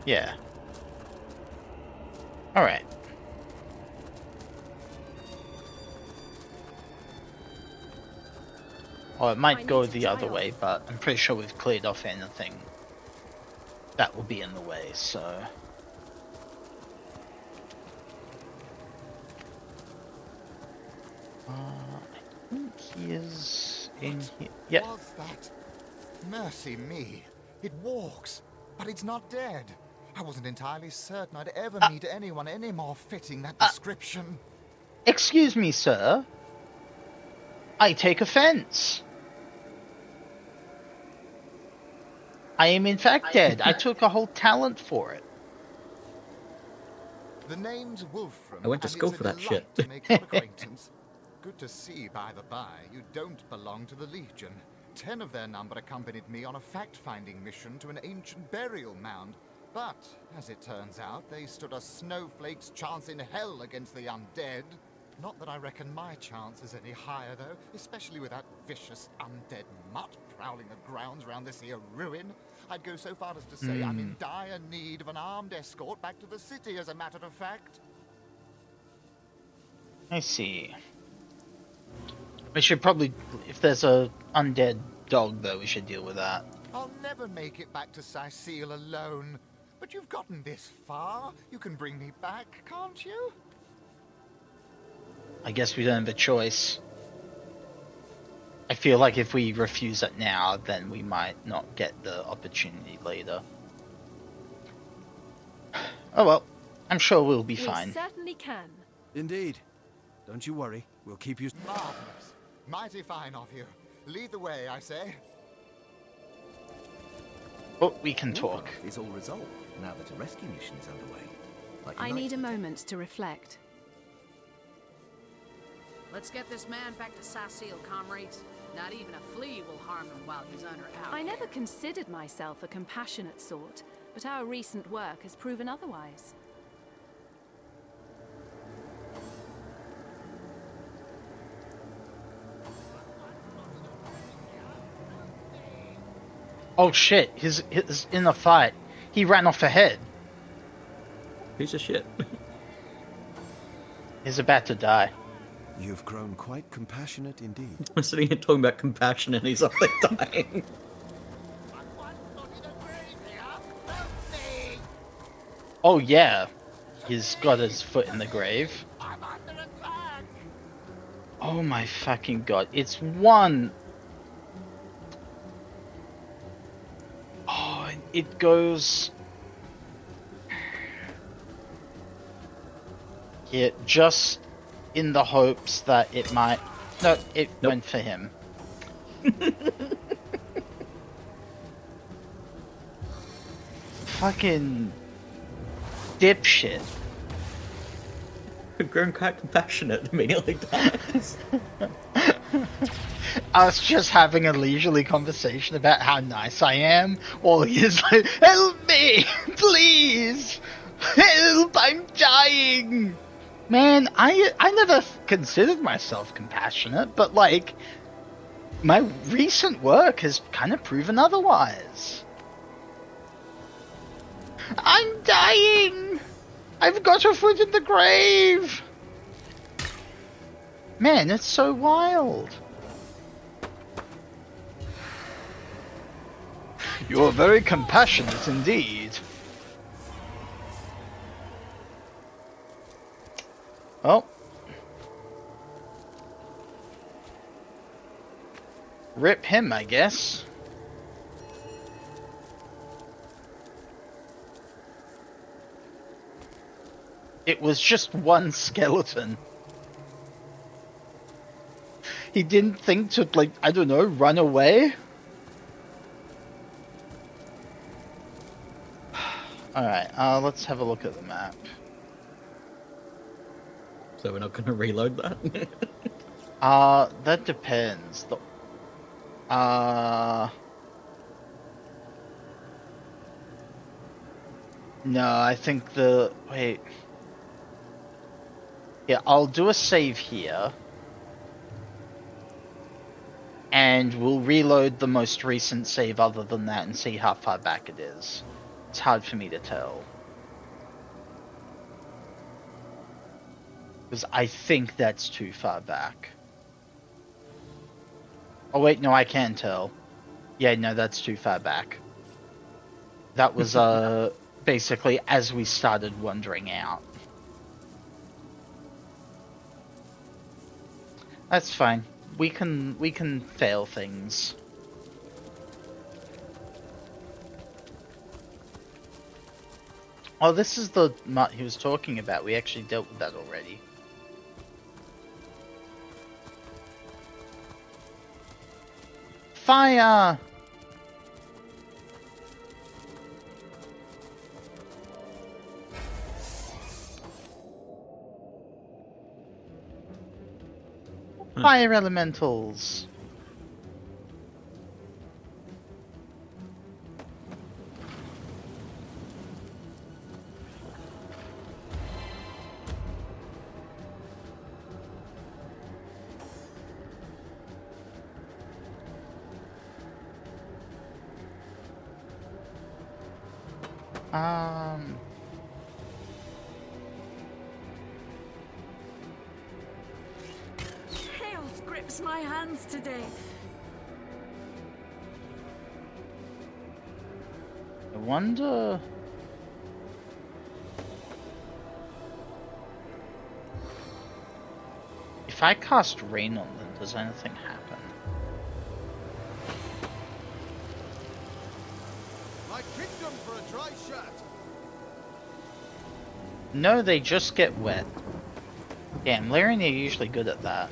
Yeah. Alright. Or it might go the other way, but I'm pretty sure we've cleared off anything that will be in the way, so... I think he is in here. Yep. What's that? Mercy me. It walks, but it's not dead. I wasn't entirely certain I'd ever meet anyone any more fitting that description. Excuse me, sir. I take offense. I am in fact dead. I took a whole talent for it. The name's Wolfram. I went to school for that shit. To make your acquaintance. Good to see, by the by, you don't belong to the Legion. 10 of their number accompanied me on a fact-finding mission to an ancient burial mound. But, as it turns out, they stood a snowflake's chance in hell against the undead. Not that I reckon my chance is any higher, though, especially with that vicious undead mutt prowling the grounds around this here ruin. I'd go so far as to say I'm in dire need of an armed escort back to the city, as a matter of fact. I see. We should probably, if there's a undead dog, though, we should deal with that. I'll never make it back to Sicile alone. But you've gotten this far. You can bring me back, can't you? I guess we don't have a choice. I feel like if we refuse it now, then we might not get the opportunity later. Oh well, I'm sure we'll be fine. We certainly can. Indeed. Don't you worry, we'll keep you... Marvelous. Mighty fine of you. Lead the way, I say. Oh, we can talk. Is all resolved now that a rescue mission is underway. I need a moment to reflect. Let's get this man back to Sicile, comrades. Not even a flea will harm him while he's under our I never care. considered myself a compassionate sort, but our recent work has proven otherwise. Oh shit, he's in a fight. He ran off ahead. Piece of shit. He's about to die. You've grown quite compassionate indeed. We're sitting here talking about compassion and he's up there dying. Oh yeah, he's got his foot in the grave. Oh my fucking god. It's one. Oh, it goes. Yeah, just in the hopes that it might. No, it went for him. Fucking dipshit. Grown quite compassionate immediately dies. Us just having a leisurely conversation about how nice I am, while he's like, "Help me, please, help! I'm dying." Man, I never considered myself compassionate, but like, my recent work has kind of proven otherwise. I'm dying! I've got a foot in the grave! Man, it's so wild. You're very compassionate indeed. Well. Rip him, I guess. It was just one skeleton. He didn't think to, like, I don't know, run away? Alright, let's have a look at the map. So we're not going to reload that? That depends. No, I think wait. Yeah, I'll do a save here. And we'll reload the most recent save other than that and see how far back it is. It's hard for me to tell. Because I think that's too far back. Oh wait, no, I can tell. Yeah, no, that's too far back. That was, basically as we started wandering out. That's fine. We can fail things. Oh, this is the mutt he was talking about. We actually dealt with that already. Fire! Fire elementals! Chaos grips my hands today. I wonder... If I cast rain on them, does anything happen? My kingdom for a dry shirt. No, they just get wet. Damn, Lyrian are usually good at that.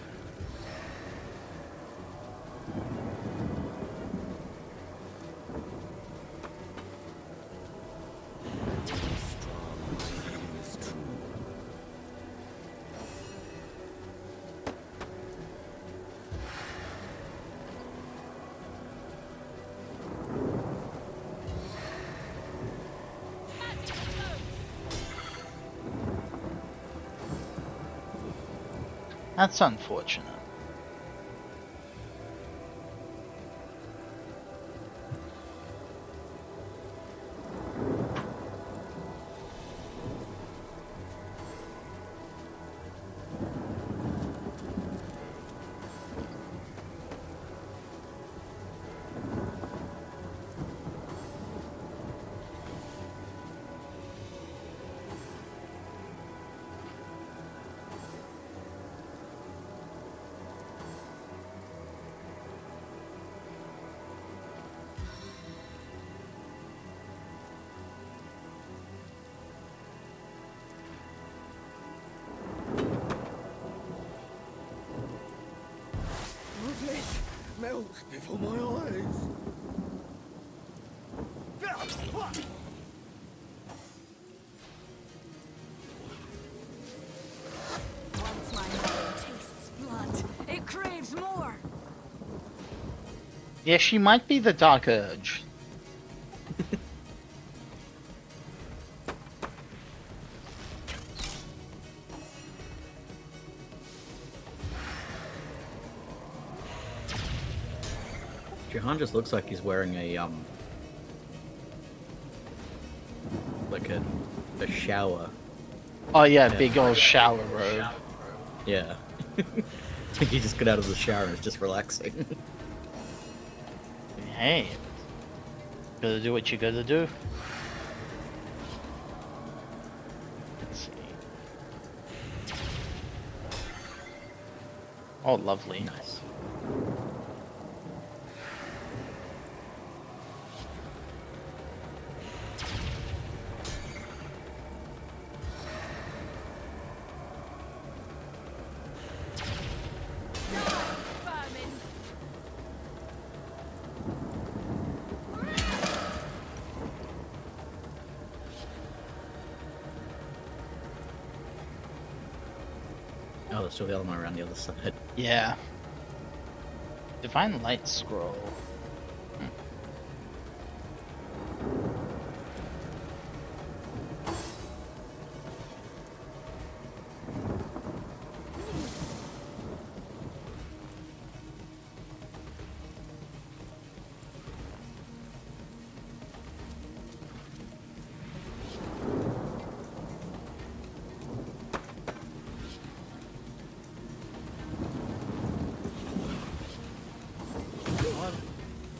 That's unfortunate. melts before my eyes. Once my mother tastes blood, it craves more. Yeah, she might be the Dark Urge. Jahan just looks like he's wearing a like a shower. Oh yeah, big old shower robe. Yeah. He just got out of the shower and is just relaxing. Hey, gotta do what you gotta do. Let's see. Oh, lovely. Nice. Oh, there's still the other one around the other side. Yeah. Divine Light Scroll.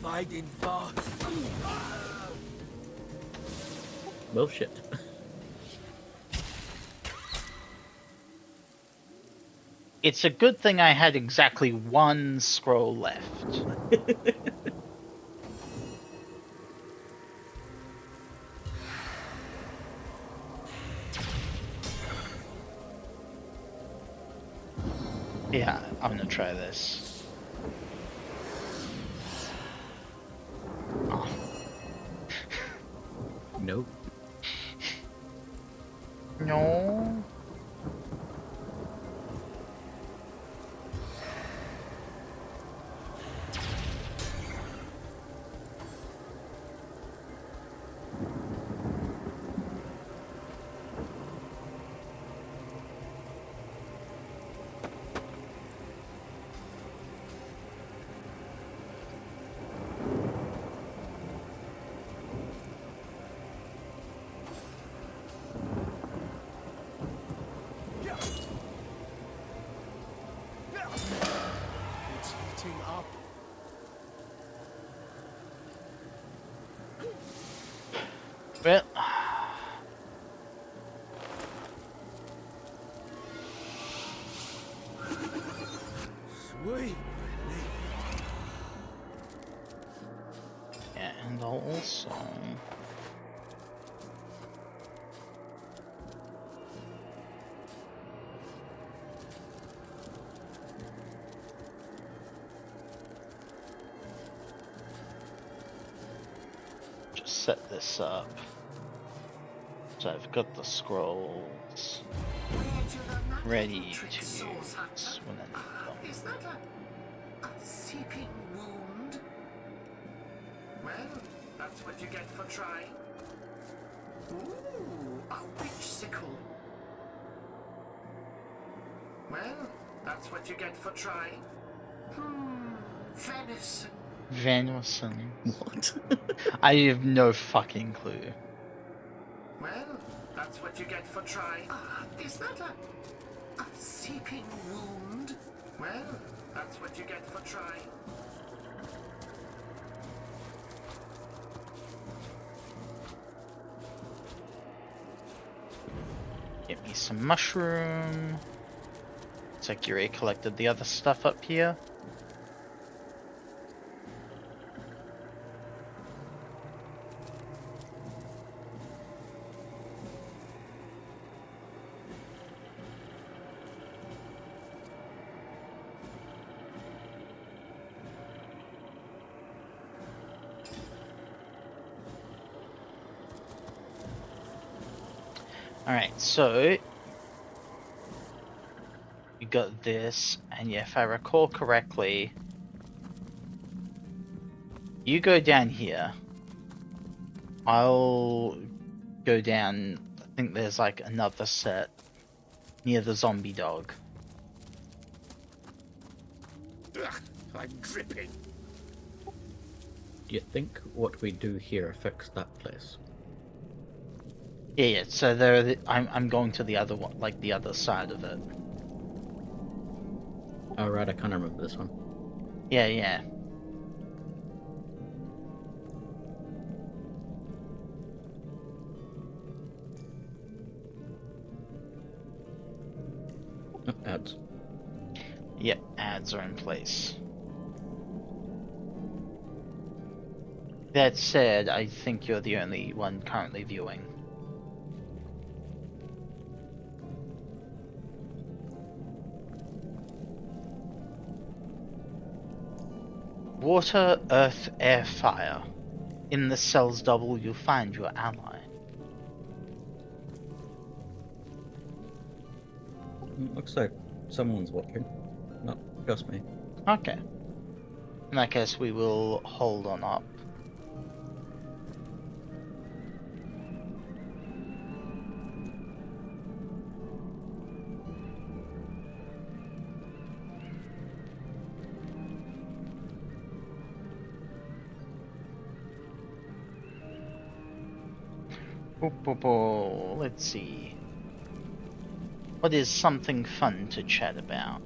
Fighting fast. Well, shit. It's a good thing I had exactly one scroll left. Yeah, I'm gonna try this. Oh. Nope. No. It's heating up. Well. Sweet. And also. Just set this up. So I've got the scrolls ready to use when I need them. Is that a seeping wound? Well, that's what you get for trying. Ooh, a witch sickle. Well, that's what you get for trying. Venison. Venison. What? I have no fucking clue. Well, that's what you get for trying. Is that a seeping wound? Well, that's what you get for trying. Get me some mushroom. Looks like you already collected the other stuff up here. Alright, so you got this, and yeah, if I recall correctly, you go down here. I'll go down, I think there's like another set near the zombie dog. Ugh, I'm dripping. Do you think what we do here affects that place? Yeah, so there. I'm going to the other one, like the other side of it. Oh right, I can't remember this one. Yeah, yeah. Oh, ads. Yep, ads are in place. That said, I think you're the only one currently viewing. Water, earth, air, fire. In the cell's double, you'll find your ally. Looks like someone's watching. Not just me. Okay. In that case, we will hold on up. Let's see. What is something fun to chat about?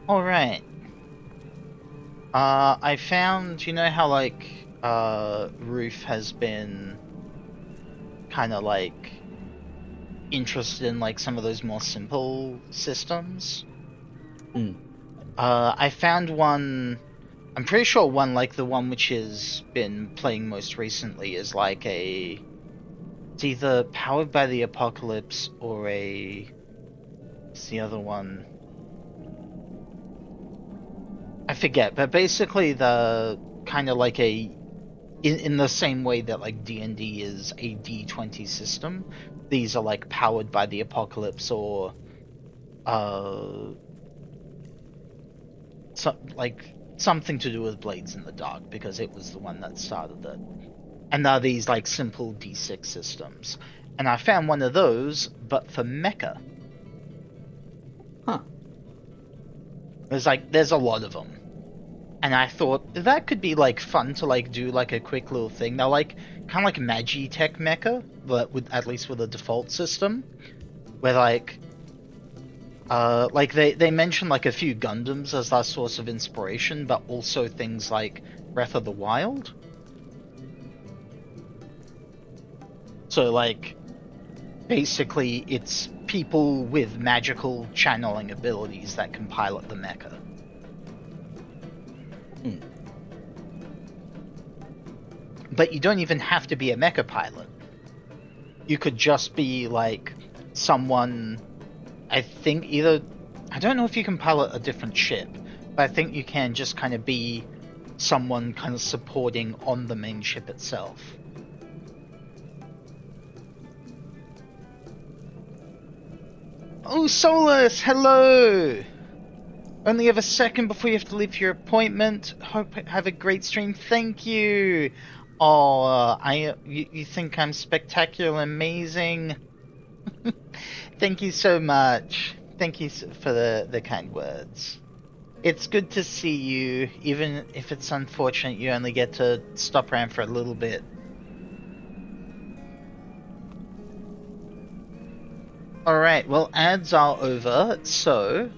Alright. I found, you know how like, Ruth has been kind of like interested in like some of those more simple systems? I found one, I'm pretty sure one like the one which has been playing most recently is like a, it's either powered by the apocalypse or what's the other one? I forget, but basically the kind of like in the same way that like D&D is a D20 system, these are like powered by the apocalypse or like something to do with Blades in the Dark, because it was the one that started it. And they're these like simple D6 systems. And I found one of those, but for mecha. Huh. There's a lot of them. And I thought that could be like fun to like do like a quick little thing. They're like kind of like Magitech mecha, but with at least with a default system, where like they mention like a few Gundams as their source of inspiration, but also things like Breath of the Wild. So like basically it's people with magical channeling abilities that can pilot the mecha. But you don't even have to be a mecha pilot. You could just be like someone, I think I don't know if you can pilot a different ship, but I think you can just kind of be someone kind of supporting on the main ship itself. Oh, Solus, hello! Only have a second before you have to leave for your appointment. Hope you have a great stream. Thank you. Oh, you think I'm spectacular, amazing? Thank you so much. Thank you for the kind words. It's good to see you, even if it's unfortunate you only get to stop around for a little bit. Alright, well, ads are over, so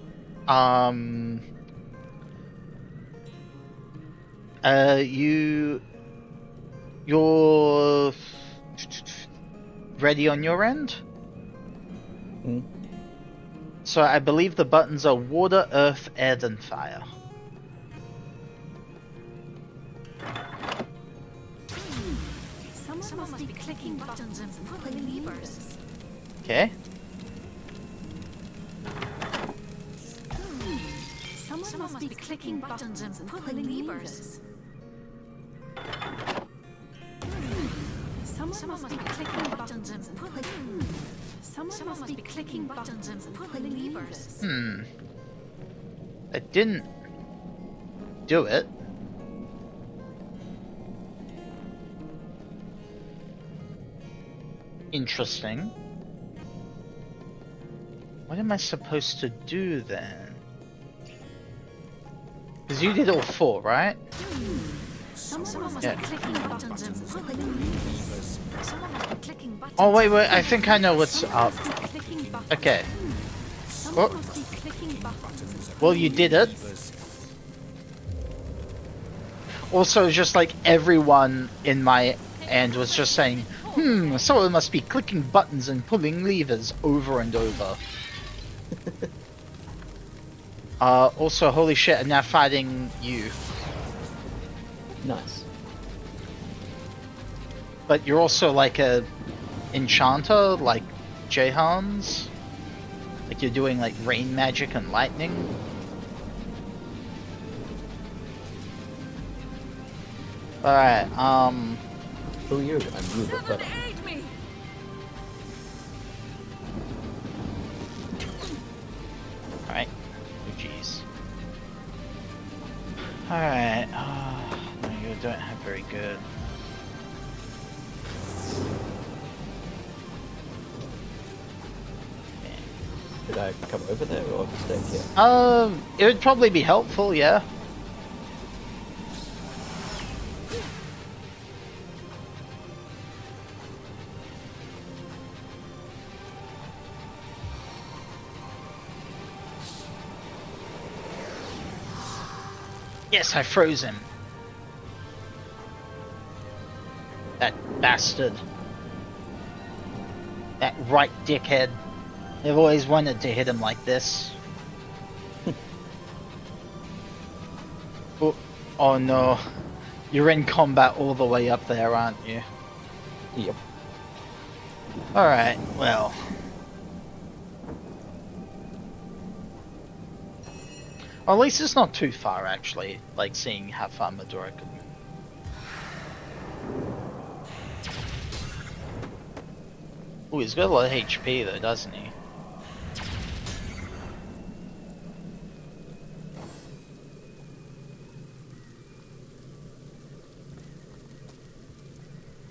you're ready on your end? So I believe the buttons are water, earth, air, and fire. Someone must be clicking buttons and pulling levers. Okay. Someone must be clicking buttons and pulling levers. Someone must be clicking buttons and pulling. Someone must be clicking buttons and pulling levers. It didn't do it. Interesting. What am I supposed to do then? Because you did all 4, right? Someone must Yeah. be clicking buttons and pulling levers. Someone must be clicking buttons. Oh wait, I think I know what's up. Okay. Someone must be clicking buttons. Well, you did it. Also, just like everyone in my end was just saying, someone must be clicking buttons and pulling levers over and over. Also, holy shit, I'm now fighting you. Nice. But you're also like a enchanter, like Jehans? Like you're doing like rain magic and lightning? Alright, Who are you? I'm you, but better. Alright. Oh jeez. Alright, no, you don't have very good. Did I come over there or stay here? It would probably be helpful, yeah. Yes, I froze him. That bastard. That right dickhead. I've always wanted to hit him like this. Oh no. You're in combat all the way up there, aren't you? Yep. Alright, well. Or at least it's not too far, actually. Like, seeing how far Medora could... Ooh, he's got a lot of HP though, doesn't he?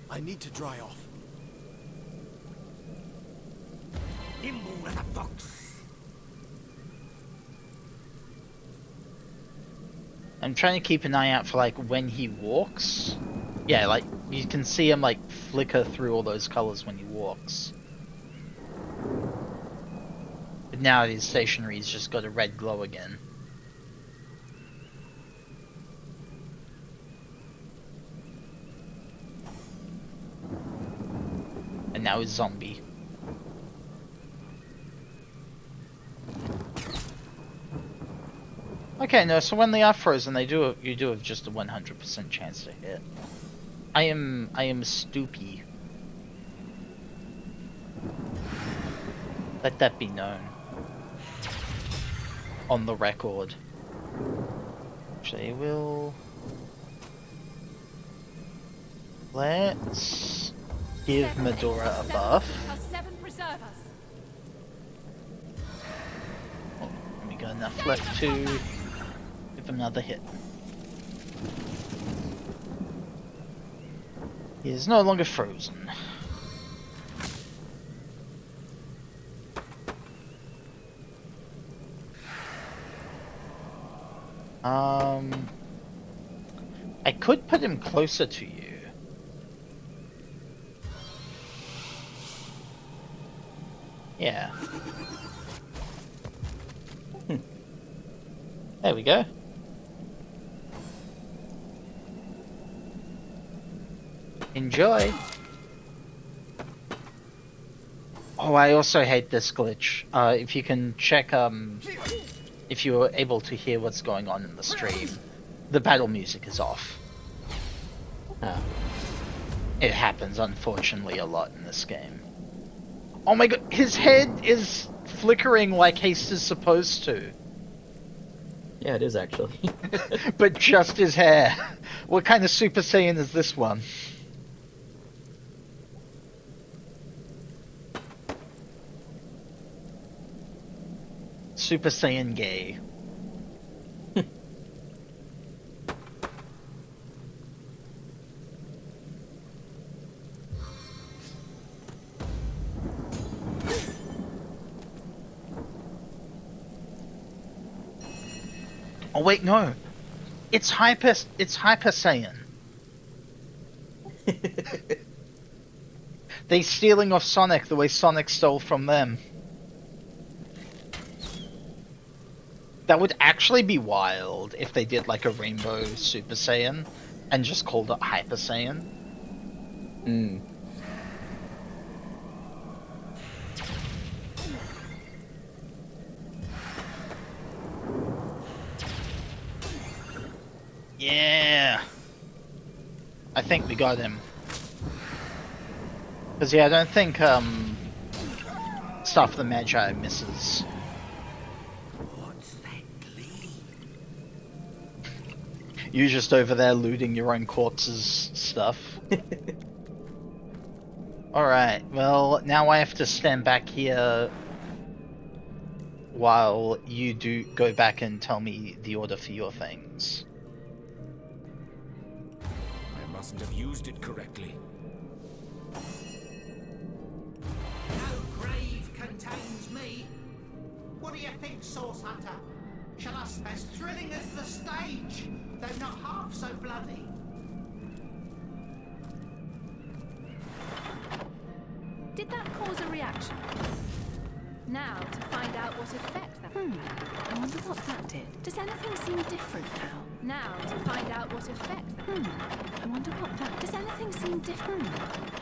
I need to dry off. Nimble as a fox. I'm trying to keep an eye out for like when he walks. Yeah, like you can see him like flicker through all those colors when he walks. But now he's stationary, he's just got a red glow again. And now he's zombie. Okay, no, so when they are frozen, you do have just a 100% chance to hit. I am stoopy. Let that be known. On the record. Actually, let's give Medora a buff. Oh, we got enough left to give him another hit. He is no longer frozen. I could put him closer to you. Yeah. There we go. Enjoy. Oh, I also hate this glitch. If you can check, if you were able to hear what's going on in the stream, the battle music is off. It happens, unfortunately, a lot in this game. Oh my god, his head is flickering like Haste is supposed to. Yeah, it is actually. But just his hair. What kind of Super Saiyan is this one? Super Saiyan gay. Oh wait, no. It's Hyper Saiyan. They stealing off Sonic the way Sonic stole from them. That would actually be wild if they did like a Rainbow Super Saiyan and just called it Hyper Saiyan. Yeah. I think we got him. Because yeah, I don't think Stuff the Magi misses. What's that gleam? You just over there looting your own corpses stuff. Alright, well, now I have to stand back here while you do go back and tell me the order for your things. I mustn't have used it correctly. No grave contains me. What do you think, Source Hunter? Shall us as thrilling as the stage, though not half so bloody? Did that cause a reaction? Now to find out what effect that I wonder what that did. Does anything seem different now? Now to find out what effect that I wonder what that... Does anything seem different?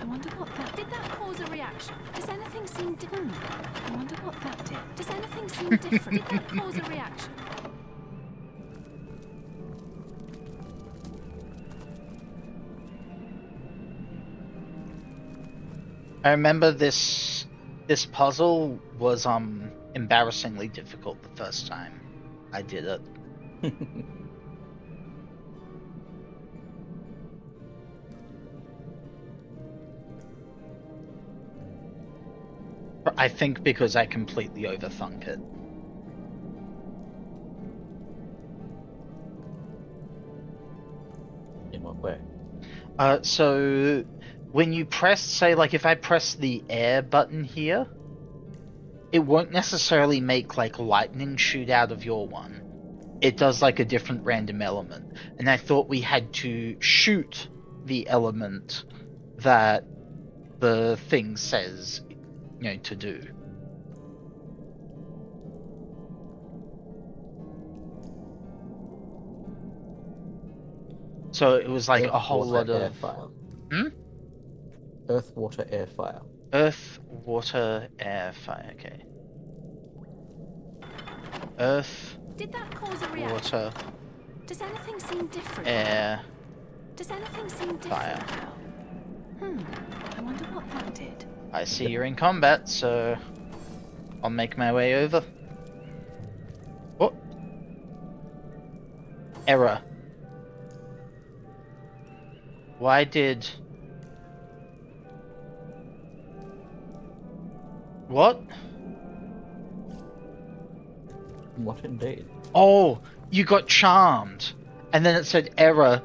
I wonder what that... Did that cause a reaction? Does anything seem different? I wonder what that did. Does anything seem different? Did that cause a reaction? I remember this puzzle was embarrassingly difficult the first time I did it. I think because I completely overthunk it. In what way? So when you press, say, like if I press the air button here, it won't necessarily make like lightning shoot out of your one. It does like a different random element. And I thought we had to shoot the element that the thing says, you know, to do. So it was like Earth, a whole water, lot air, of... fire. Earth, water, air, fire. Earth, water, air, fire. Okay. Earth. Did that cause a reaction? Water. Does anything seem different? Air. Does anything seem different Fire. now? I wonder what that did. I see you're in combat, so I'll make my way over. What? Error. Why did... What? What indeed? Oh, you got charmed. And then it said error.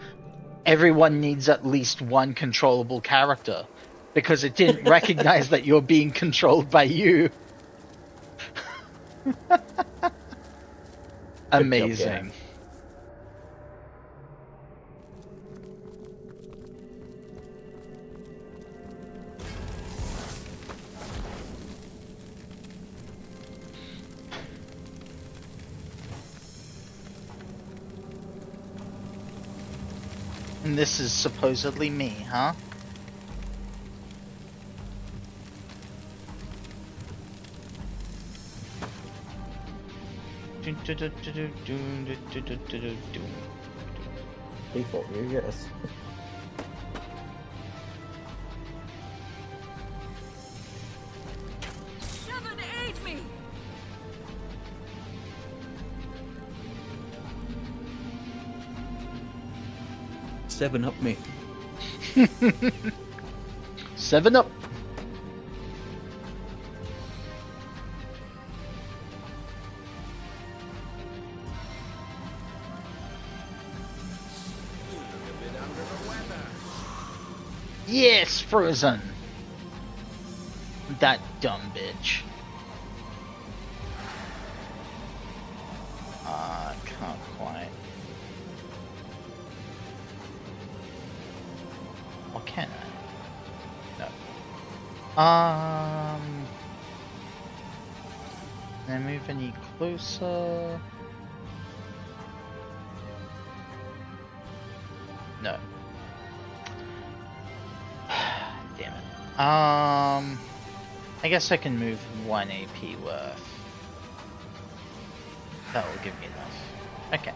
Everyone needs at least one controllable character. Because it didn't recognize that you're being controlled by you. Amazing. Job, And this is supposedly me, huh? Default view, yes. Seven, aid me! Seven up me. 7 Up. Yes, frozen. That dumb bitch. Can't quite. Or can I? No. Can I move any closer? No. Damn it. I guess I can move 1 AP worth. That will give me enough. Okay.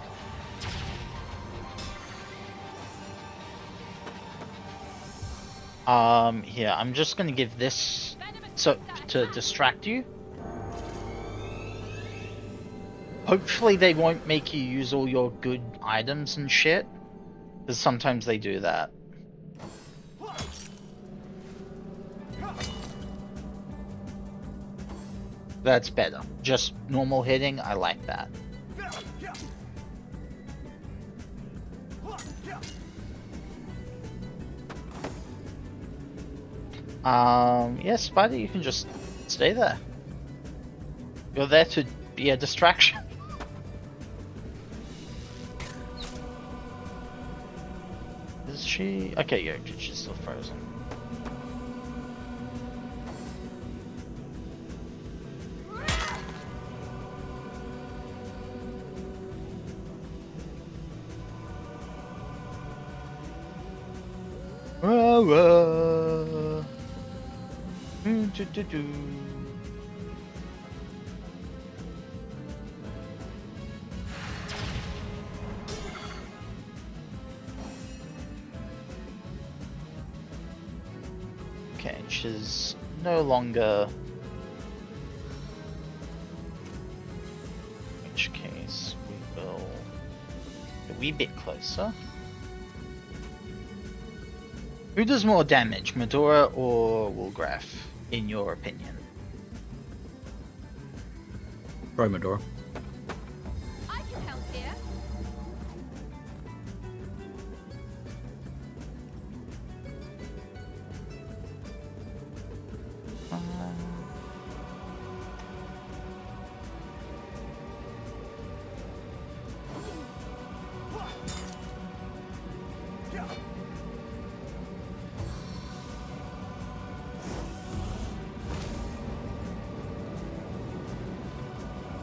Here, I'm just gonna give this to distract you. Hopefully they won't make you use all your good items and shit, because sometimes they do that. That's better. Just normal hitting, I like that. Yeah, Spider, you can just stay there. You're there to be a distraction. Is she? Okay, yeah, she's still frozen. Okay, she's no longer. In which case, we will a wee bit closer. Who does more damage, Medora or Woolgraf, in your opinion? Probably Medora. I can help here.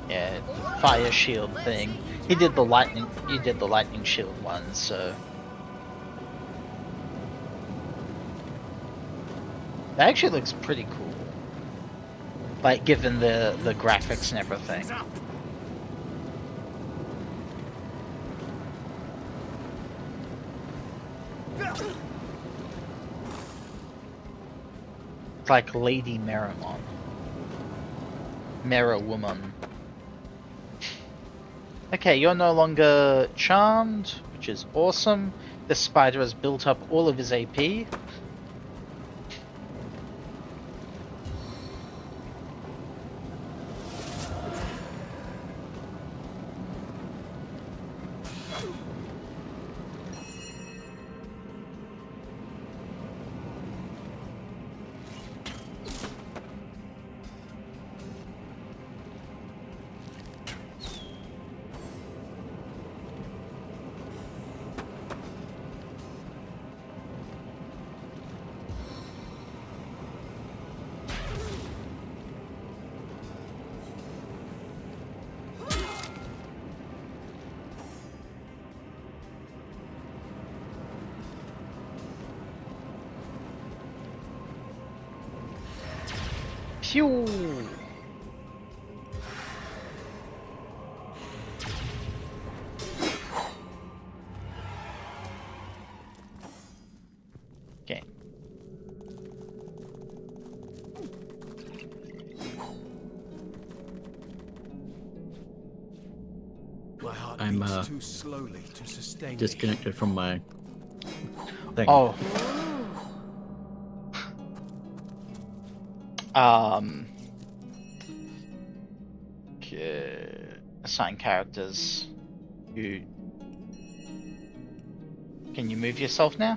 Yeah, fire shield thing. He did the lightning. You did the lightning shield one, so that actually looks pretty cool. Like, given the graphics and everything. It's like Lady Merrimon. Mirror Woman. Okay, you're no longer charmed, which is awesome. This spider has built up all of his AP. Phew! Okay. My heart I'm beats too slowly to sustain disconnected from my thing. Oh. Assign characters. You. Can you move yourself now?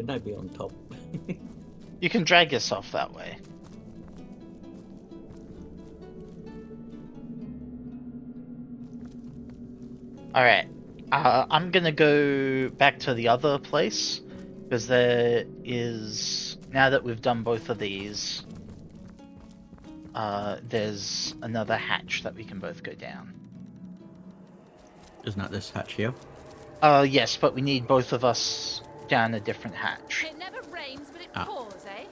Shouldn't I be on top? You can drag yourself that way. Alright. I'm gonna go back to the other place, because there is... Now that we've done both of these, there's another hatch that we can both go down. Isn't that this hatch here? Yes, but we need both of us down a different hatch. It never rains, but it Ah. pours, eh?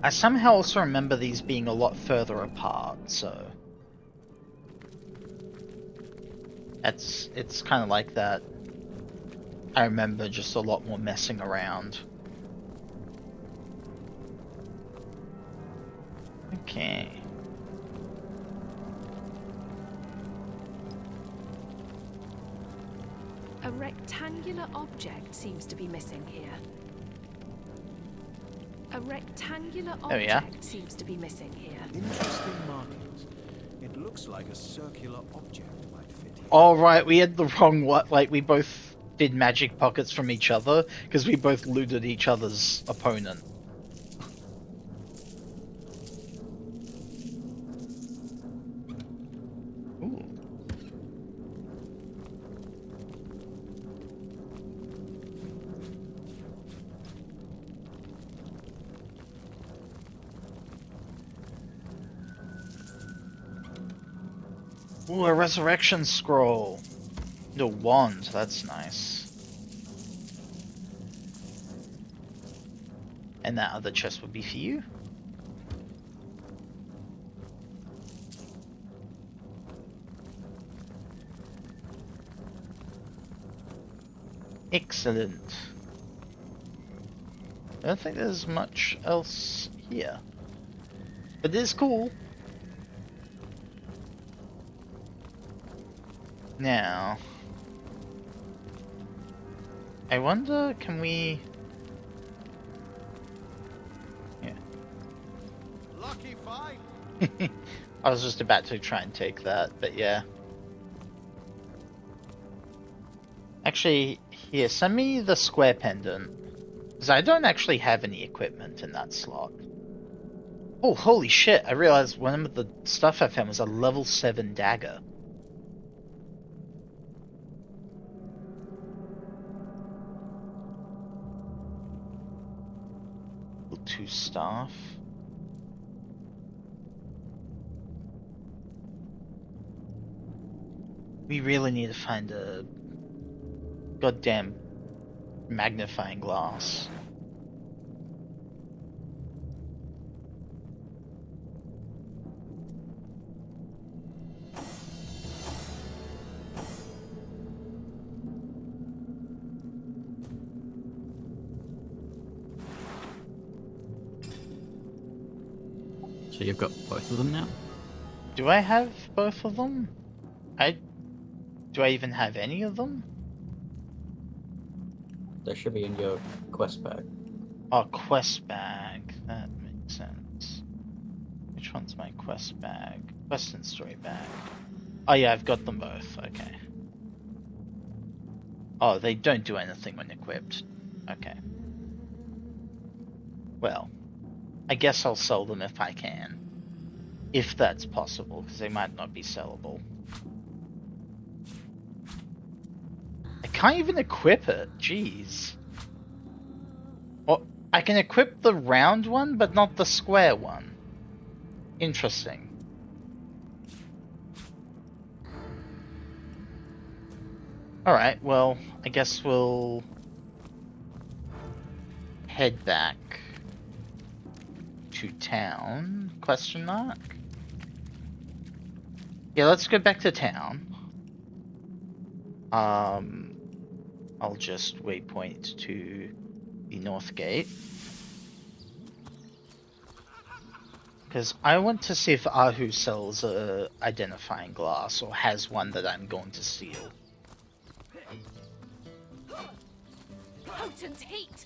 I somehow also remember these being a lot further apart, so... It's kind of like that. I remember just a lot more messing around. Okay. A rectangular object seems to be missing here. A rectangular There we are. object seems to be missing here. Interesting markings. It looks like a circular object might fit here. All right, we had the wrong what? Like we both did magic pockets from each other because we both looted each other's opponent. Ooh. Ooh, a resurrection scroll. The wand, that's nice. And that other chest would be for you. Excellent. I don't think there's much else here. But it is cool. Now, I wonder, can we... Yeah. Lucky find. I was just about to try and take that, but yeah. Actually, here, send me the square pendant. Because I don't actually have any equipment in that slot. Oh, holy shit, I realized one of the stuff I found was a level 7 dagger. Level 2 staff. We really need to find a goddamn magnifying glass. So you've got both of them now? Do I have both of them? Do I even have any of them? They should be in your quest bag. Oh, quest bag. That makes sense. Which one's my quest bag? Quest and story bag. Oh yeah, I've got them both. Okay. Oh, they don't do anything when equipped. Okay. Well, I guess I'll sell them if I can. If that's possible, because they might not be sellable. I can't even equip it. Jeez. Well, I can equip the round one, but not the square one. Interesting. Alright, well, I guess we'll head back to town, question mark? Yeah, let's go back to town. I'll just waypoint to the north gate. Because I want to see if Ahu sells a identifying glass or has one that I'm going to steal. Potent heat!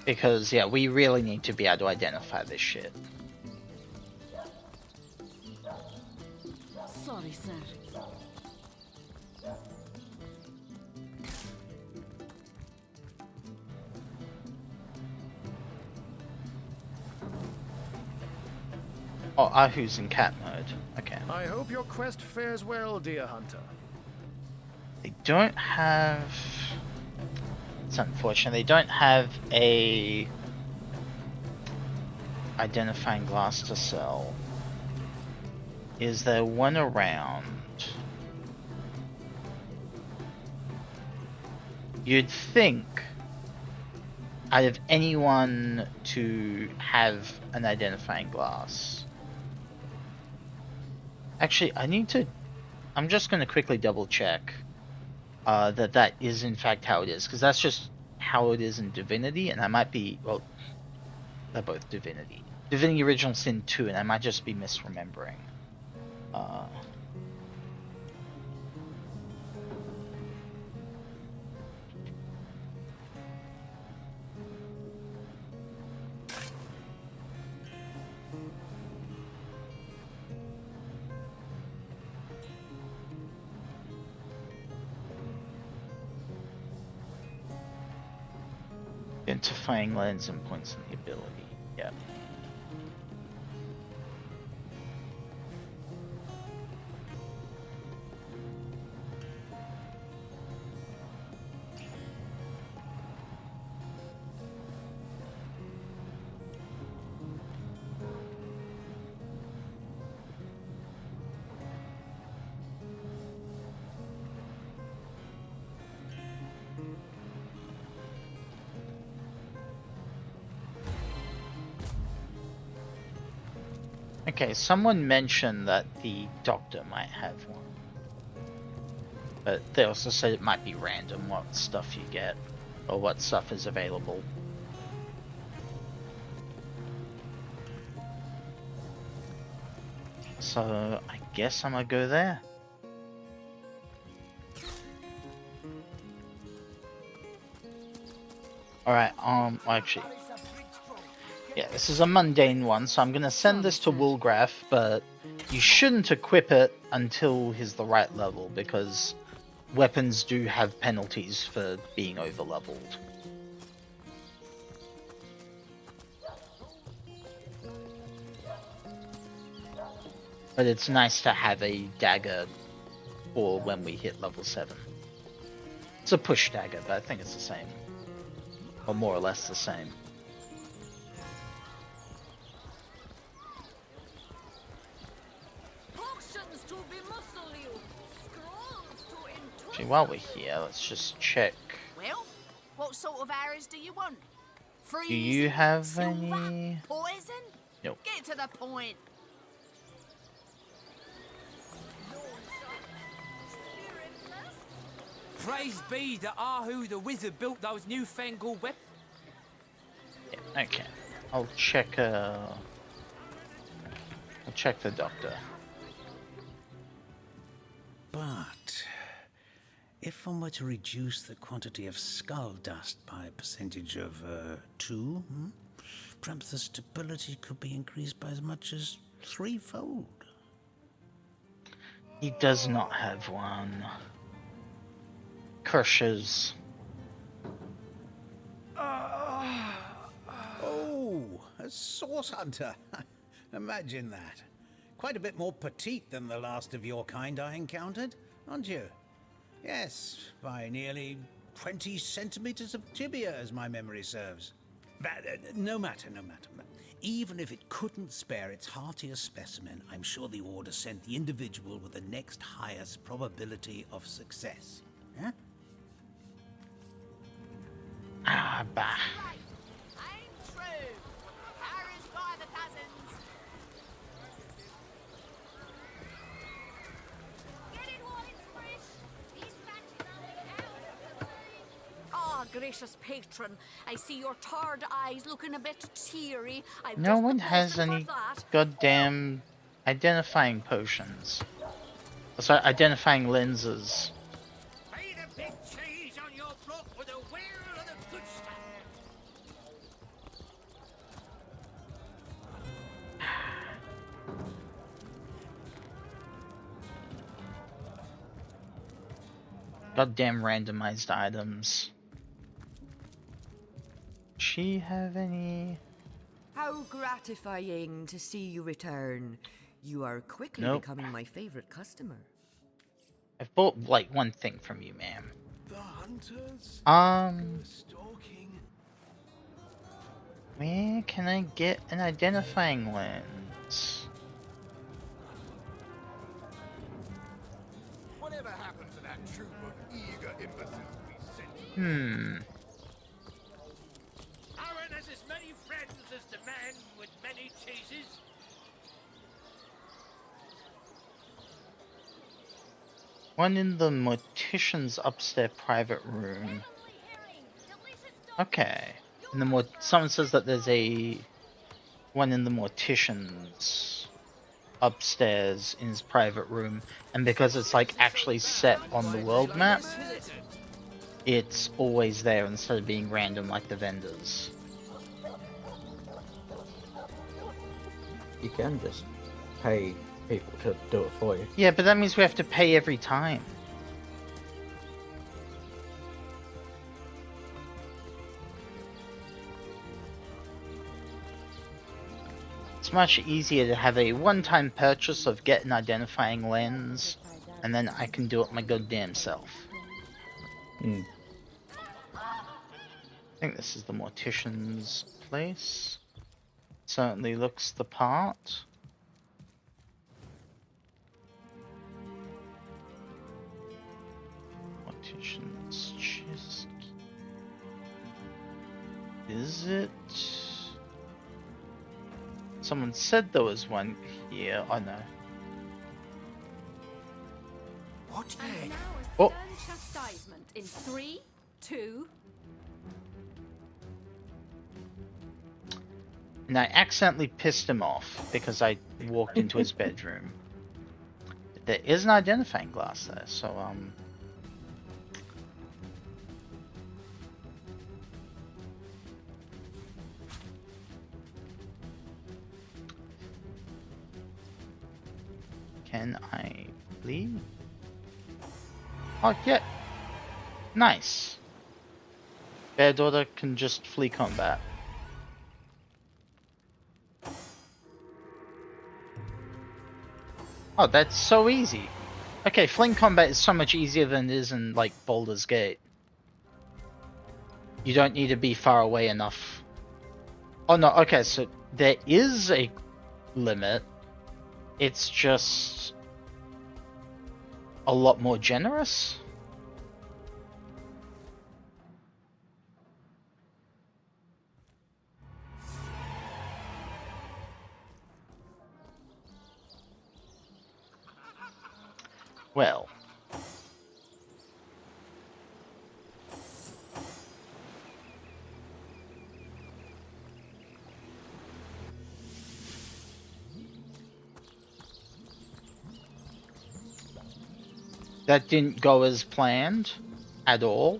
Because, yeah, we really need to be able to identify this shit. Sorry, sir. Oh, Ahu's in cat mode. Okay. I hope your quest fares well, dear hunter. They don't have... It's unfortunate. They don't have a identifying glass to sell. Is there one around? You'd think out of anyone to have an identifying glass. Actually, I'm just going to quickly double check that is in fact how it is, because that's just how it is in Divinity, and I might be, well, they're both Divinity. Divinity Original Sin 2, and I might just be misremembering. Identifying lens and points in the ability. Yeah. Okay, someone mentioned that the doctor might have one. But they also said it might be random what stuff you get, or what stuff is available. So, I guess I'm gonna go there. Alright, actually... Yeah, this is a mundane one, so I'm gonna send this to Woolgraf, but you shouldn't equip it until he's the right level, because weapons do have penalties for being over-leveled. But it's nice to have a dagger for when we hit level 7. It's a push dagger, but I think it's the same. Or more or less the same. Actually, while we're here, let's just check. Well, what sort of arrows do you want? Do you have silver, any? Poison? Nope. Get to the point. Praise be that Ahu the wizard built those newfangled weapons. Yeah, okay. I'll check the doctor. But if one were to reduce the quantity of skull dust by a percentage of 2, perhaps the stability could be increased by as much as 3-fold. He does not have one. Crushers. Oh, a source hunter. Imagine that. Quite a bit more petite than the last of your kind I encountered, aren't you? Yes, by nearly 20 centimeters of tibia, as my memory serves. But no matter. Even if it couldn't spare its heartiest specimen, I'm sure the Order sent the individual with the next highest probability of success. Huh? Ah, bah. Gracious patron, I see your tarred eyes looking a bit teary. I've No just one the has potion for any that. goddamn identifying potions. Sorry, identifying lenses. Pay the big cheese on your block with a wheel of the good stuff. Goddamn randomized items. Does she have any? How gratifying to see you return. You are quickly Nope. becoming my favorite customer. I've bought like one thing from you, ma'am. The hunters stalking. Where can I get an identifying lens? Whatever happened to that troop of eager imbeciles we sent? Aaron has as many friends as the man with many cheeses. One in the mortician's upstairs private room. Okay. And someone says that there's one in the mortician's upstairs in his private room, and because it's like actually set on the world map, it's always there instead of being random like the vendors. You can just pay people to do it for you. Yeah, but that means we have to pay every time. It's much easier to have a one-time purchase of get an identifying lens, and then I can do it my goddamn self. I think this is the mortician's place. Certainly looks the part. Mortician's chest. Is it? Someone said there was one here. Oh no. What? And now a Oh. stern chastisement in 3, 2. And I accidentally pissed him off because I walked into his bedroom. But there is an identifying glass there, so can I leave? Oh yeah. Nice. Bear daughter can just flee combat. Oh, that's so easy. Okay, fling combat is so much easier than it is in, like, Baldur's Gate. You don't need to be far away enough. Oh no, okay, so there is a limit. It's just a lot more generous. Well. That didn't go as planned at all.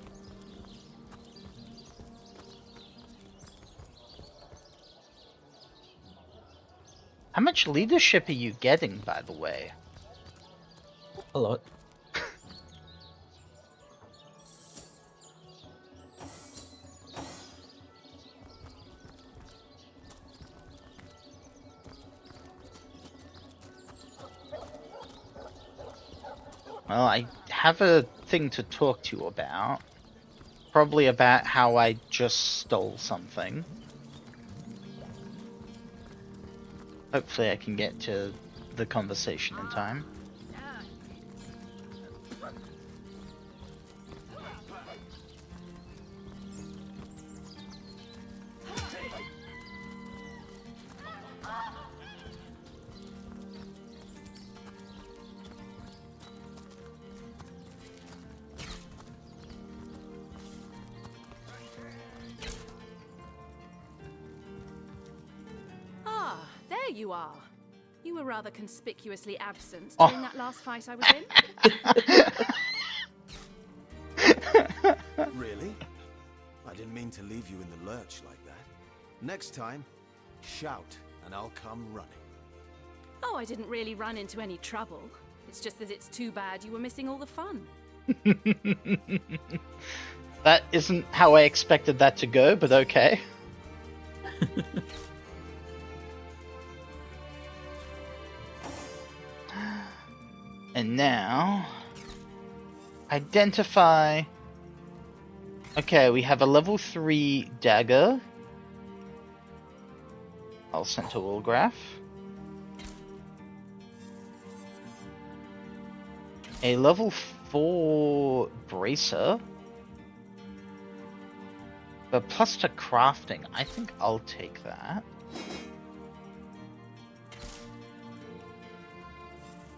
How much leadership are you getting, by the way? A lot. Well, I have a thing to talk to you about. Probably about how I just stole something. Hopefully I can get to the conversation in time. Ah, there you are. You were rather conspicuously absent Oh. during that last fight I was in. Really? I didn't mean to leave you in the lurch like that. Next time, shout and I'll come running. Oh, I didn't really run into any trouble. It's just that it's too bad you were missing all the fun. That isn't how I expected that to go, but okay. And now... identify... Okay, we have a level 3 dagger. I'll center wall graph. A level 4 bracer. But plus to crafting, I think I'll take that.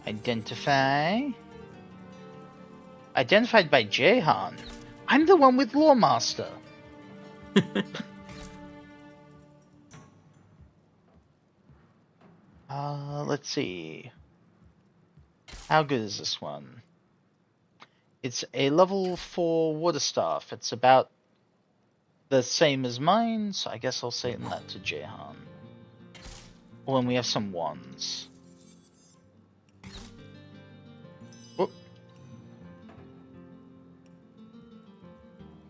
Identify. Identified by Jehan. I'm the one with Lawmaster. Let's see. How good is this one? It's a level 4 water staff. It's about the same as mine, so I guess I'll send that to Jehan. Oh, and we have some wands. Oh.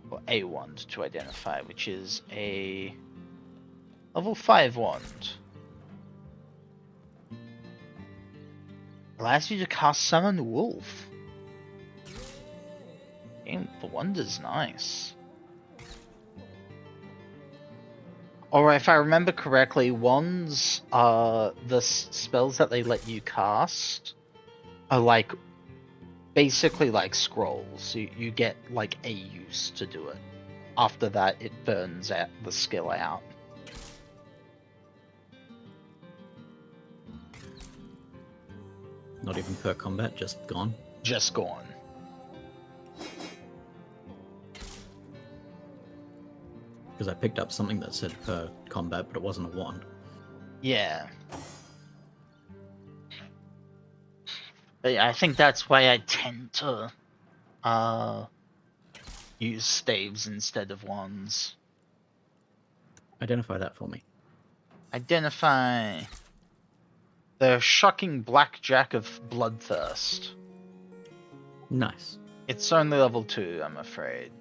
Or a wand to identify, which is a level 5 wand. Allows you to cast Summon Wolf. Damn, the wand is nice. Or if I remember correctly, wands are the spells that they let you cast are like basically like scrolls. You get like a use to do it. After that, it burns out the skill out. Not even per combat, just gone? Just gone. Because I picked up something that said per combat, but it wasn't a wand. Yeah. But yeah, I think that's why I tend to use staves instead of wands. Identify that for me. Identify the shocking blackjack of bloodthirst. Nice. It's only level 2, I'm afraid.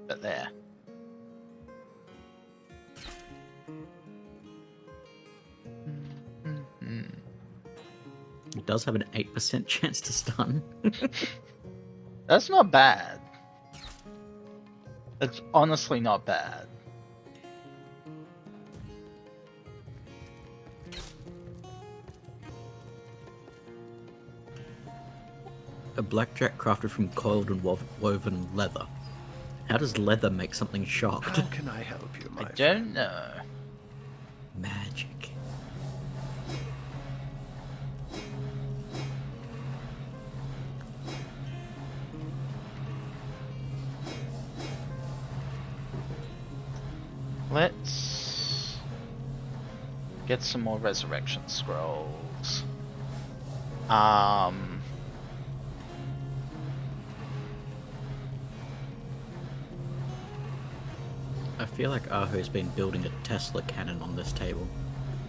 But there. It does have an 8% chance to stun. That's not bad. It's honestly not bad. A blackjack crafted from coiled and woven leather. How does leather make something shocked? How can I help you, my I don't know. Magic. Let's get some more resurrection scrolls. I feel like Ahu's been building a Tesla cannon on this table.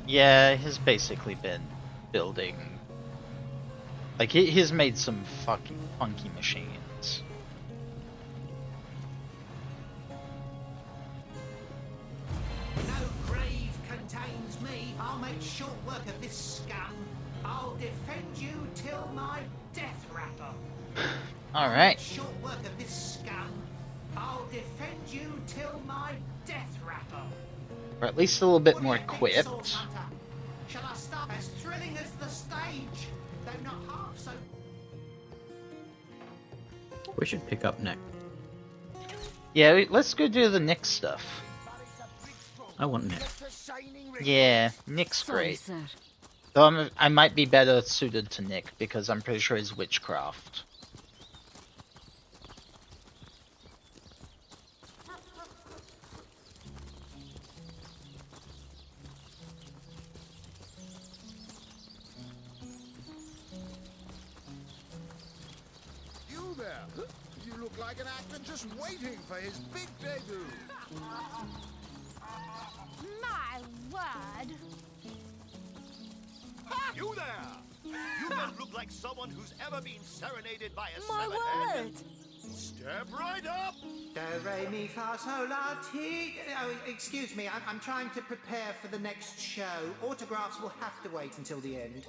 Yeah, he's basically been building... Like, he's made some fucking funky machines. No grave contains me. I'll make short work of this scum. I'll defend you till my death rattle. Alright. Short work of this scum. I'll defend you till my death rattle. Or at least a little bit more equipped. Shall I start as thrilling as the stage? Though not half so. We should pick up Nick. Yeah, let's go do the Nick stuff. I want Nick. Yeah, Nick's great. Sorry, sir. Though I might be better suited to Nick because I'm pretty sure he's witchcraft. You there! You look like an actor just waiting for his big debut. My word! You there! You don't look like someone who's ever been serenaded by a My cellar word! Step right up! Do, re, mi, fa, sol, la, ti. Oh, excuse me, I'm trying to prepare for the next show. Autographs will have to wait until the end.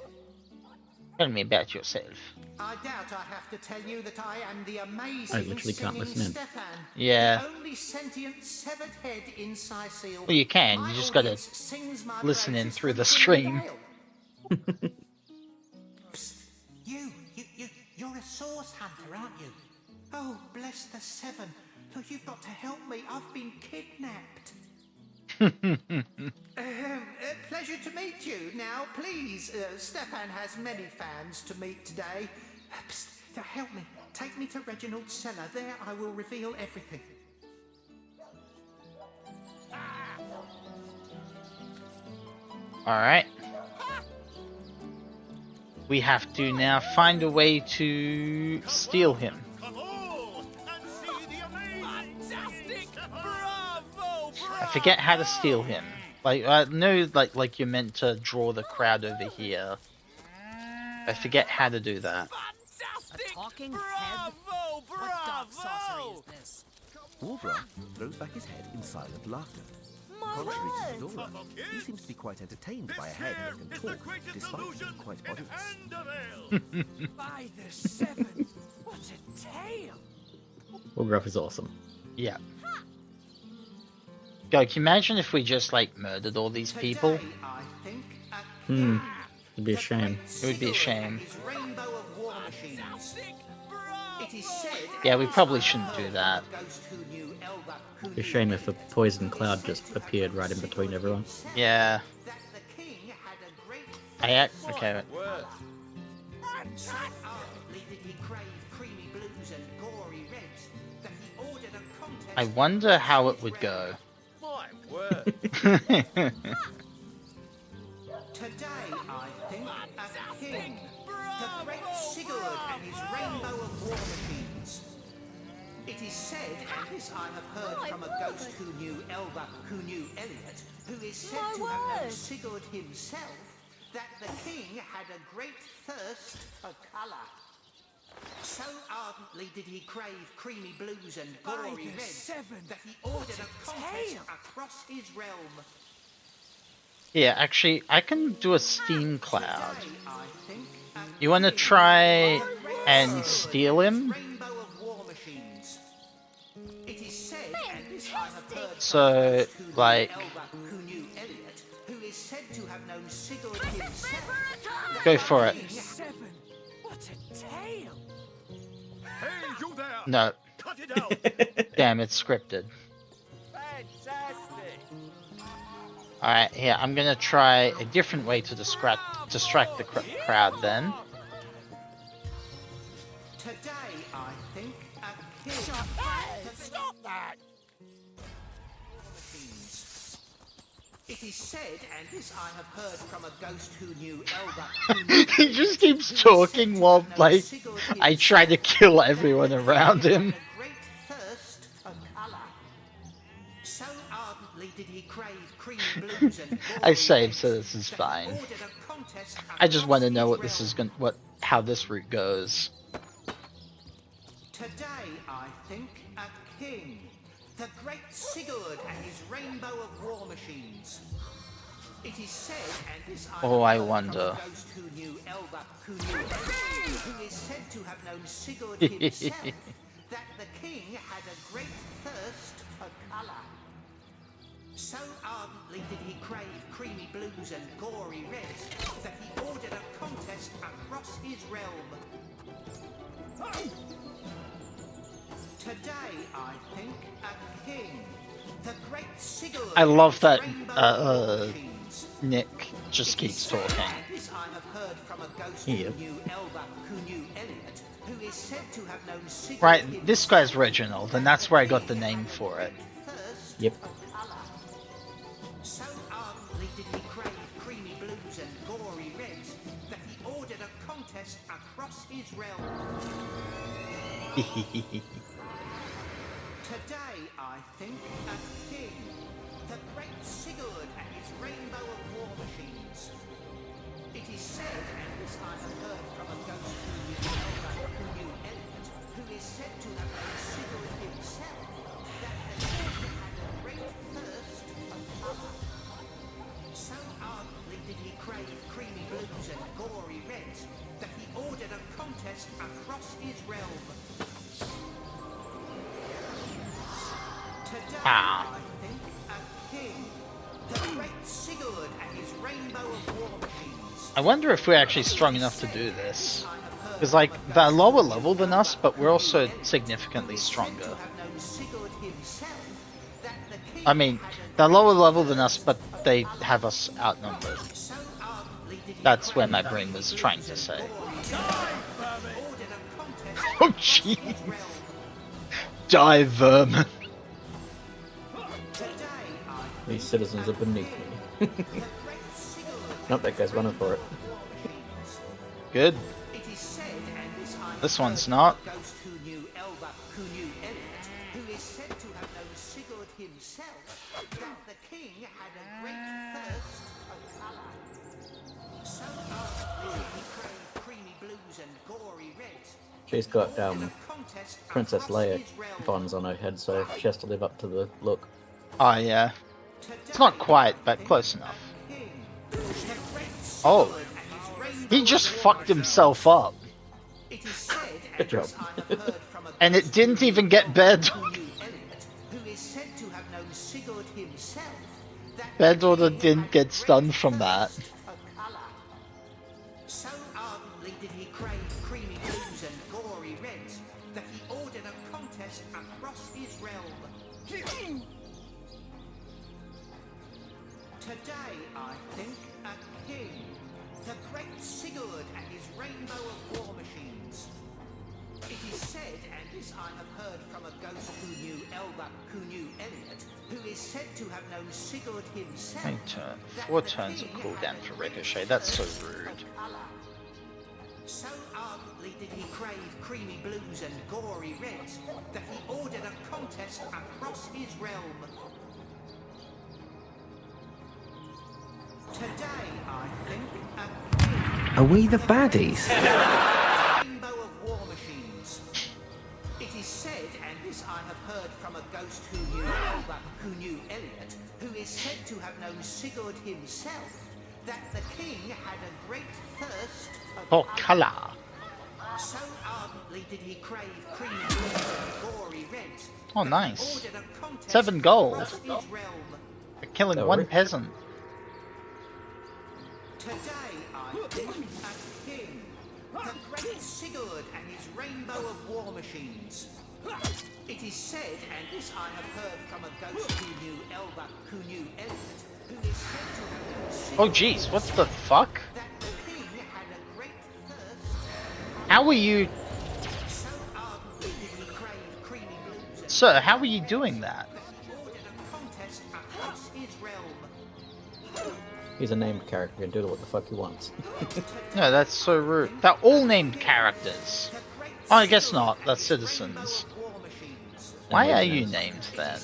Tell me about yourself. I doubt I have to tell you that I am the I amazing literally can't singing listen in. Stefan. Yeah. The only sentient severed head in Sicil. Well, you can. My You just gotta audience sings my listen in praises through from the stream. Dale. Psst, you're a source hunter, aren't you? Oh, bless the seven. Look, you've got to help me. I've been kidnapped. Pleasure to meet you. Now, please, Stefan has many fans to meet today. Psst, now help me. Take me to Reginald's cellar. There I will reveal everything. Alright. We have to now find a way to steal him. I forget how to steal him. Like, I know like you're meant to draw the crowd over here. I forget how to do that. A talking head? What dark sorcery is this? Warbrough throws back his head in silent laughter. My Contrary word! to Zora, he seems to be quite entertained by a head that can talk, despite being quite bodiless. By the seven! What a tale! Warbrough is awesome. Yeah. God, can you imagine if we just like murdered all these people? It'd be a shame. It would be a shame. Rainbow of war machines. It is said, Yeah, we probably shouldn't do that. It'd be a shame if a poison cloud just appeared right in between everyone. Yeah. Okay. I wonder how it would go. My word! Today, I think, a king, the great Sigurd and his rainbow of war machines. It is said, and this I have heard from a ghost who knew Elba, who knew Elliot, who is said to have known Sigurd himself, that the king had a great thirst for colour. So ardently did he crave creamy blues and gory reds that he ordered a contest across his realm. Yeah, actually, I can do a steam cloud. You want to try and steal him? So, like, go for it. What a tale! Hey, you there! No. Cut it out! Damn, it's scripted. Fantastic! Alright, here, I'm gonna try a different way to distract the crowd then. Today, I think, a king. Stop that! It is said, and this I have heard from a ghost who knew Elba. He just keeps talking while, like, I try to kill everyone around him. Thirst for colour. So ardently did he crave creamy blues and I saved, so this is fine. I just want to know what this is how this route goes. Today, I think, a king. The great Sigurd and his rainbow of war machines. It is said, and this I wonder. Ghost who knew Elba, who knew Elba, who is said to have known Sigurd himself, that the king had a great thirst for colour. So ardently did he crave creamy blues and gory reds that he ordered a contest across his realm. Today, I think, a king, the great Sigurd. I love that Nick just keeps talking. This I have heard from a ghost Yeah. who knew Elba, who knew Elliot, who is said to have known Sigurd. Right, this guy's Reginald, and that's where I got the name for it. Yep. So ardently did he crave creamy blues and gory reds that he ordered a contest across his realm. Today, I think, a king, It is said, and this I have heard from a ghost who knew Elliot, who is said to have known Sigurd himself, that the king had a great thirst for colour. So ardently did he crave creamy blues and gory reds, that he ordered a contest across his realm. Today, I think, a king, the great Sigurd and his rainbow of war machines. I wonder if we're actually strong enough to do this. Because, like, they're lower level than us, but we're also significantly stronger. I mean, they're lower level than us, but they have us outnumbered. That's where my brain was trying to say. Oh, jeez! Die, vermin! These citizens are beneath me. Nope, that guy's running for it. Good. This one's not. She's got Princess Leia bonds on her head, so she has to live up to the look. Oh yeah. It's not quite, but close enough. Oh. He just fucked himself up. Good job. And it didn't even get bed. Bed order didn't get stunned from that. So ardently did he crave creamy blues and gory reds that he ordered a contest across his realm. Today, I think, a king, the great Sigurd and his rainbow of war machines. It is said, and this I have heard from a ghost who knew Elba, who knew Elliot, who is said to have known Sigurd himself. One turn. 4 turns of cooldown for Ricochet. That's so rude. So ardently did he crave creamy blues and gory reds that he ordered a contest across his realm. Today, I think, a king. Are we the baddies? Rainbow of war machines. It is said, and this I have heard from a ghost who knew Elba, who knew Elliot, who is said to have known Sigurd himself, that the king had a great thirst for colour. So ardently did he crave creamy blues and gory reds. Oh, nice. 7 gold. For killing one peasant. Today, I think, a king, the great Sigurd and his rainbow of war machines. It is said, and this I have heard from a ghost who knew Elba, who knew Elliot, who is said to have known Sigurd. Oh jeez, what the fuck? That the king had a great thirst. How are you... So ardently did he crave creamy blues and Sir, how are you doing that? he ordered a contest across his realm. He's a named character, he can do what the fuck he wants. No, that's so rude. They're all named characters. Oh, I guess not. They're citizens. Why are you named then?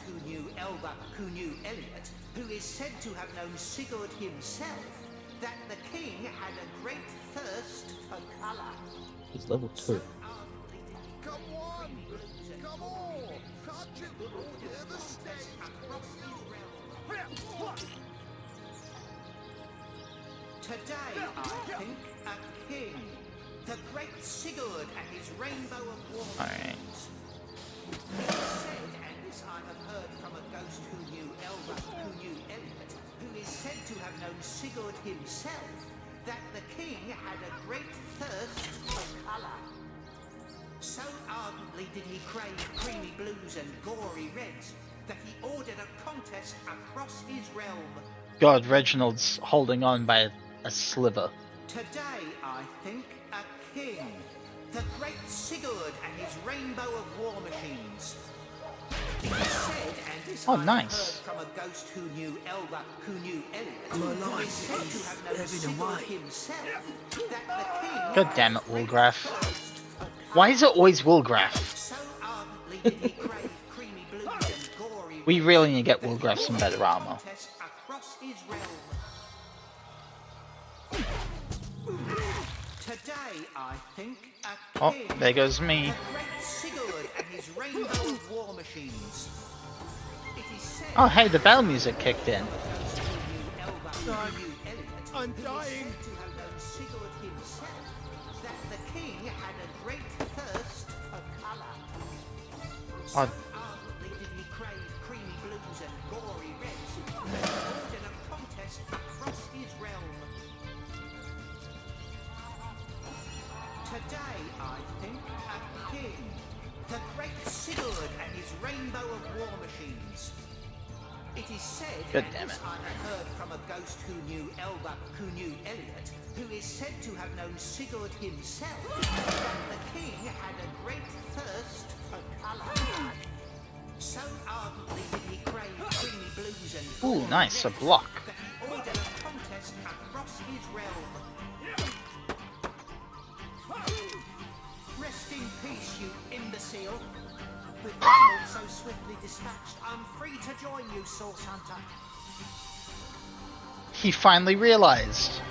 Who knew Elba, who knew Elliot, who is said to have known Sigurd himself, that the king had a great thirst for colour. He's level 2. Come on! Come on! Can't you hear the state? Today, I think, a king, the great Sigurd and his rainbow of war machines. It is said, and this I have heard from a ghost who knew Elba, who knew Elliot, who is said to have known Sigurd himself, that the king had a great thirst for colour. So ardently did he crave creamy blues and gory reds, that he ordered a contest across his realm. God, Reginald's holding on by a sliver. Today, I think, a king, the great Sigurd and his rainbow of war machines. It is said, and this I have heard from a ghost who knew Elba, who knew Elliot, who is said to have known Sigurd himself, that the king... God damn it, Woolgraf. Why is it always Woolgraf? So ardently did he crave creamy blues and gory... We really need to get Woolgraf some better armor. Across his realm. Today, I think, a Oh, king, there goes me. the great Sigurd and his rainbow of war machines. It is said Oh, hey, the battle music kicked in. I'm dying. To have known Sigurd himself, that the king had a great thirst for colour. So ardently did he crave creamy blues and gory reds, that he ordered a contest across his realm. Today, I think, a king, the great Sigurd and his rainbow of war machines. It is said, God and damn this it. I have heard from a ghost who knew Elba, who knew Elliot, who is said to have known Sigurd himself, that the king had a great thirst for colour. So ardently did he crave creamy blues and Ooh, gory nice, a reds, block. that he ordered a contest across his realm. Rest in peace, you imbecile. With Reginald so swiftly dispatched, I'm free to join you, Source Hunter. He finally realized.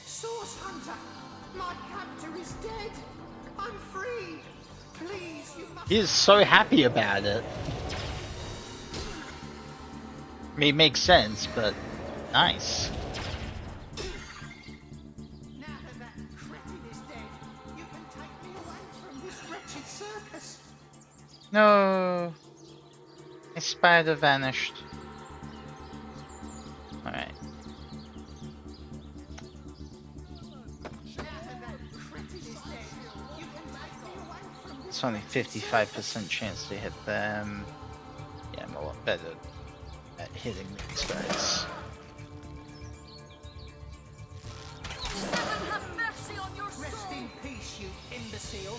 Source Hunter, my captor is dead. I'm free. Please, you must... He is so happy about it. I mean, it makes sense, but nice. Now that that cretin is dead, you can take me away from this wretched circus. No. My spider vanished. Alright. It's only 55% chance to hit them. Yeah, I'm a lot better at hitting these guys. Have mercy on your soul. Rest in peace, you imbecile.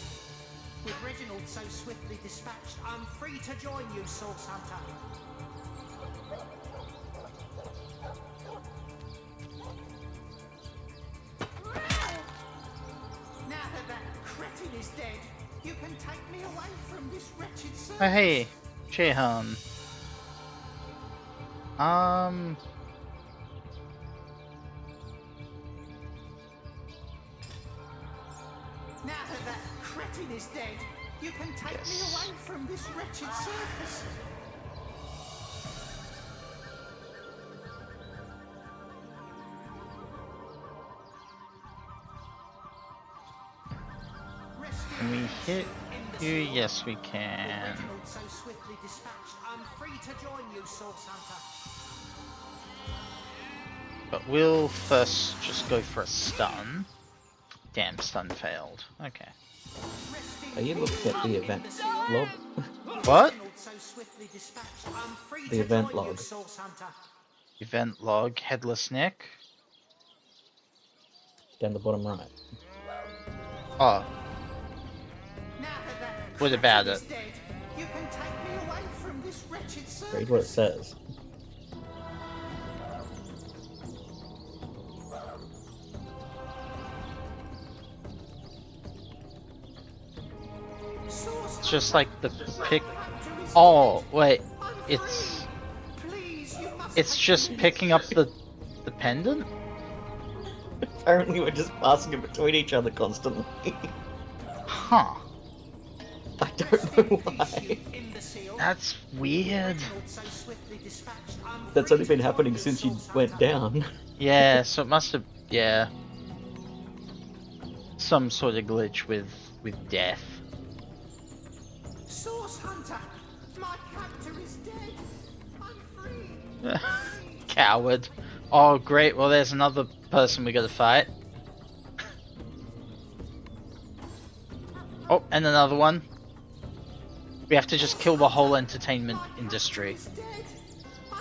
With Reginald so swiftly dispatched, I'm free to join you, Source Hunter. Now that that cretin is dead, you can take me away from this wretched circus. Oh, hey, Jehan. Now that that cretin is dead, you can take me away from this wretched circus. Can we hit you? Yes, we can. Reginald so swiftly dispatched, I'm free to join you, Source Hunter. But we'll first just go for a stun. Damn, stun failed. Okay. Are you looking at the event log? What? The event log. Event log, Headless Nick. Down the bottom right. Oh. What about it? You can take me away from this wretched circus. Read what it says. It's just like the pick. Oh, wait. It's just picking up the pendant? Apparently we're just passing it between each other constantly. Huh. I don't know why. That's weird. That's only been happening since you went down. Yeah, so it must have, yeah. Some sort of glitch with death. Source Hunter, my captor is dead. I'm free. Coward. Oh, great. Well, there's another person we gotta fight. Oh, and another one. We have to just kill the whole entertainment industry.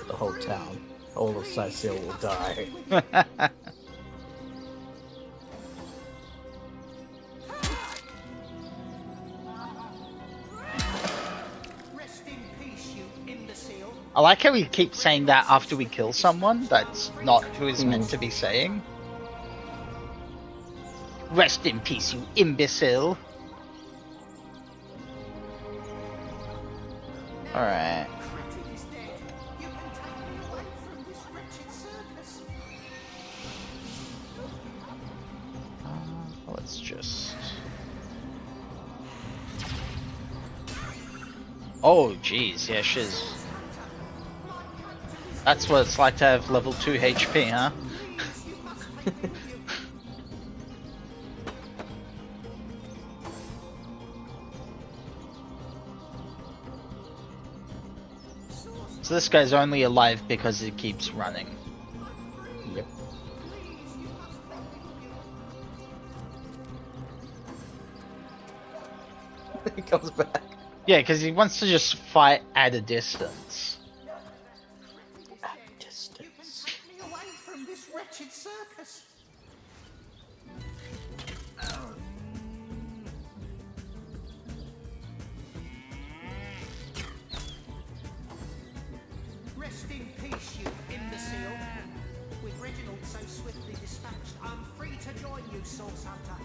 The whole town. All of Sicil will die. Rest in peace, you imbecile. I like how we keep saying that after we kill someone. That's not who is meant to be saying. Rest in peace, you imbecile. Alright. Oh, jeez, yeah, she's... That's what it's like to have level 2 HP, huh? So this guy's only alive because he keeps running. Yep. He comes back. Yeah, because he wants to just fight at a distance. Distance. Take me away from this wretched circus. Rest in peace, you imbecile. With Reginald so swiftly dispatched, I'm free to join you, Source Hunter.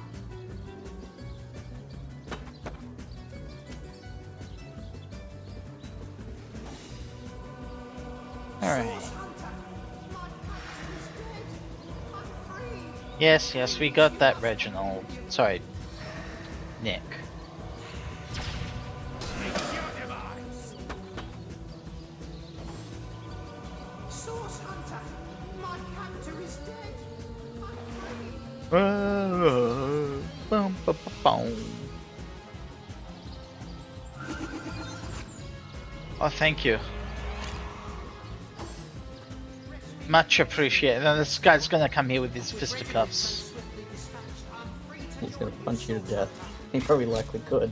Alright. Yes, we got that, Reginald. Sorry, Nick. Source Hunter, my captor is dead. Bum, bum, bum, bum. Oh, thank you. Much appreciated. And this guy's gonna come here with his fisticuffs. He's gonna punch you to death. He probably likely could.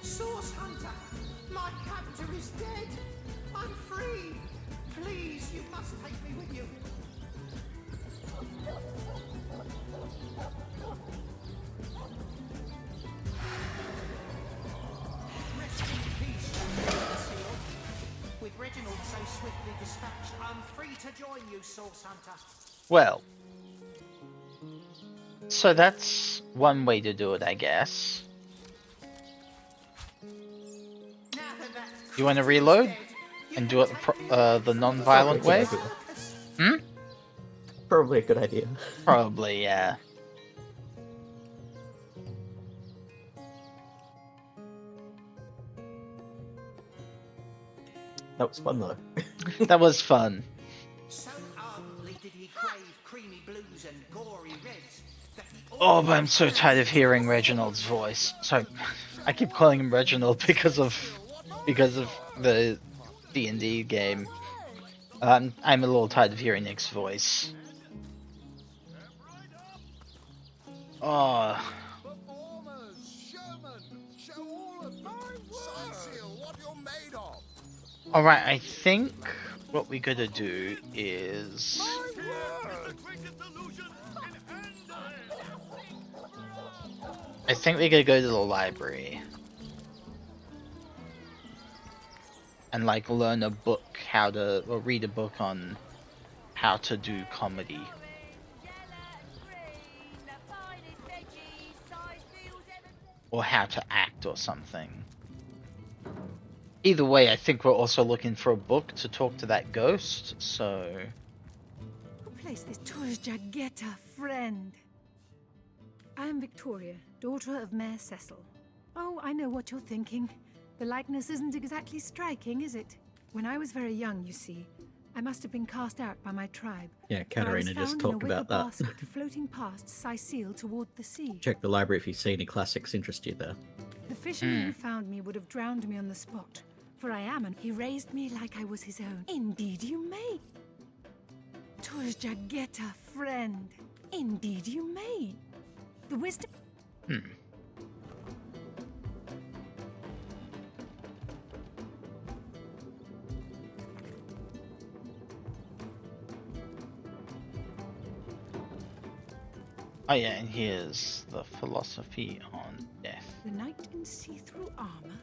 Source Hunter, my captor is dead. I'm free. Please, you must take me with you. Rest in peace, you imbecile. With Reginald so swiftly dispatched, I'm free to join you, Source Hunter. Well. So that's one way to do it, I guess. You want to reload and do it the non-violent way? Hmm? Probably a good idea. Probably, yeah. That was fun though. That was fun. So ardently did he crave creamy blues and gory reds that he Oh, but I'm so tired of hearing Reginald's voice. So I keep calling him Reginald because of the D&D game. I'm a little tired of hearing Nick's voice. Oh. Alright, I think what we gotta do is... I think we gotta go to the library. And like learn a book or read a book on how to do comedy. Or how to act or something. Either way, I think we're also looking for a book to talk to that ghost, so... Who placed this Jagetta, friend? I am Victoria, daughter of Mayor Cecil. Oh, I know what you're thinking. The likeness isn't exactly striking, is it? When I was very young, you see, I must have been cast out by my tribe. Yeah, Katarina just talked about that. Basket floating past Sicil toward the sea. Check the library if you see any classics interest you there. The fisherman who found me would have drowned me on the spot, for I am, and he raised me like I was his own. Indeed you may. Jagetta, friend. Indeed you may. The wisdom... Oh yeah, and here's the philosophy on death. The knight in see-through armor,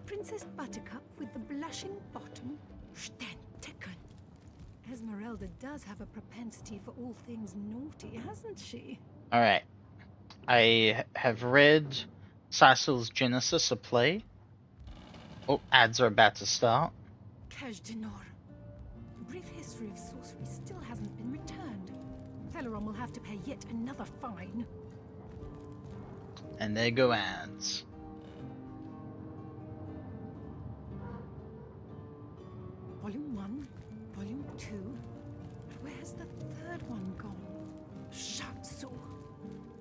Princess Buttercup with the blushing bottom, Stentiken. Esmeralda does have a propensity for all things naughty, hasn't she? Alright. I have read Cecil's Genesis, a play. Oh, ads are about to start. Kajdenor. A brief history of sorcery still hasn't been returned. Celeron will have to pay yet another fine. And there go ads. Volume 1, Volume 2. But where's the third one gone? Shatsu.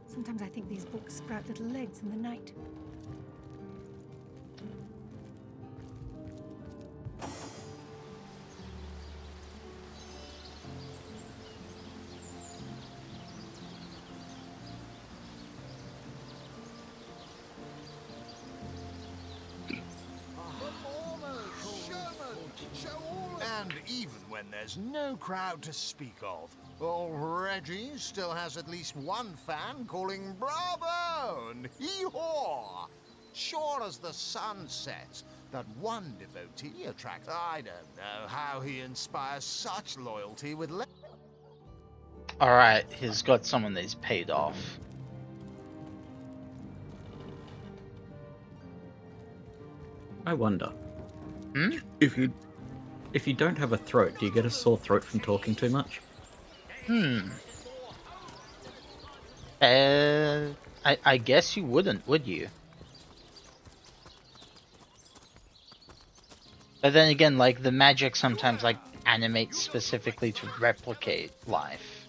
Sometimes I think these books sprout little legs in the night. And even when there's no crowd to speak of, old Reggie still has at least one fan calling bravo and hee-haw. Sure as the sun sets, that one devotee attracts... I don't know how he inspires such loyalty with... Alright, he's got someone that he's paid off. I wonder. Hmm? If you don't have a throat, do you get a sore throat from talking too much? I guess you wouldn't, would you? But then again, like, the magic sometimes, like, animates specifically to replicate life.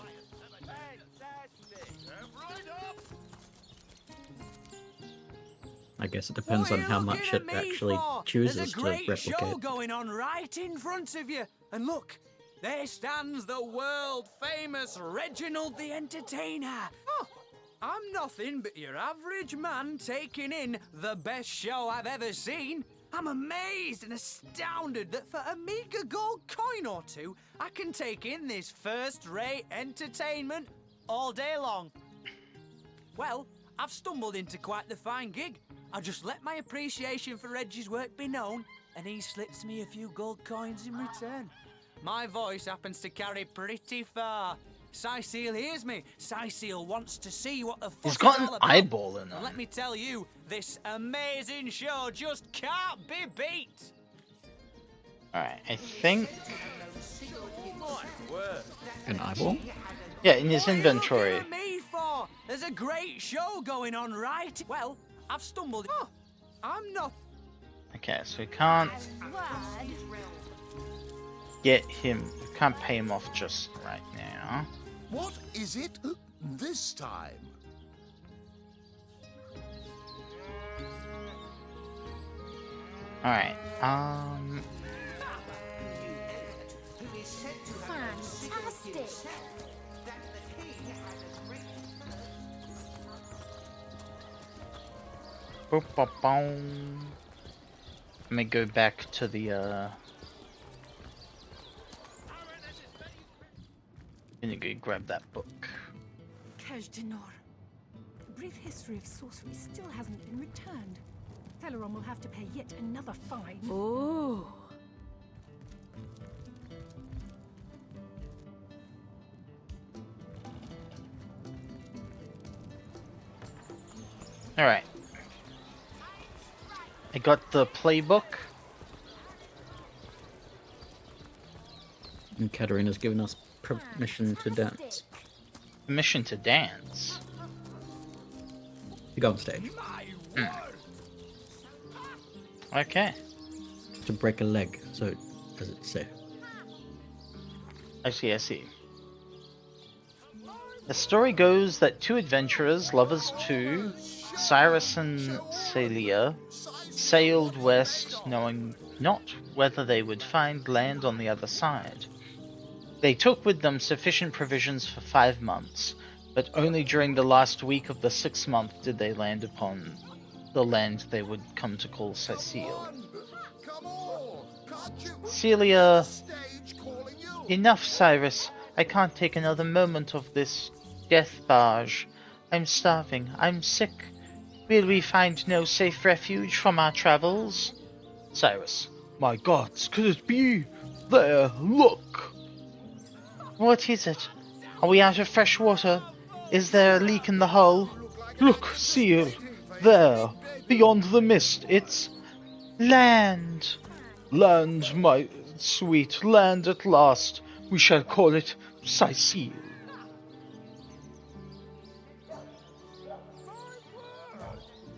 I guess it depends on how much it actually chooses to replicate. There's a great show going on right in front of you. And look, there stands the world-famous Reginald the Entertainer. Oh, I'm nothing but your average man taking in the best show I've ever seen. I'm amazed and astounded that for a meager gold coin or two, I can take in this first-rate entertainment all day long. Well, I've stumbled into quite the fine gig. I just let my appreciation for Reggie's work be known, and he slips me a few gold coins in return. My voice happens to carry pretty far. Cecile hears me. Cecile wants to see what the fuss He's got is an all about. eyeball in him. And let me tell you, this amazing show just can't be beat. Alright, I think... An eyeball? Yeah, in his inventory. What are you looking at me for? There's a great show going on, right? Well, I've stumbled... Oh, I'm not... Okay, so we can't get him... We can't pay him off just right now. What is it this time? Alright, Fantastic! boop, boop, boom. Let me go back to the, gonna go grab that book. Kaj Denor. The brief history of sorcery still hasn't been returned. Celeron will have to pay yet another fine. Ooh. Alright. I got the playbook. And Katarina's given us permission to dance. Permission to dance? To go on stage. Okay. To break a leg, so does it say? I see, I see. The story goes that two adventurers, lovers too, Cyrus and Celia, sailed west knowing not whether they would find land on the other side. They took with them sufficient provisions for 5 months, but only during the last week of the 6th month did they land upon the land they would come to call Cecile. Celia... Enough, Cyrus. I can't take another moment of this death barge. I'm starving. I'm sick. Will we find no safe refuge from our travels? Cyrus. My gods, could it be? There, look! What is it? Are we out of fresh water? Is there a leak in the hull? Look, Seal! There, beyond the mist, it's... land! Land, my sweet, land at last. We shall call it Cecile.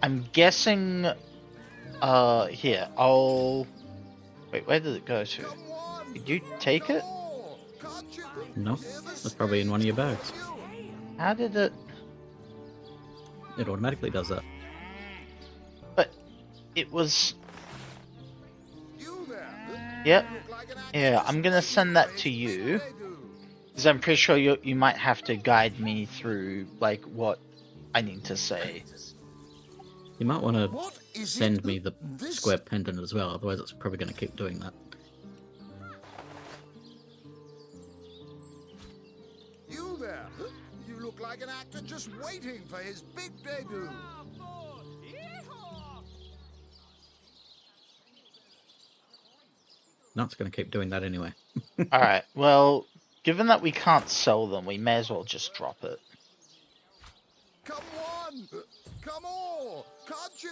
I'm guessing. Here, I'll. Wait, where did it go to? Did you take it? No, that's probably in one of your bags. How did it? It automatically does that. But it was. Yep. Yeah, I'm gonna send that to you. Because I'm pretty sure you might have to guide me through, like, what I need to say. You might want to send me the square pendant as well, otherwise it's probably going to keep doing that. You there? You look like an actor just waiting for his big debut. That's going to keep doing that anyway. Alright, well, given that we can't sell them, we may as well just drop it. Come on! Come on! Can't you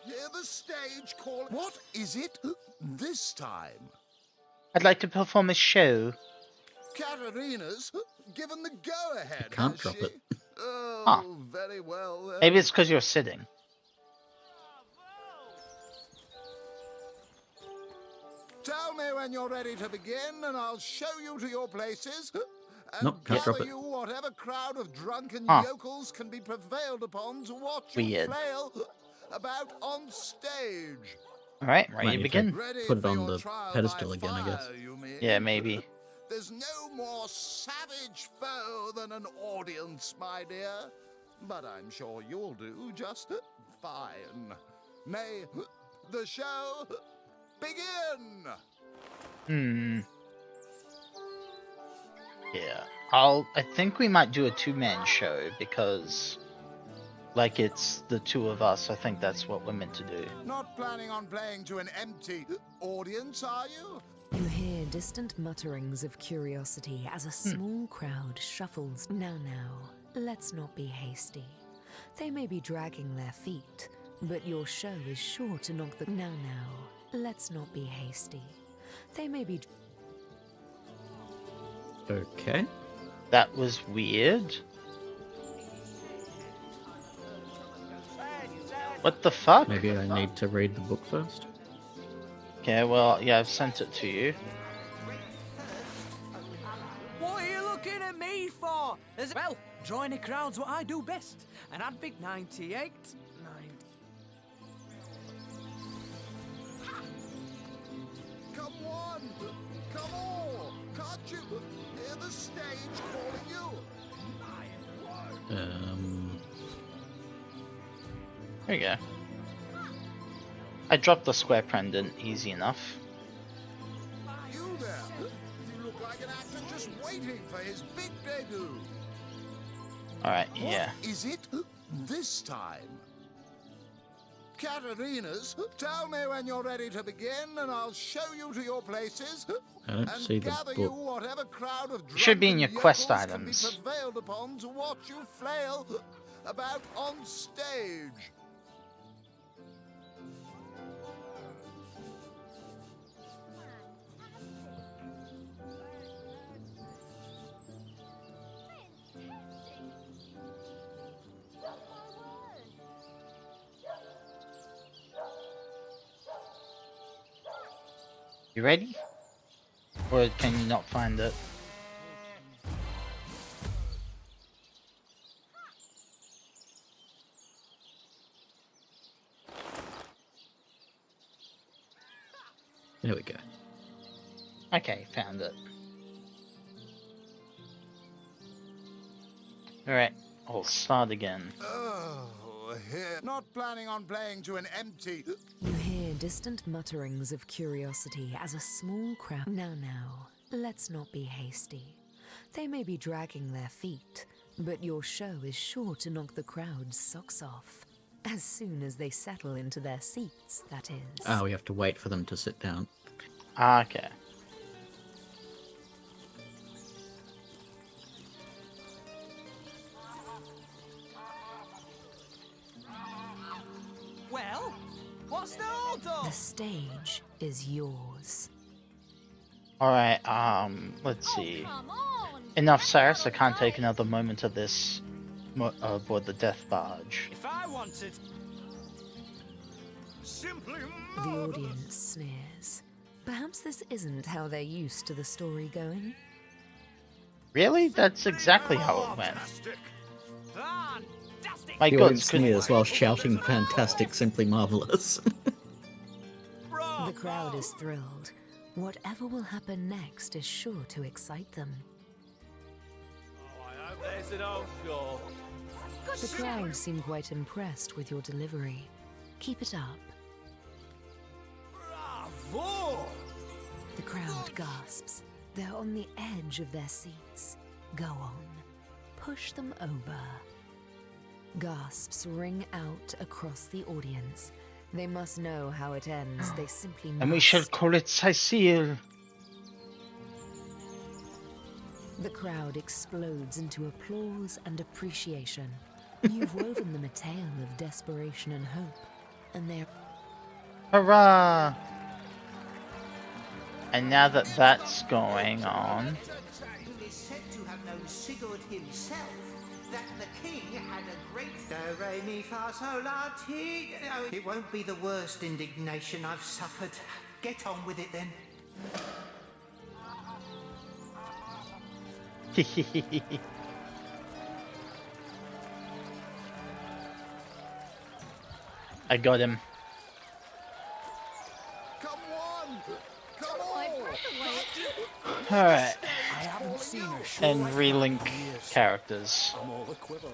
hear the stage calling? What is it this time? I'd like to perform a show. Katarina's given the go-ahead. I can't drop it. Oh, Huh. very well. Then. Maybe it's because you're sitting. Tell me when you're ready to begin, and I'll show you to your places. And Nope, can't drop gather it. you whatever crowd of drunken Huh. yokels can be prevailed upon to watch you Weird. flail about on stage. Alright, ready Might to need begin. Put it on the pedestal again, I guess. Yeah, maybe. There's no more savage foe than an audience, my dear. But I'm sure you'll do just fine. May the show begin! Yeah. I think we might do a two-man show because, like, it's the two of us. I think that's what we're meant to do. Not planning on playing to an empty audience, are you? You hear distant mutterings of curiosity as a small crowd shuffles. Now, let's not be hasty. They may be dragging their feet, but your show is sure to knock the... Now, let's not be hasty. They may be... Okay. That was weird. What the fuck? Maybe I need to read the book first. Okay, well, yeah, I've sent it to you. What are you looking at me for? Well, drawing a crowd's what I do best. And I'd pick 98. Come on! Come on! Can't you hear the stage calling you? There you go. I dropped the square pendant easy enough. You there? You look like an actor just waiting for his big debut. Alright, yeah. What is it this time? Katarina's. Tell me when you're ready to begin, and I'll show you to your places. I don't and see the gather you book. whatever crowd of It should be in your drunken quest yokels items. Can be prevailed upon to watch you flail about on stage. You ready? Or can you not find it? There we go. Okay, found it. Alright, I'll start again. Oh, here. Not planning on playing to an empty... You hear distant mutterings of curiosity as a small crowd... Now, let's not be hasty. They may be dragging their feet, but your show is sure to knock the crowd's socks off. As soon as they settle into their seats, that is. Ah, we have to wait for them to sit down. Okay. Well, what's the hold up? The stage is yours. Alright, let's see. Enough, Cyrus. I can't take another moment of this aboard the death barge. If I wanted... simply The audience sneers. Perhaps this isn't how they're used to the story going. Really? That's exactly how it went. My The God, audience sneers while shouting fantastic, simply marvelous. The crowd is thrilled. Whatever will happen next is sure to excite them. I hope there's an encore. The crowd seem quite impressed with your delivery. Keep it up. Bravo! The crowd gasps. They're on the edge of their seats. Go on. Push them over. Gasps ring out across the audience. They must know how it ends. They simply must. And we shall call it Cecile. The crowd explodes into applause and appreciation. You've woven them a tale of desperation and hope, and they're... Hurrah! And now that that's going on... Who is said to have known Sigurd himself, that the king had a great... Do, re, mi, fa, sol, la, ti... Oh, it won't be the worst indignation I've suffered. Get on with it then. I got him. Come on! Come on! Alright. I haven't seen a show And like relink that in years. characters. I'm all a quiver.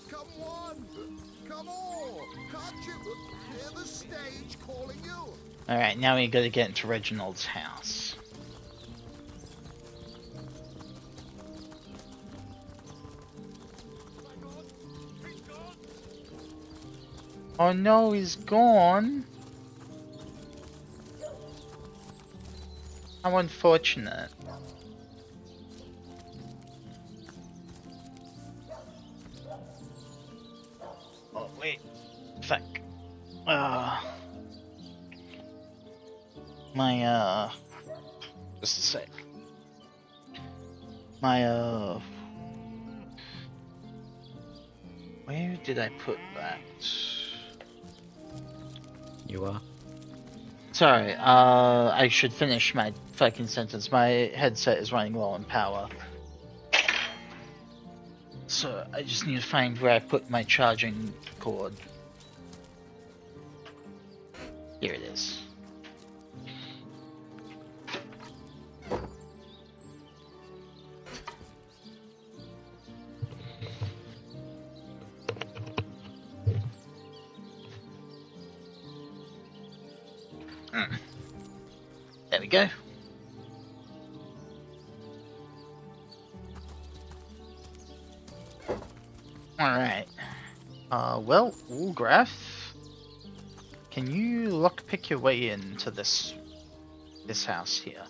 Come on! Come on! Can't you hear the stage calling you? Alright, now we gotta get into Reginald's house. Oh no, he's gone. How unfortunate. Oh wait, fuck. Just a sec. Where did I put that? You are. Sorry, I should finish my fucking sentence. My headset is running low on power. So I just need to find where I put my charging cord. Here it is. There we go. Alright. Well, Wolgraff, can you lockpick your way into this house here?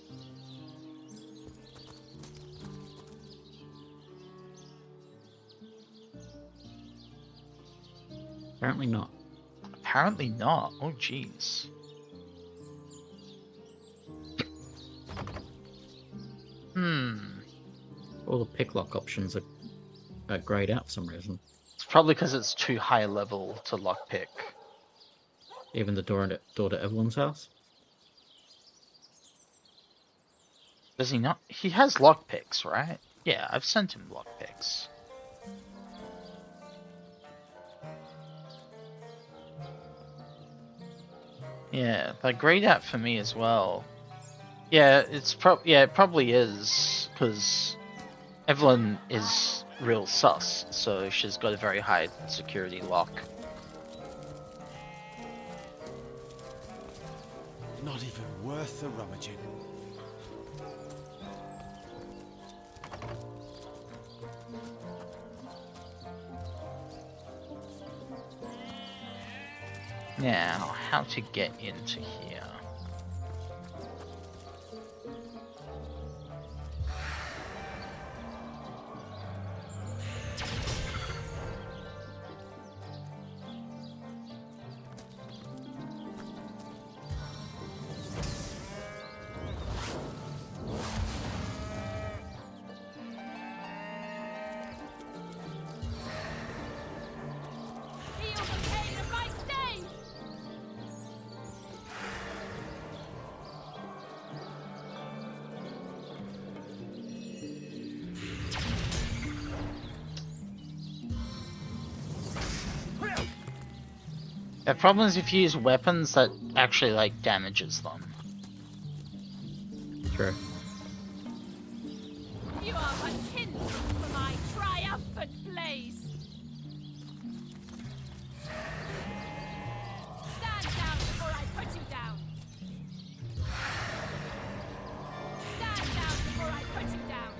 Apparently not. Apparently not. Oh, jeez. All the picklock options are grayed out for some reason. It's probably because it's too high level to lockpick. Even the door to Evelyn's house? Does he not? He has lockpicks, right? Yeah, I've sent him lockpicks. Yeah, they're grayed out for me as well. Yeah, it probably is, because Evelyn is real sus, so she's got a very high security lock. Not even worth the rummaging. Now, how to get into here? The problem is if you use weapons that actually, like, damages them. True. You are but kindled for my triumphant blaze. Stand down before I put you down. Stand down before I put you down.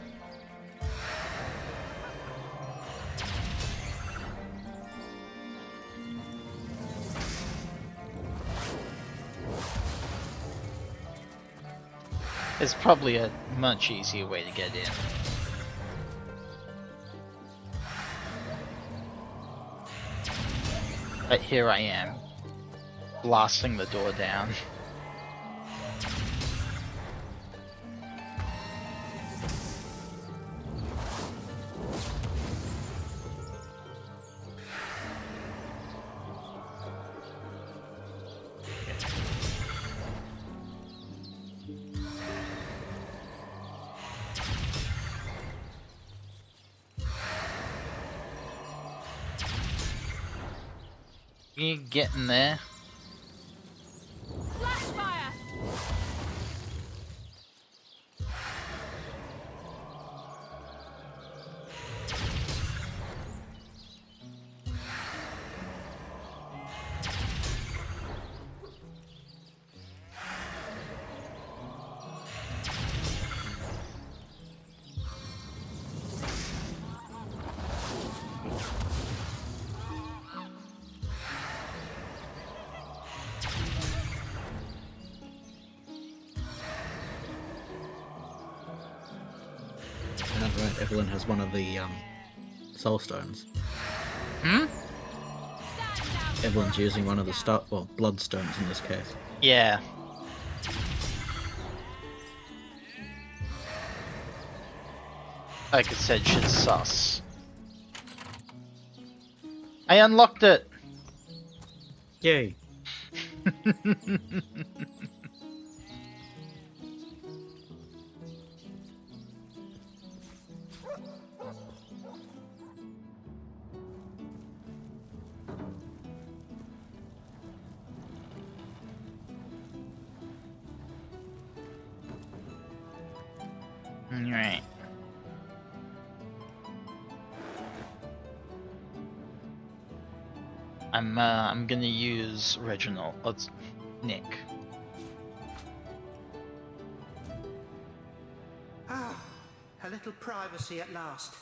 There's probably a much easier way to get in. But here I am, blasting the door down. You getting there? Flash fire! Right, Evelyn has one of the soul stones. Hmm? Evelyn's using one of the blood stones in this case. Yeah. Like I said, she's sus. I unlocked it! Yay. Alright. I'm gonna use Reginald. Oh, it's Nick. Ah, a little privacy at last.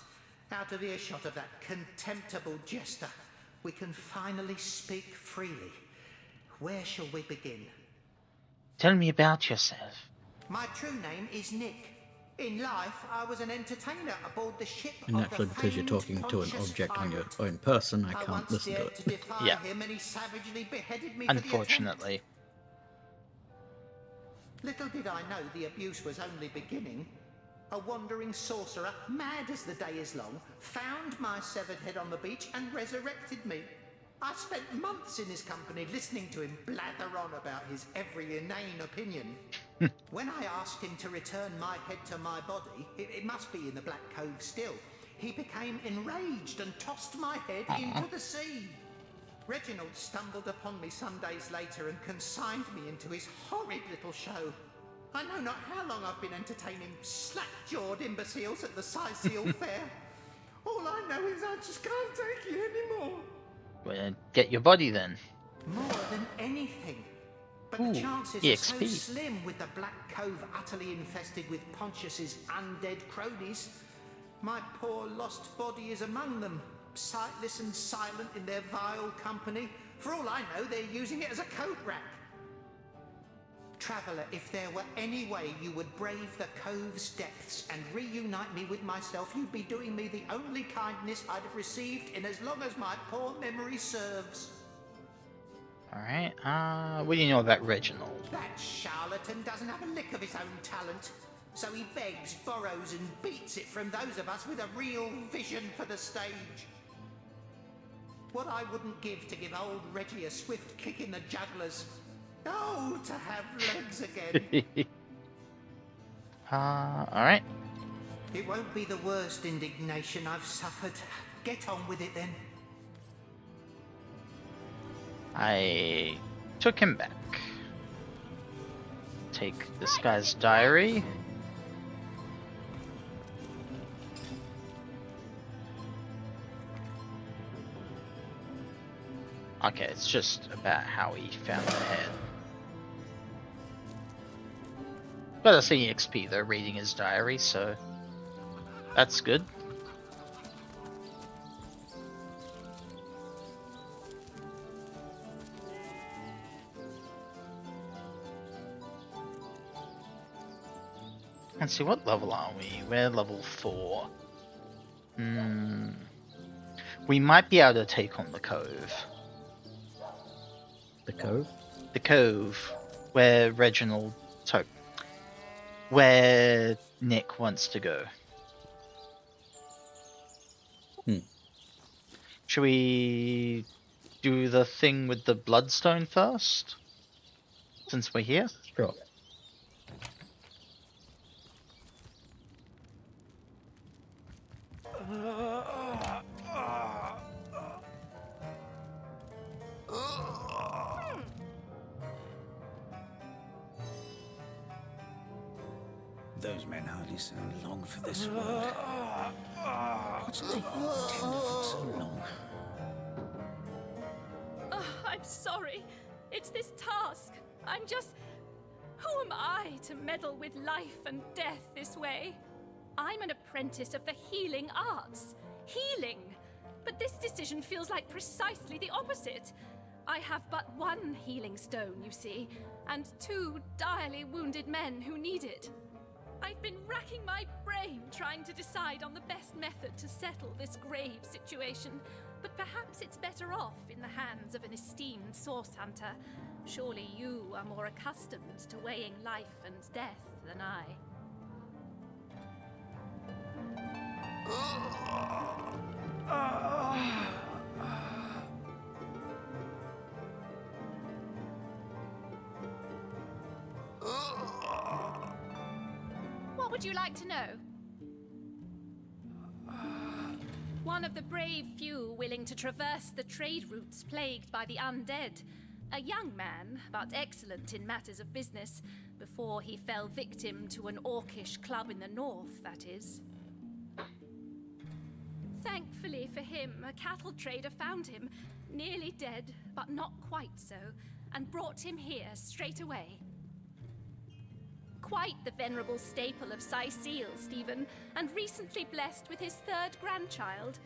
Out of earshot of that contemptible jester. We can finally speak freely. Where shall we begin? Tell me about yourself. My true name is Nick. In life, I was an entertainer aboard the ship And of naturally, the because you're talking to an Pontius object on your pirate. own person, I I can't once listen to dared it. to defy Yeah. him, and he savagely beheaded me for the attempt. Unfortunately. Little did I know the abuse was only beginning. A wandering sorcerer, mad as the day is long, found my severed head on the beach and resurrected me. I spent months in his company listening to him blather on about his every inane opinion. When I asked him to return my head to my body, it must be in the Black Cove still, he became enraged and tossed my head into the sea. Reginald stumbled upon me some days later and consigned me into his horrid little show. I know not how long I've been entertaining slack-jawed imbeciles at the Scythial Fair. All I know is I just can't take it anymore. Well, get your body then. More than anything. But Ooh, the chances EXP. are so slim with the Black Cove utterly infested with Pontius's undead cronies. My poor lost body is among them, sightless and silent in their vile company. For all I know, they're using it as a coat rack. Traveller, if there were any way you would brave the cove's depths and reunite me with myself, you'd be doing me the only kindness I'd have received in as long as my poor memory serves. Alright, what do you know about Reginald? That charlatan doesn't have a lick of his own talent. So he begs, borrows and beats it from those of us with a real vision for the stage. What I wouldn't give to give old Reggie a swift kick in the jugglers. Oh, to have legs again. Alright. It won't be the worst indignation I've suffered. Get on with it then. I took him back. Take this guy's diary. Okay, it's just about how he found the head. Got a C XP though, reading his diary, so that's good. Let's see, what level are we? We're level 4. We might be able to take on the Cove. The Cove? The Cove, where Reginald... Sorry. Where Nick wants to go. Should we do the thing with the Bloodstone first? Since we're here? Sure. Those men hardly sound long for this world. What's taking the tenderfoot so long? Oh, I'm sorry. It's this task. I'm just... Who am I to meddle with life and death this way? I'm an apprentice of the healing arts. Healing! But this decision feels like precisely the opposite. I have but one healing stone, you see, and 2 direly wounded men who need it. I've been racking my brain trying to decide on the best method to settle this grave situation, but perhaps it's better off in the hands of an esteemed source hunter. Surely you are more accustomed to weighing life and death than I. What would you like to know? One of the brave few willing to traverse the trade routes plagued by the undead. A young man, but excellent in matters of business, before he fell victim to an orcish club in the north, that is. Thankfully for him, a cattle trader found him, nearly dead, but not quite so, and brought him here straight away. Quite the venerable staple of Seal, Stephen, and recently blessed with his 3rd grandchild.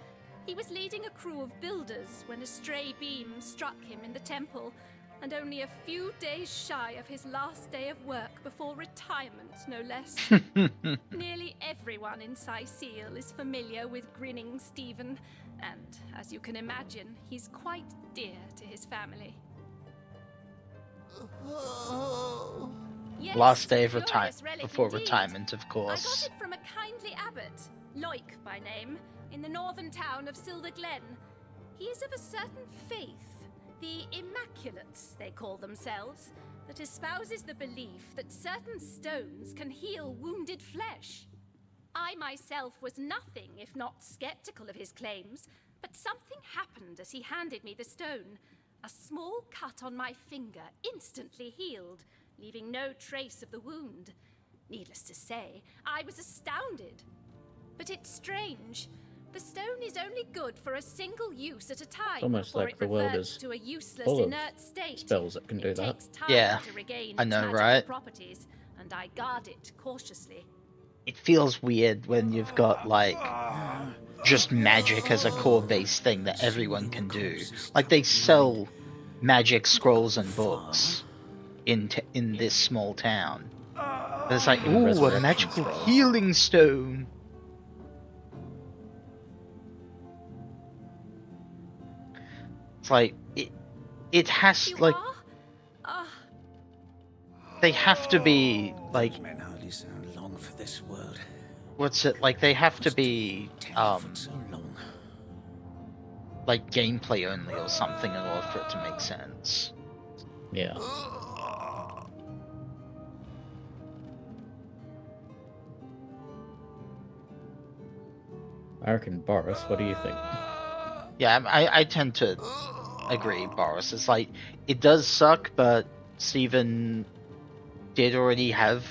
He was leading a crew of builders when a stray beam struck him in the temple, and only a few days shy of his last day of work before retirement, no less. Nearly everyone in Seal is familiar with Grinning Stephen, and, as you can imagine, he's quite dear to his family. Yes, Last day of curious relic before indeed. retirement, of I course. got it from a kindly abbot, Loic by name, in the northern town of Silver Glen. He is of a certain faith, the Immaculates, they call themselves, that espouses the belief that certain stones can heal wounded flesh. I myself was nothing if not skeptical of his claims, but something happened as he handed me the stone. A small cut on my finger instantly healed, leaving no trace of the wound. Needless to say, I was astounded. But it's strange. The stone is only good for a single use at a time Almost before like it the world reverts is to a useless, full of inert state. spells that can do that. Takes time Yeah, to regain I its know, magical right? properties, and I guard it cautiously. It feels weird when you've got, like, just magic as a core base thing that everyone can do. Like, they sell magic scrolls and books in this small town. But it's like, ooh, a Resurrection magical scrolls. healing stone. It's like, it has, like, they have to be, like, Those men hardly sound long for this world. what's it, like, they have to be, So long. like, gameplay only or something in order for it to make sense. Yeah. I reckon, Boris, what do you think? Yeah, I tend to agree, Boris. It's like, it does suck, but Stephen did already have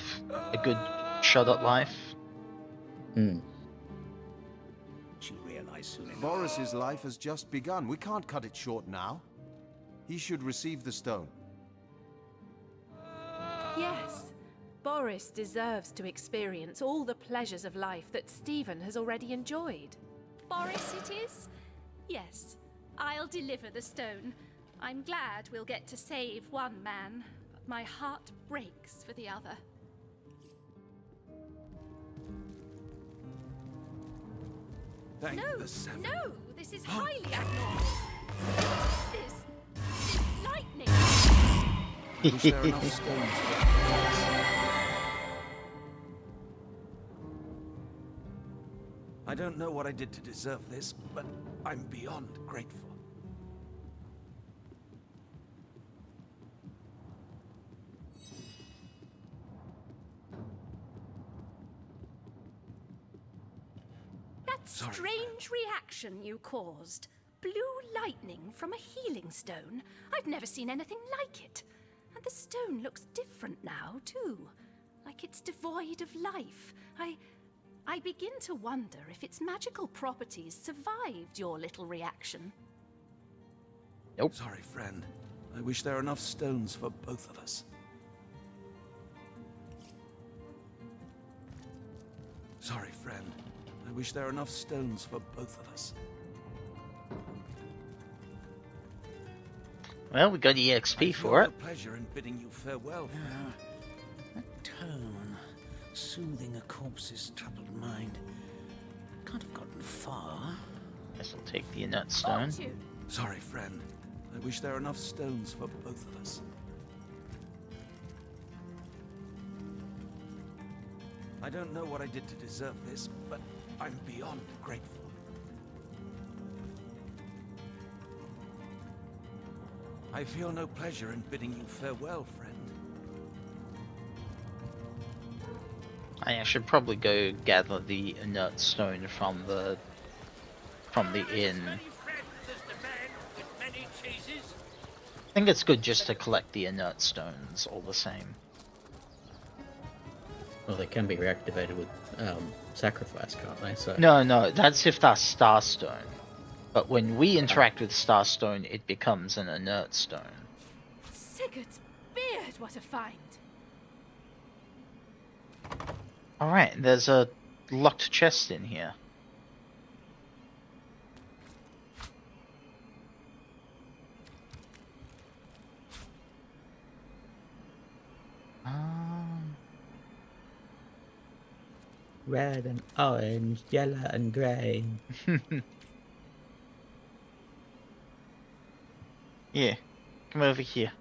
a good shot at life. She'll realize soon enough. Boris's life has just begun. We can't cut it short now. He should receive the stone. Yes, Boris deserves to experience all the pleasures of life that Stephen has already enjoyed. Boris it is? Yes, I'll deliver the stone. I'm glad we'll get to save one man, but my heart breaks for the other. Thank No, the seven. no, this is highly abnormal. What is this? This lightning! Is there enough stones for us? I don't know what I did to deserve this, but I'm beyond grateful. That strange reaction you caused. Blue lightning from a healing stone. I've never seen anything like it. And the stone looks different now, too. Like it's devoid of life. I begin to wonder if its magical properties survived your little reaction. Nope. Sorry, friend. I wish there were enough stones for both of us. Sorry, friend. I wish there were enough stones for both of us. Well, we got EXP for it. Pleasure in bidding you farewell. That tone, soothing a corpse's troubled mind. Can't have gotten far. Guess I'll take the inert stone. Sorry, friend. I wish there were enough stones for both of us. I don't know what I did to deserve this, but I'm beyond grateful. I feel no pleasure in bidding you farewell, friend. I should probably go gather the inert stone from the inn. I think it's good just to collect the inert stones all the same. Well, they can be reactivated with sacrifice, can't they? So No, that's if that's Starstone. But when we interact with Starstone, it becomes an inert stone. Sigurd's beard, what a find! Alright, there's a locked chest in here. Red and orange, yellow and grey. Yeah, come over here.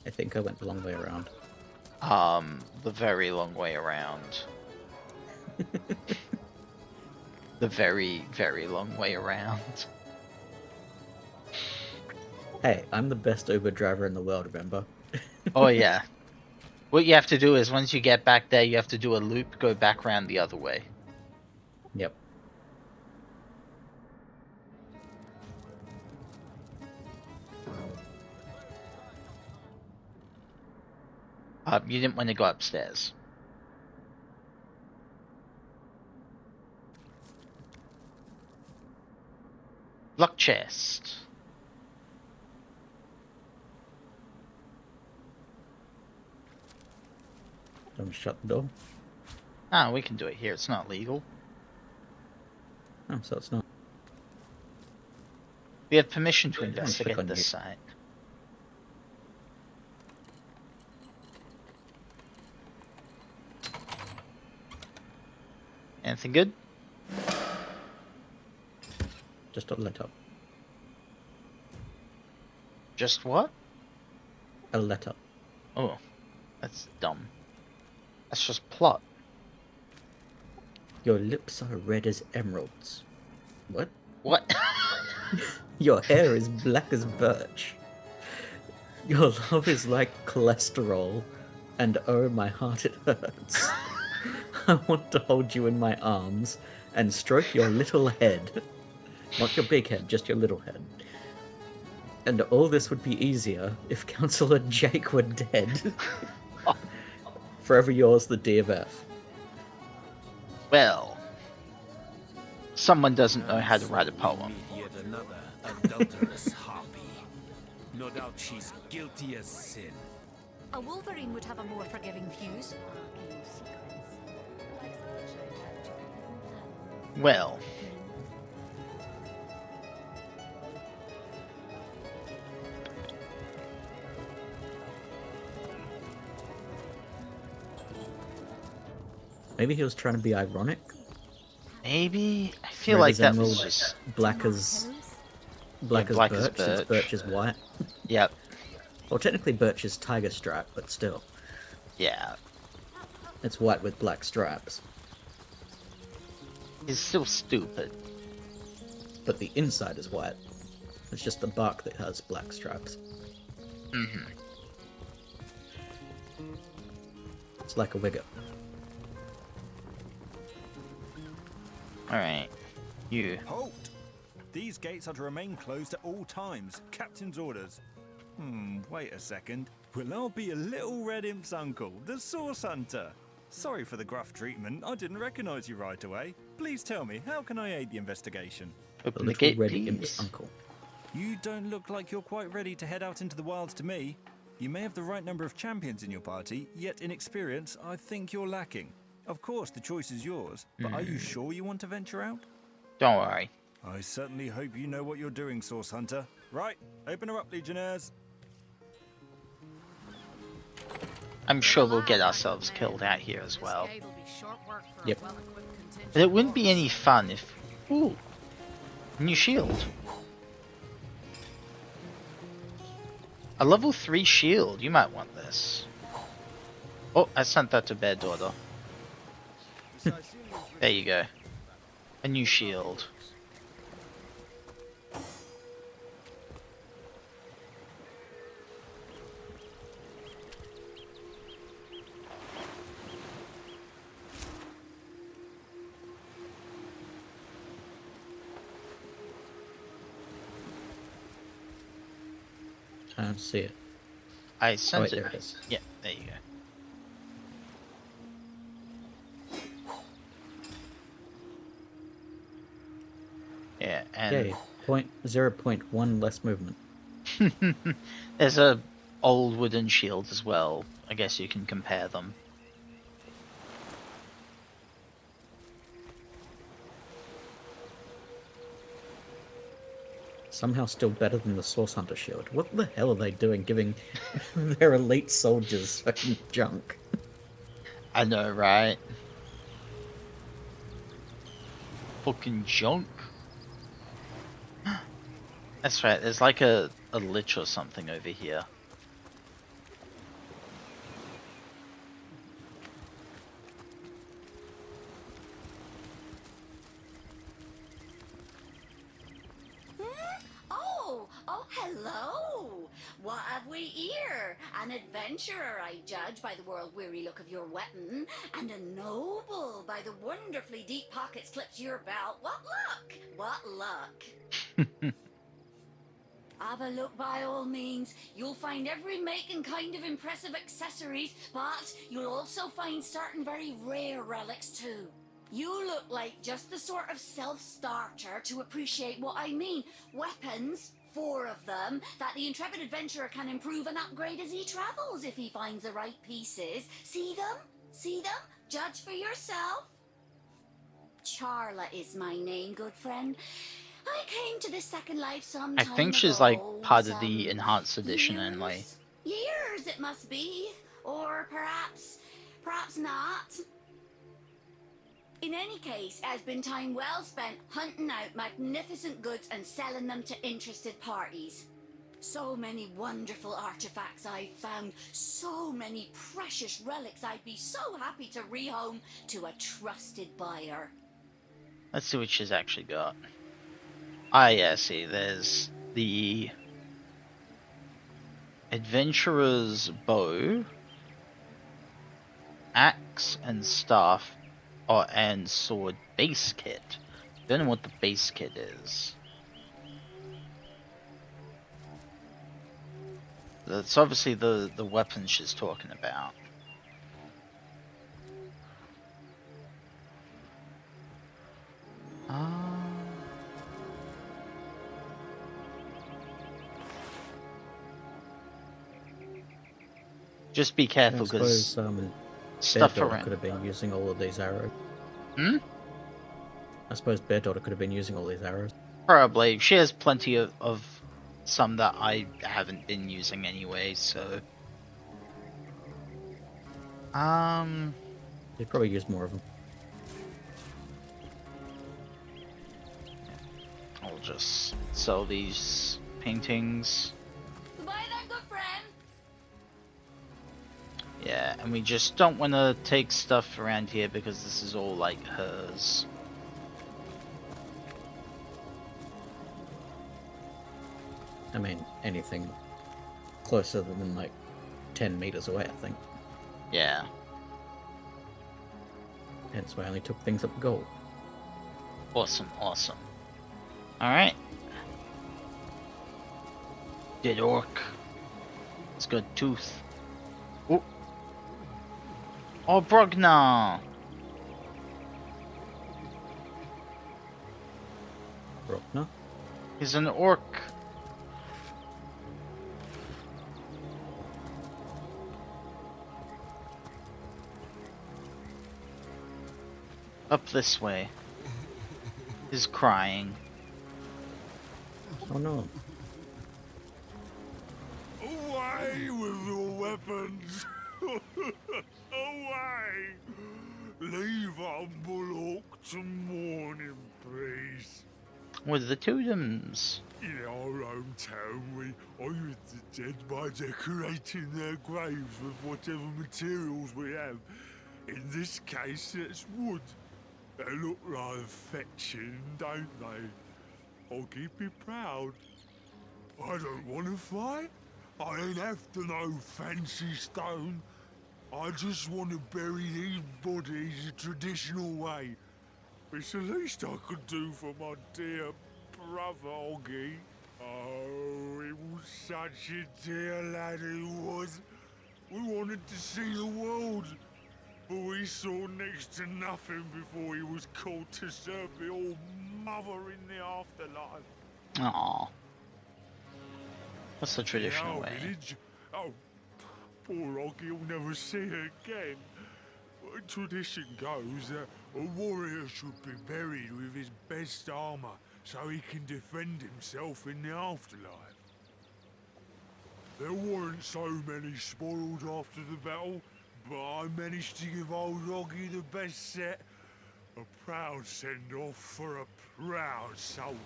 I think I went the long way around. The very long way around. The very, very long way around. Hey, I'm the best Uber driver in the world, remember? Oh yeah. What you have to do is once you get back there, you have to do a loop, go back around the other way. Yep. You didn't want to go upstairs. Lock chest. Don't shut the door. Ah, we can do it here. It's not legal. Oh, so it's not. We have permission to Don't click investigate on this you. site. Anything good? Just a letter. Just what? A letter. Oh, that's dumb. That's just plot. Your lips are red as emeralds. What? What? Your hair is black as birch. Your love is like cholesterol, and oh, my heart, it hurts. I want to hold you in my arms and stroke your little head. Not your big head, just your little head. And all this would be easier if Councillor Jake were dead. Forever yours, the D of F. Well, someone doesn't know how to write a poem. Yet another adulterous harpy. No doubt she's guilty as sin. A wolverine would have a more forgiving fuse. Well. Maybe he was trying to be ironic. Maybe? I feel Red like as that emerald, was just... black as black as birch, since birch is white. Yep. Well, technically birch is tiger stripe, but still. Yeah. It's white with black stripes. It's still stupid. But the inside is white. It's just the bark that has black stripes. Mm-hmm. It's like a wigger. Alright. You. Halt! These gates are to remain closed at all times. Captain's orders. Wait a second. Well, I'll be a little red imp's uncle, the Source Hunter. Sorry for the gruff treatment. I didn't recognize you right away. Please tell me, how can I aid the investigation? Open the gate, red please. imp's uncle. You don't look like you're quite ready to head out into the wilds to me. You may have the right number of champions in your party, yet in experience, I think you're lacking. Of course, the choice is yours, but are you sure you want to venture out? Don't worry. I certainly hope you know what you're doing, Source Hunter. Right, open her up, Legionnaires. I'm sure we'll get ourselves killed out here as well. Yep. But it wouldn't be any fun if... Ooh. New shield. A level 3 shield. You might want this. Oh, I sent that to bed, daughter. There you go. A new shield. I don't see it. I sent wait, it. there it is. Yeah, there you go. Yeah, and Yay. 0.1 less movement. there's a old wooden shield as well. I guess you can compare them. Somehow still better than the Source Hunter shield. What the hell are they doing giving their elite soldiers fucking junk? I know, right? Fucking junk. That's right, there's like a lich or something over here. Oh, hello! What have we here? An adventurer, I judge, by the world-weary look of your weapon, and a noble by the wonderfully deep pockets clipped to your belt. What luck! What luck! Have a look by all means. You'll find every make and kind of impressive accessories, but you'll also find certain very rare relics too. You look like just the sort of self-starter to appreciate what I mean. Weapons, 4 of them, that the intrepid adventurer can improve and upgrade as he travels if he finds the right pieces. See them? See them? Judge for yourself. Charla is my name, good friend. I came to this second life some I time think she's ago, like part of some the enhanced edition anyway. years it must be. Or perhaps not. In any case, it has been time well spent hunting out magnificent goods and selling them to interested parties. So many wonderful artifacts I've found, so many precious relics I'd be so happy to rehome to a trusted buyer. Let's see what she's actually got. Ah, yeah, see, there's the adventurer's bow, axe and staff, Oh, and sword base kit. Don't know what the base kit is. That's obviously the weapon she's talking about. Just be careful, I suppose because Bear Daughter around. could have been using all of these arrows. Hmm? I suppose Bear Daughter could have been using all these arrows. Probably. She has plenty of some that I haven't been using anyway, so... You'd probably use more of them. I'll just sell these paintings. Goodbye then, good friend. Yeah, and we just don't want to take stuff around here because this is all, like, hers. I mean, anything closer than, like, 10 meters away, I think. Yeah. Hence why I only took things up gold. Awesome, awesome. Alright. Dead orc. It's got tooth. Oh. Oh, Brogna! Brogna? He's an orc. Up this way. He's crying. Oh no. Away with your weapons! Away! Leave humble orc to mourn in peace. With the totems. In our own town, we honour the dead by decorating their graves with whatever materials we have. In this case, it's wood. They look rather fetching, don't they? I'll keep you proud. I don't want to fight. I ain't after no fancy stone. I just want to bury these bodies the traditional way. It's the least I could do for my dear brother, Oggy. Oh, he was such a dear lad, he was. We wanted to see the world, but we saw next to nothing before he was called to serve the old mother in the afterlife. Aww. What's the traditional In our way? village, oh, poor Oggy will never see her again. Tradition goes that a warrior should be buried with his best armor so he can defend himself in the afterlife. There weren't so many spoiled after the battle, but I managed to give old Oggy the best set. A proud send-off for a proud soldier.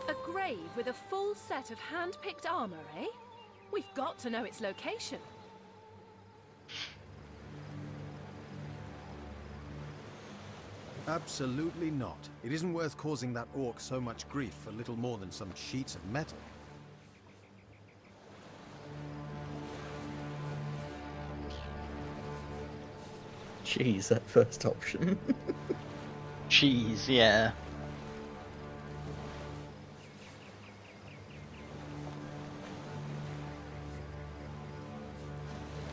A grave with a full set of hand-picked armor, eh? We've got to know its location. Absolutely not. It isn't worth causing that orc so much grief for little more than some sheets of metal. Jeez, that first option. Cheese, yeah.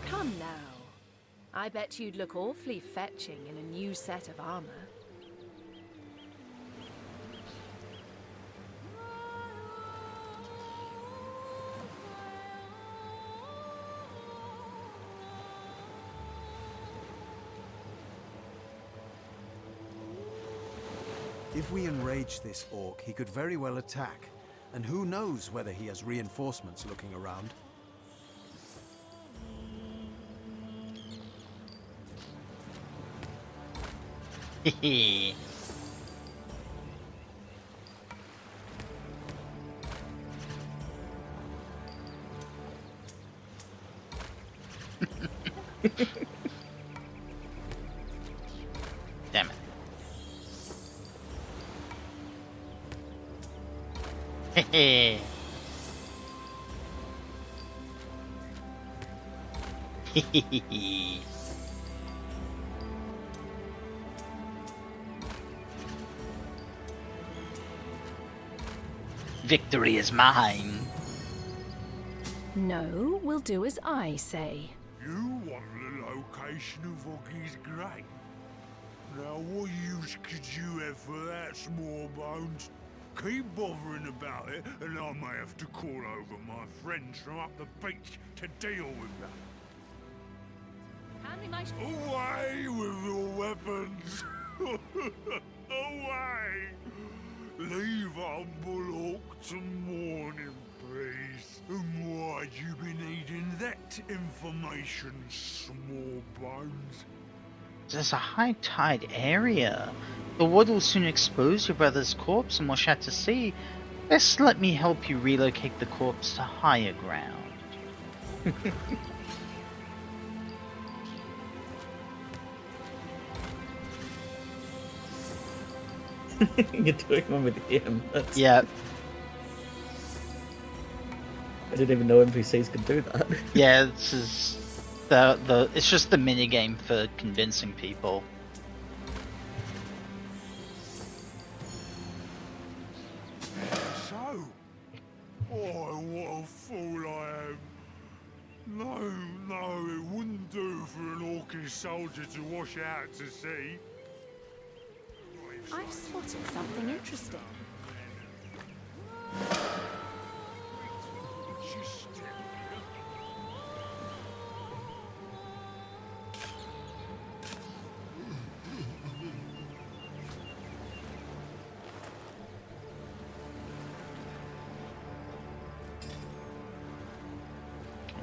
Come now. I bet you'd look awfully fetching in a new set of armor. If we enrage this orc, he could very well attack. And who knows whether he has reinforcements looking around. Hehe. Damn it. Hehe. Hehehe. Victory is mine. No, we'll do as I say. You want the location of Oggy's grave? Now what use could you have for that, small bones? Keep bothering about it, and I may have to call over my friends from up the beach to deal with that. Hand me my... Away with your weapons! Away! Leave humble Hawk to mourn in peace. And why'd you be needing that information, small bones? There's a high tide area. The water will soon expose your brother's corpse and wash out to sea. Best let me help you relocate the corpse to higher ground. You're doing one with him. That's... Yeah. I didn't even know NPCs could do that. Yeah, this is it's just the mini game for convincing people. So? Oh, what a fool I am. No, it wouldn't do for an Orcish soldier to wash out to sea. I've spotted something interesting.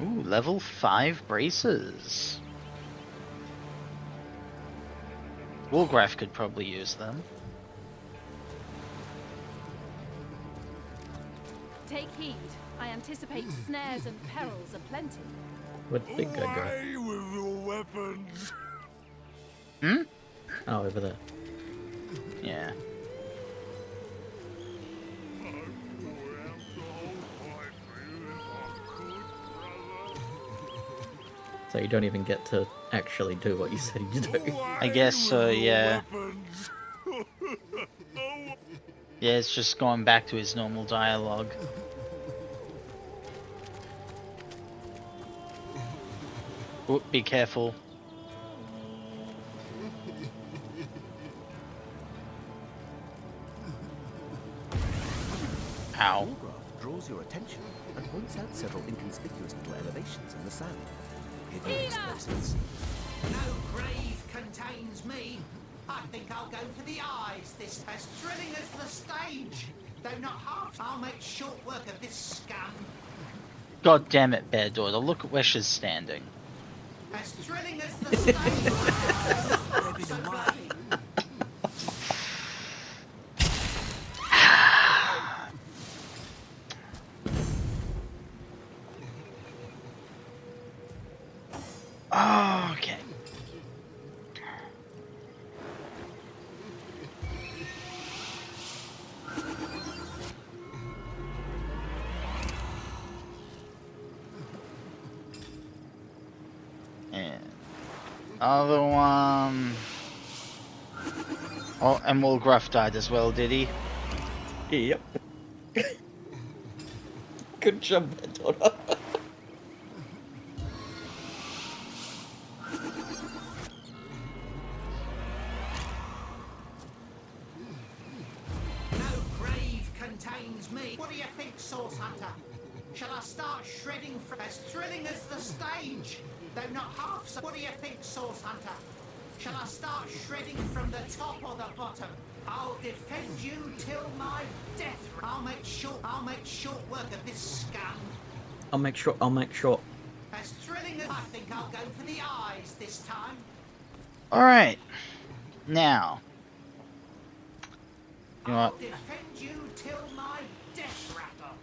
Ooh, level 5 braces. Wargraf could probably use them. Take heed. I anticipate snares and perils aplenty. Where'd the big guy go? Away with your weapons! Hmm? Oh, over there. Yeah. So you don't even get to actually do what you said you do. I guess so, yeah. Yeah, it's just going back to his normal dialogue. Oh, be careful. Ow. Wargraf draws your attention and points out several inconspicuous little elevations in the sand. Hidden explosives. No grave contains me. I think I'll go for the eyes. This as thrilling as the stage. Though not half. I'll make short work of this scam. God damn it, Bear Daughter, look at where she's standing. As thrilling as the stage. Okay. And other one. Oh, and Wolgruff died as well, did he? Yep. Good job, Bedona. No grave contains me. What do you think, Source Hunter? Shall I start shredding for as thrilling as the stage? Though not half so. What do you think, Source Hunter? Shall I start shredding from the top or the bottom? I'll defend you till my death. I'll make short work of this scam. I'll make sure. As thrilling as I think I'll go for the eyes this time. Alright. Now. You know I'll what? defend you till my death rattle.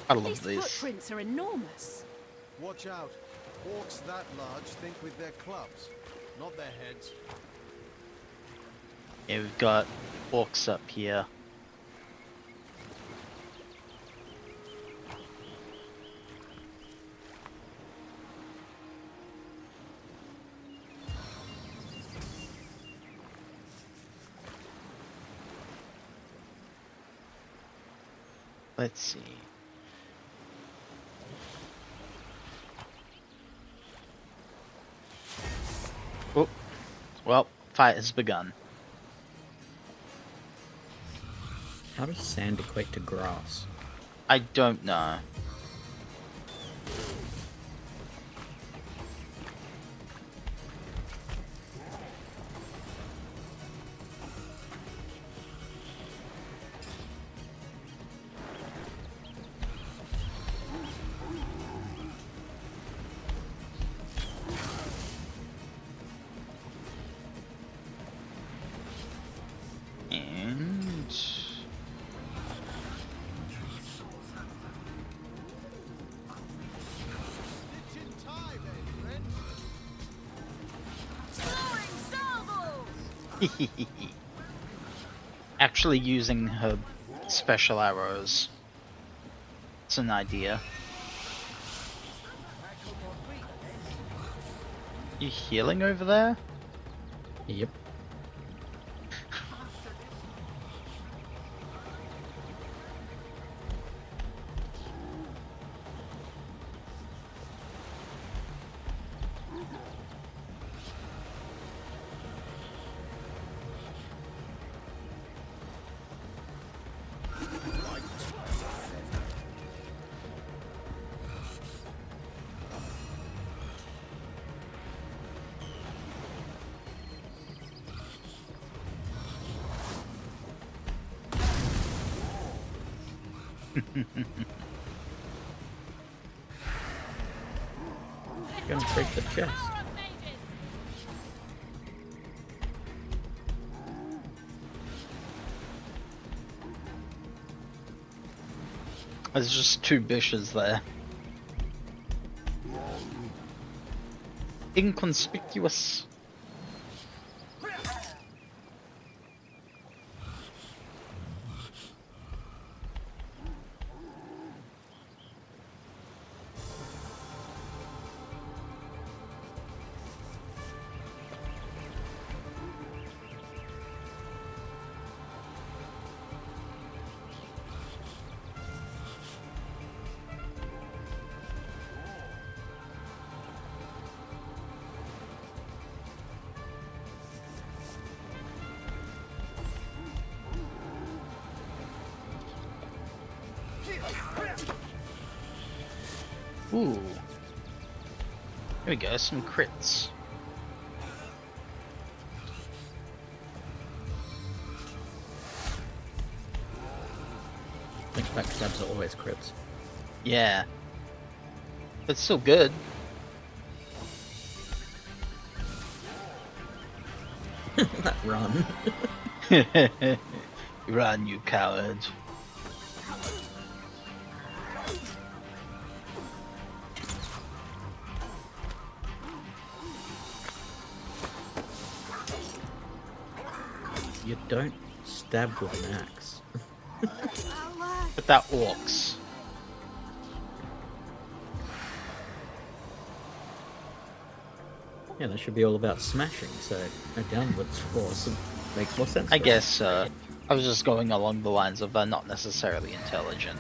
I love These these. footprints are enormous. Watch out. Orcs that large think with their clubs, not their heads. Yeah, we've got orcs up here. Let's see. Oh, well, fight has begun. How does sand equate to grass? I don't know. And actually using her special arrows. It's an idea. You healing over there? Yep. Gonna break the chest. There's just two bushes there. Inconspicuous. Ooh. Here we go, some crits. I think backstabs are always crits. Yeah. But still good. That run. Run, you coward. You don't stab with an axe. But that orcs. Yeah, that should be all about smashing, so a downwards force makes more sense. I guess I was just going along the lines of not necessarily intelligent.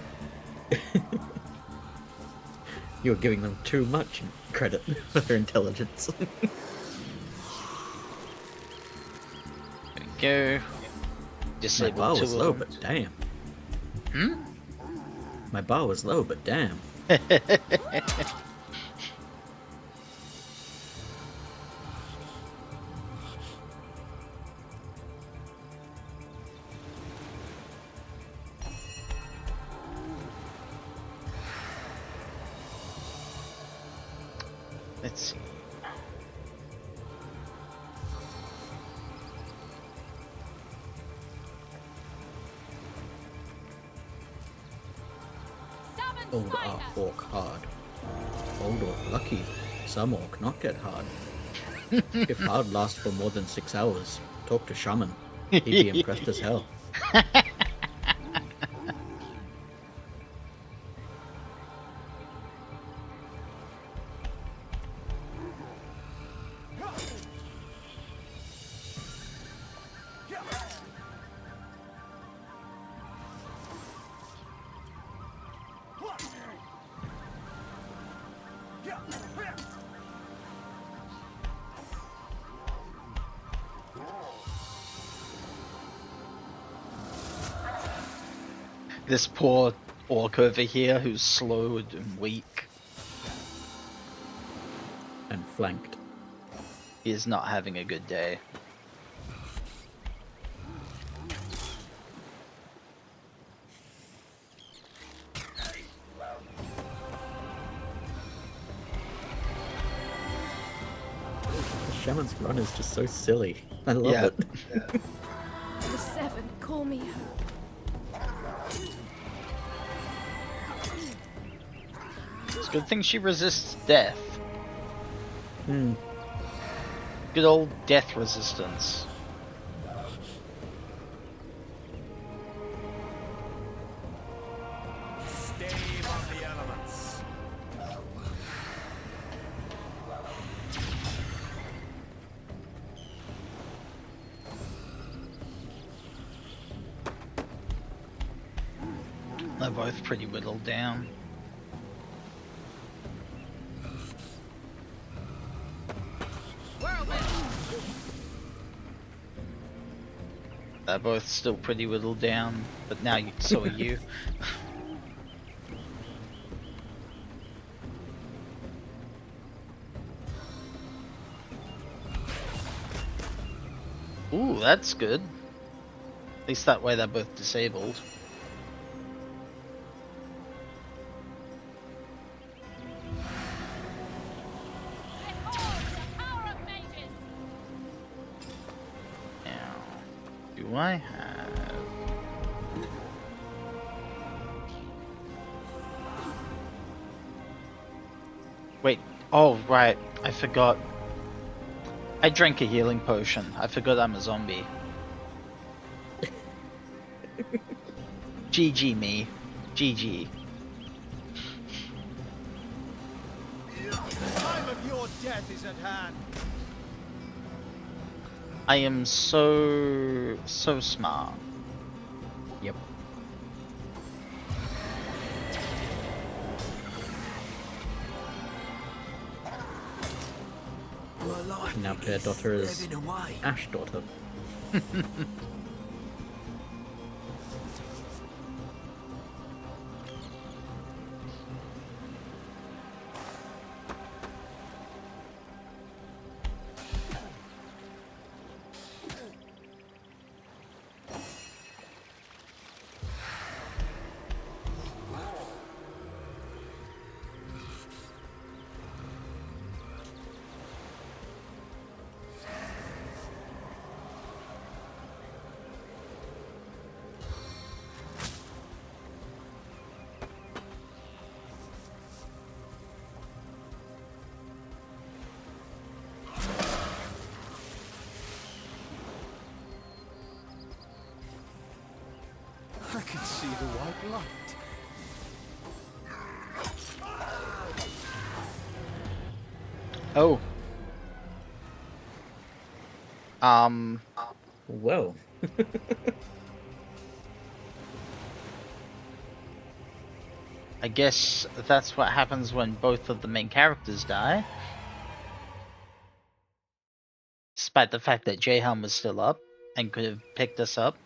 You're giving them too much credit for their intelligence. There we go. Disable My bar two was of low, them. but damn. Hmm? My bar was low, but damn. Let's see. Old orc hard. Old orc lucky. some orc not get hard. If hard lasts for more than 6 hours, talk to Shaman. He'd be impressed as hell. This poor orc over here who's slowed and weak. And flanked. He is not having a good day. The Shaman's run is just so silly. I love it. The Seven, call me home. It's a good thing she resists death. Hmm. Good old death resistance. Stave on the elements. They're both pretty whittled down. They're both still pretty whittled down, but now so are you. Ooh, that's good. At least that way they're both disabled. Now, do I have... Wait, oh right, I forgot. I drank a healing potion. I forgot I'm a zombie. GG me. GG. The time of your death is at hand. I am so smart. Yep. Now their daughter is Ash daughter. I can see the white light. Oh. Whoa. I guess that's what happens when both of the main characters die. Despite the fact that Jayhan was still up and could have picked us up.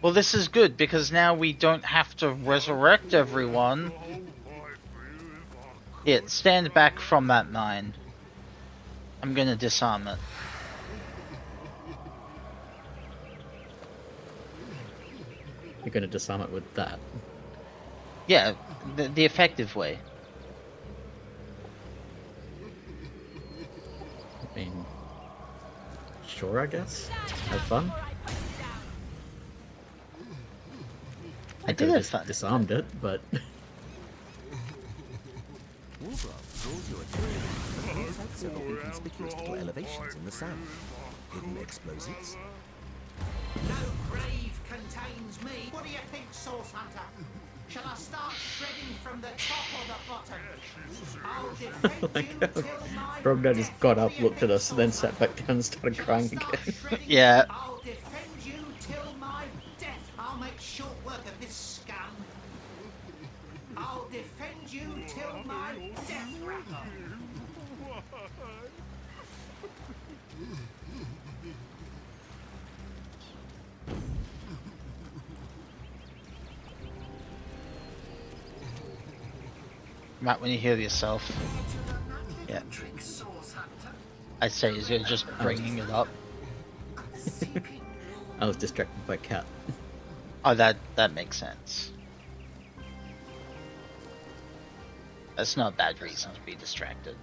Well, this is good because now we don't have to resurrect everyone. Here, stand back from that mine. I'm gonna disarm it. You're gonna disarm it with that. Yeah, the effective way. I mean, sure, I guess. Have fun. I did have fun. Disarmed it, but you a turn and points out several inconspicuous little elevations in the sand. Hidden explosives? No grave contains me. What do you think, Source Hunter? Shall I start shredding from the top or the bottom? I'll defend you till my Brogna just got up, looked at us, and then sat back down and started crying again. Yeah. I'll defend you till my death. I'll make short work of this scum. I'll defend you till my death rattle. Matt, when you heal yourself. Yeah. I'd say is you're just bringing it up. I was distracted by Cat. Oh, that makes sense. That's not a bad reason to be distracted.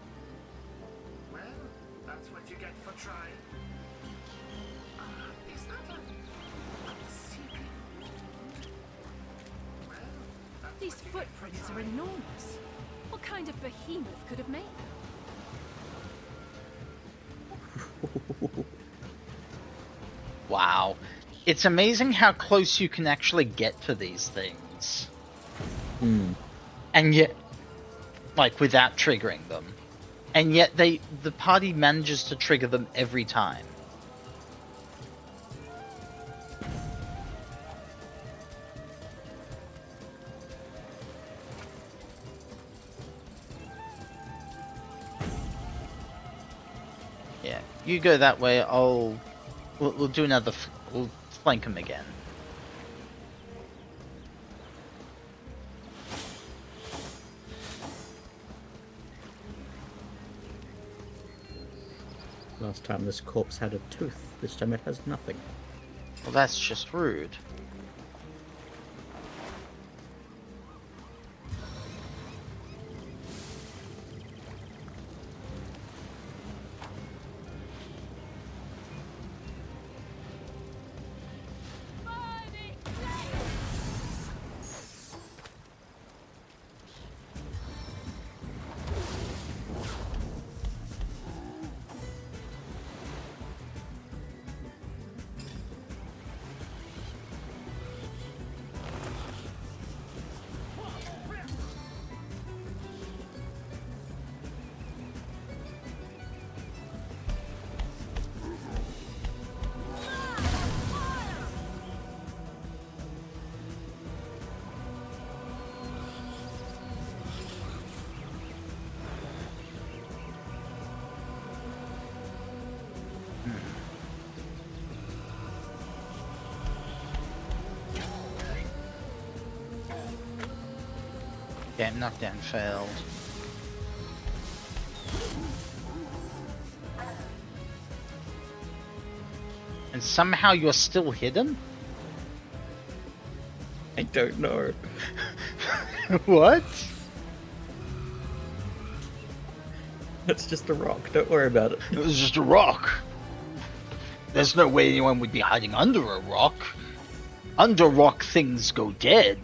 Well, that's what you get for trying. Is that a seeping? These footprints are enormous. What kind of behemoth could have made them? Wow. It's amazing how close you can actually get to these things. And yet, like, without triggering them. And yet the party manages to trigger them every time. Yeah, you go that way, we'll do another, we'll flank him again. Last time this corpse had a tooth, this time it has nothing. Well, that's just rude. Yeah, knockdown failed. And somehow you're still hidden? I don't know. What? It's just a rock, don't worry about it. It was just a rock. There's no way anyone would be hiding under a rock. Under rock things go dead.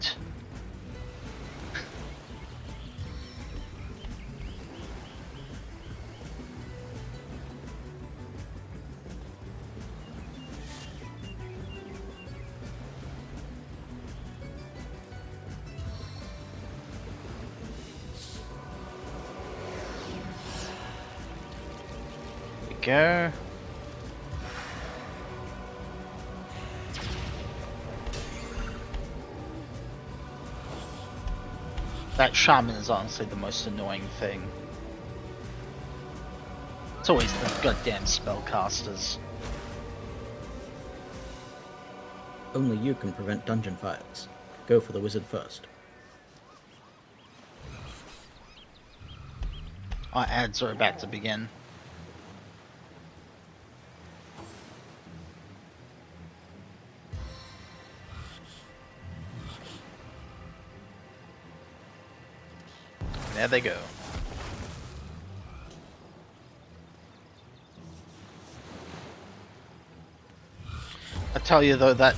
Go. That shaman is honestly the most annoying thing. It's always the goddamn spellcasters. Only you can prevent dungeon fires. Go for the wizard first. Our ads are about to begin. There they go. I tell you though, that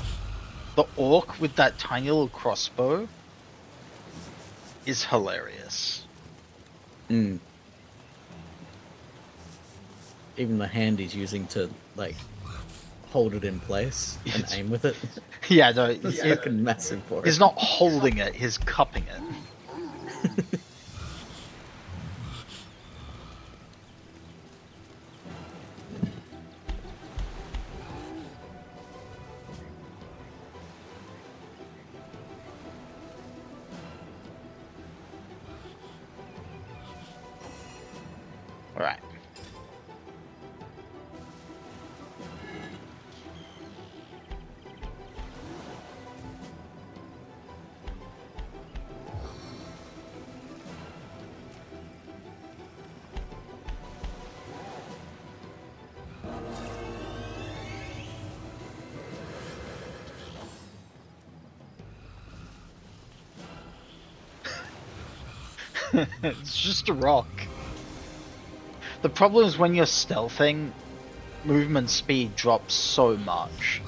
the orc with that tiny little crossbow is hilarious. even the hand he's using to like hold it in place and aim with it. Yeah, no, It's fucking massive for he's it. not holding it, he's cupping it. Alright. It's just a rock. The problem is when you're stealthing, movement speed drops so much.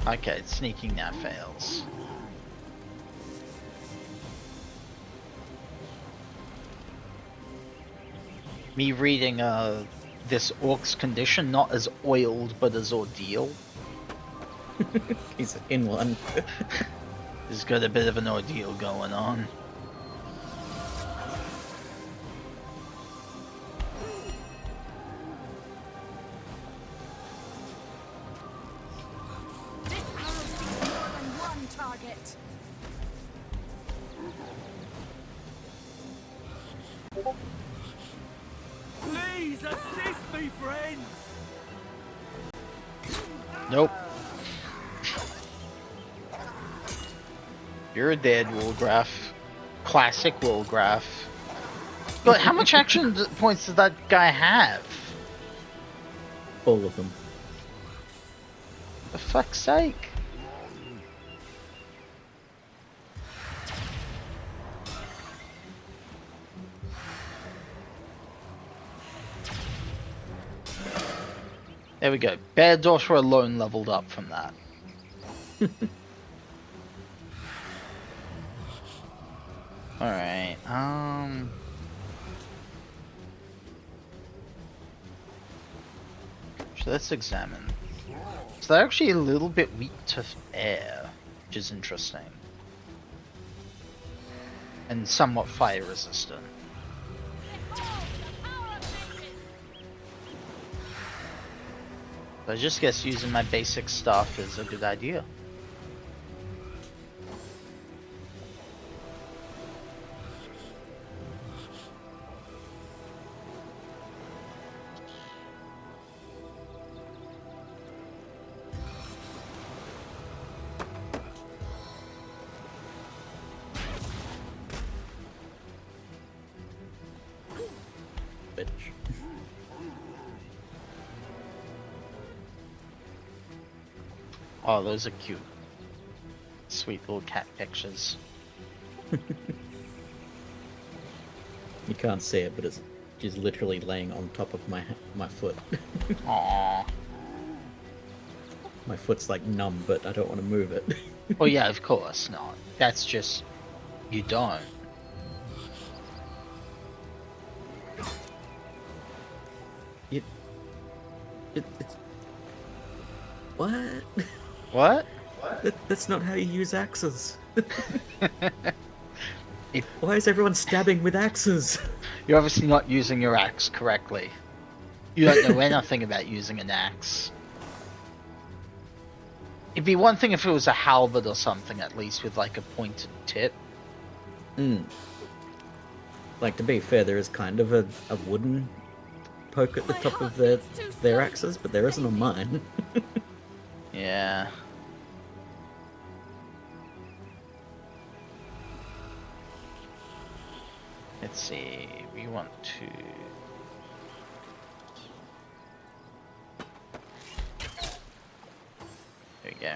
Okay, sneaking now fails. Me reading this orc's condition not as oiled but as ordeal. He's in one. He's got a bit of an ordeal going on. This arrow sees more than one target. Please assist me, friends! Nope. You're a dead Woolgraph. Classic Woolgraph. But how much action points does that guy have? All of them. For fuck's sake. There we go. Bear Daughter alone leveled up from that. Alright, so let's examine. So they're actually a little bit weak to air, which is interesting. And somewhat fire resistant. I just guess using my basic stuff is a good idea. Bitch. Oh, those are cute. Sweet little cat pictures. You can't see it, but she's literally laying on top of my foot. Aww. My foot's like numb, but I don't want to move it. Well, yeah, of course not. That's just... you don't. It's... What? What? That's not how you use axes. Why is everyone stabbing with axes? You're obviously not using your axe correctly. You don't know anything about using an axe. It'd be one thing if it was a halberd or something, at least, with like a pointed tip. Like, to be fair, there is kind of a wooden poke at the top of their axes, but there isn't on mine. Yeah. Let's see, we want to... There we go.